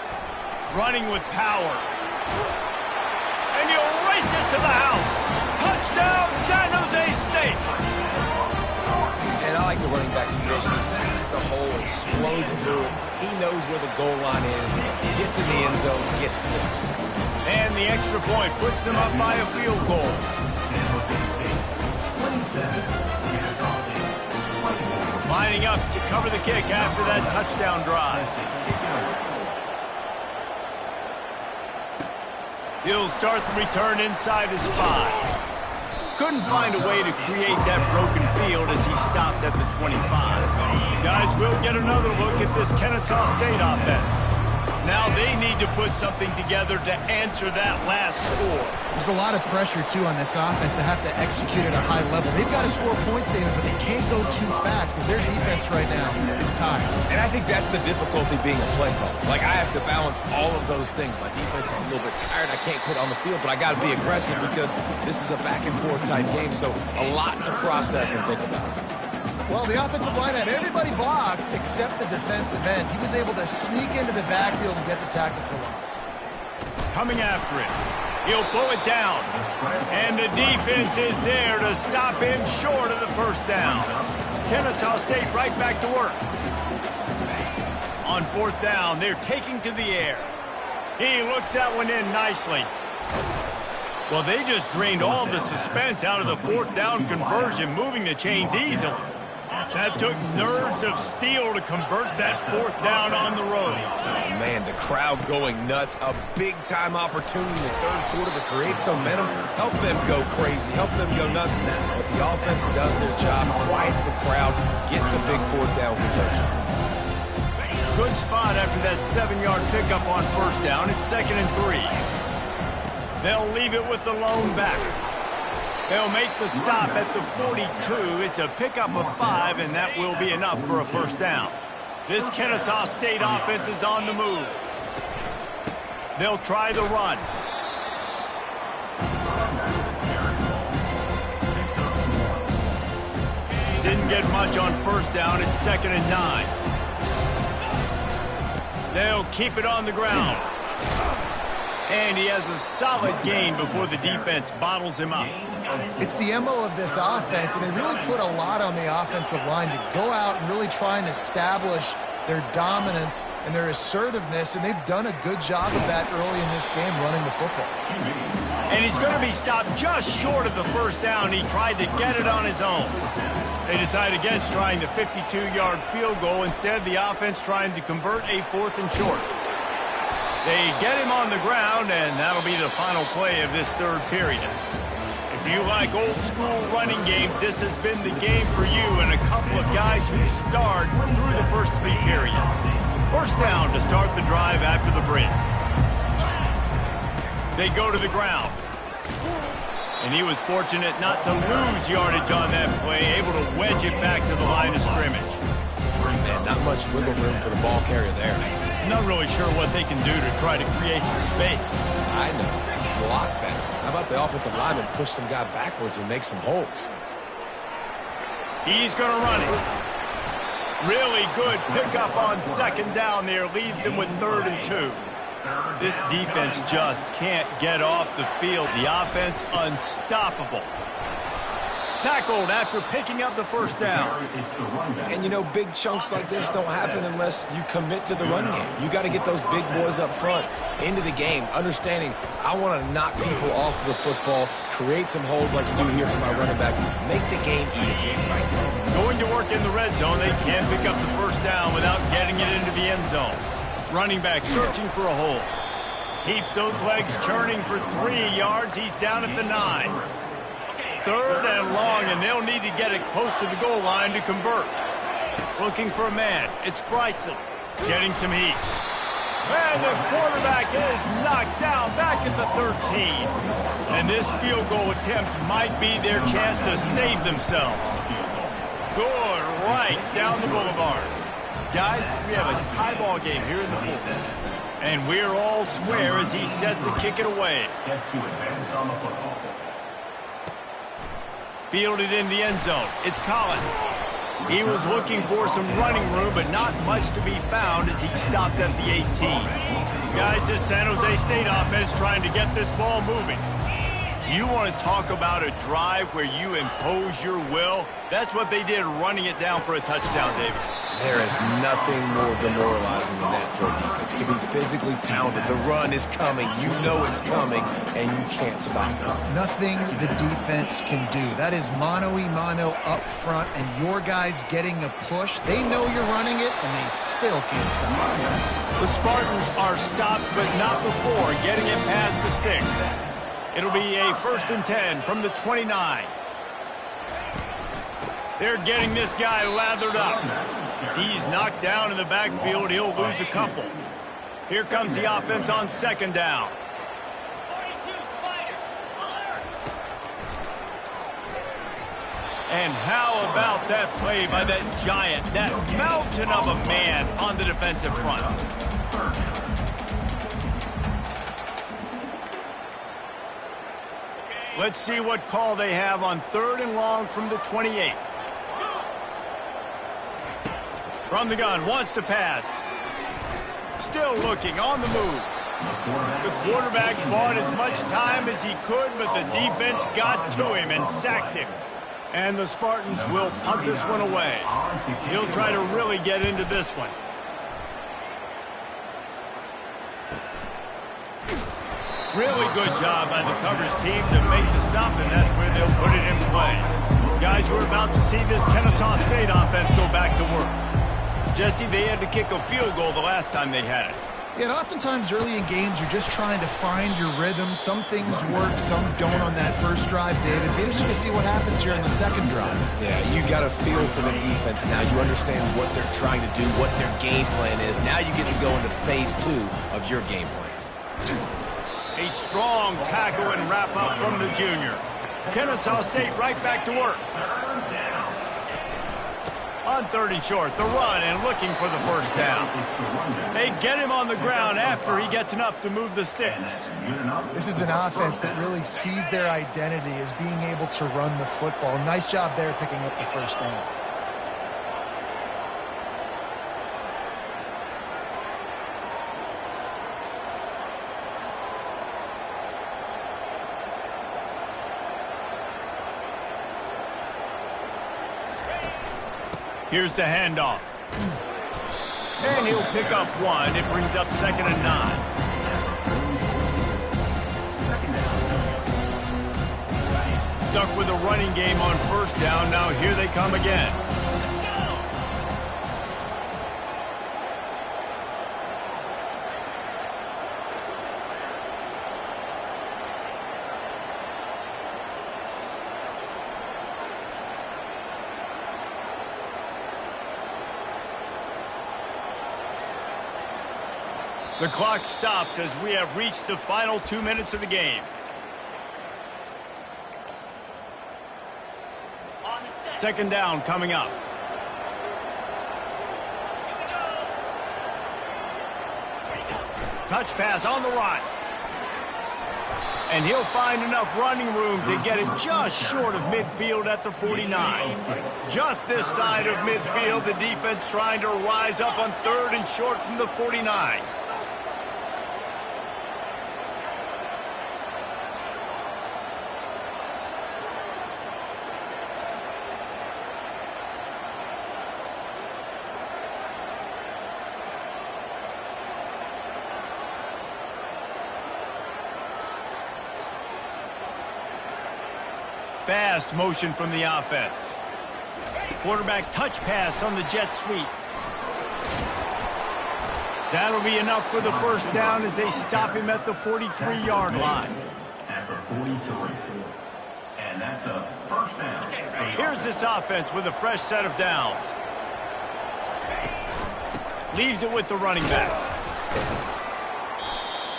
Running with power. And he'll race it to the house. Touchdown, San Jose State.
And I like the running back's vision. He sees the hole, explodes through it. He knows where the goal line is. Gets in the end zone, gets 6.
And the extra point puts them up by a field goal. Lining up to cover the kick after that touchdown drive. He'll start the return inside his 5. Couldn't find a way to create that broken field as he stopped at the 25. Guys, we'll get another look at this Kennesaw State offense. Now they need to put something together to answer that last score.
There's a lot of pressure, too, on this offense to have to execute at a high level. They've got to score points, David, but they can't go too fast because their defense right now is tired.
And I think that's the difficulty being a play caller. Like, I have to balance all of those things. My defense is a little bit tired. I can't put it on the field, but I got to be aggressive because this is a back-and-forth type game, so a lot to process and think about.
Well, the offensive line had everybody blocked except the defensive end. He was able to sneak into the backfield and get the tackle for loss.
Coming after it. He'll pull it down. And the defense is there to stop him short of the first down. Kennesaw State right back to work. On fourth down, they're taking to the air. He looks that one in nicely. Well, they just drained all the suspense out of the fourth down conversion, moving the chains easily. That took nerves of steel to convert that fourth down on the road.
Oh, man, the crowd going nuts. A big-time opportunity in the third quarter to create some momentum. Help them go crazy. Help them go nuts. But the offense does their job, quiets the crowd, gets the big fourth down conversion.
Good spot after that 7-yard pickup on first down. It's 2nd and 3. They'll leave it with the lone back. They'll make the stop at the 42. It's a pickup of 5, and that will be enough for a first down. This Kennesaw State offense is on the move. They'll try the run. didn't get much on first down. It's 2nd and 9. They'll keep it on the ground. And he has a solid gain before the defense bottles him up.
It's the MO of this offense, and they really put a lot on the offensive line to go out and really try and establish their dominance and their assertiveness, and they've done a good job of that early in this game running the football.
And he's going to be stopped just short of the first down. He tried to get it on his own. They decide against trying the 52-yard field goal. Instead, the offense trying to convert a 4th and short. They get him on the ground, and that'll be the final play of this 3rd period. If you like old-school running games, this has been the game for you and a couple of guys who starred through the first 3 periods. First down to start the drive after the break. They go to the ground. And he was fortunate not to lose yardage on that play, able to wedge it back to the line of scrimmage.
And not much wiggle room for the ball carrier there.
Not really sure what they can do to try to create some space.
I know. Block better. How about the offensive lineman push some guy backwards and make some holes?
He's going to run it. Really good pickup on 2nd down there. Leaves him with 3rd and 2. This defense just can't get off the field. The offense unstoppable. Tackled after picking up the first down.
And, you know, big chunks like this don't happen unless you commit to the run game. You got to get those big boys up front into the game, understanding I want to knock people off the football, create some holes like you do here for my running back, make the game easy.
Going to work in the red zone, they can't pick up the first down without getting it into the end zone. Running back searching for a hole. Keeps those legs churning for 3 yards. He's down at the 9. 3rd and long, and they'll need to get it close to the goal line to convert. Looking for a man. It's Bryson. Getting some heat. And the quarterback is knocked down back at the 13. And this field goal attempt might be their chance to save themselves. Good right down the boulevard. Guys, we have a tie ball game here in the 4th. And we're all square as he's set to kick it away.
Set to advance on the football.
Fielded in the end zone. It's Collins. He was looking for some running room, but not much to be found as he stopped at the 18. Guys, this San Jose State offense trying to get this ball moving. You want to talk about a drive where you impose your will? That's what they did, running it down for a touchdown, David.
There is nothing more demoralizing than that for a defense. To be physically pounded. The run is coming. You know it's coming, and you can't stop it.
Nothing the defense can do. That is mano-a-mano up front, and your guys getting a push. They know you're running it, and they still can't stop it.
The Spartans are stopped, but not before getting it past the sticks. It'll be a 1st and 10 from the 29. They're getting this guy lathered up. He's knocked down in the backfield. He'll lose a couple. Here comes the offense on 2nd down.
42 Spider. Alert.
And how about that play by that giant, that mountain of a man on the defensive front? Let's see what call they have on 3rd and long from the 28. From the gun, wants to pass. Still looking, on the move. The quarterback bought as much time as he could, but the defense got to him and sacked him. And the Spartans will punt this one away. He'll try to really get into this one. Really good job by the coverage team to make the stop, and that's where they'll put it in play. Guys, we're about to see this Kennesaw State offense go back to work. Jesse, they had to kick a field goal the last time they had it.
Yeah, and oftentimes early in games, you're just trying to find your rhythm. Some things work, some don't on that first drive, David. Be interesting to see what happens here in the second drive.
Yeah, you got a feel for the defense now. You understand what they're trying to do, what their game plan is. Now you get to go into phase 2 of your game plan.
A strong tackle and wrap up from the junior. Kennesaw State right back to work. On 3rd and short, the run and looking for the first down. They get him on the ground after he gets enough to move the sticks.
This is an offense that really sees their identity as being able to run the football. Nice job there picking up the first down.
Here's the handoff. And he'll pick up 1. It brings up 2nd and 9. Stuck with a running game on 1st down. Now here they come again. The clock stops as we have reached the final 2 minutes of the game. Second down coming up. Touch pass on the run. And he'll find enough running room to get it just short of midfield at the 49. Just this side of midfield, the defense trying to rise up on 3rd and short from the 49. Fast motion from the offense. Quarterback touch pass on the jet sweep. That'll be enough for the first down as they stop him at the 43-yard line.
After 43. And that's a first down.
Here's this offense with a fresh set of downs. Leaves it with the running back.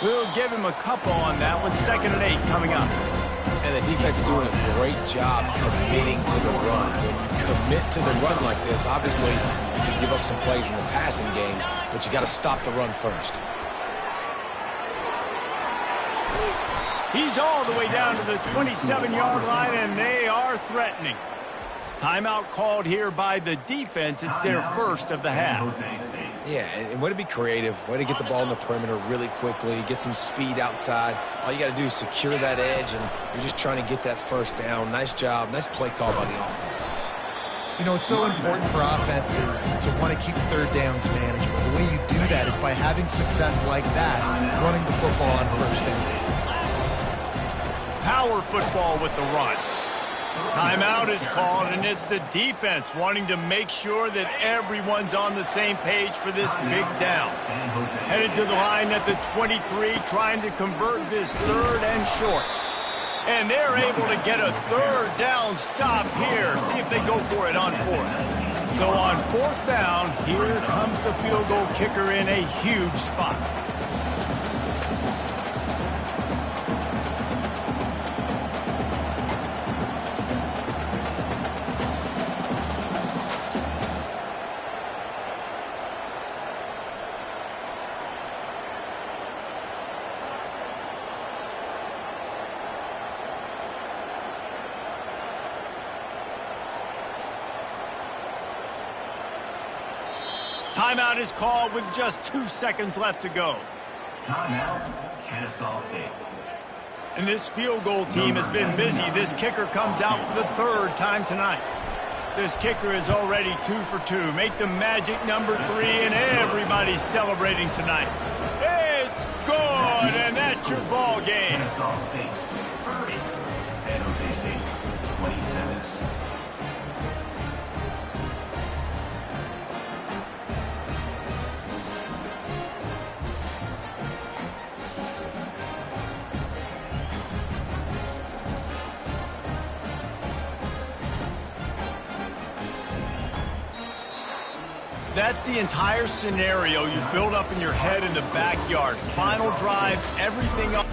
We'll give him a couple on that one. 2nd and 8 coming up.
And the defense doing a great job committing to the run. When you commit to the run like this, obviously you can give up some plays in the passing game, but you got to stop the run first.
He's all the way down to the 27-yard line, and they are threatening. Timeout called here by the defense. It's their first of the half.
Yeah, and way to be creative, way to get the ball in the perimeter really quickly, get some speed outside. All you got to do is secure that edge, and you're just trying to get that first down. Nice job, nice play call by the offense.
You know, it's so important for offenses to want to keep 3rd downs manageable. The way you do that is by having success like that, running the football on 1st down.
Power football with the run. Timeout is called, and it's the defense wanting to make sure that everyone's on the same page for this big down. Headed to the line at the 23, trying to convert this 3rd and short. And they're able to get a 3rd down stop here. See if they go for it on 4th. So on 4th down, here comes the field goal kicker in a huge spot. Timeout is called with just 2 seconds left to go.
Timeout, Kennesaw State.
And this field goal team has been busy. This kicker comes out for the 3rd time tonight. This kicker is already 2 for 2. Make the magic number 3, and everybody's celebrating tonight. It's good, and that's your ball game.
Kennesaw State 30, San Jose State 27.
That's the entire scenario you build up in your head in the backyard. Final drive, everything up.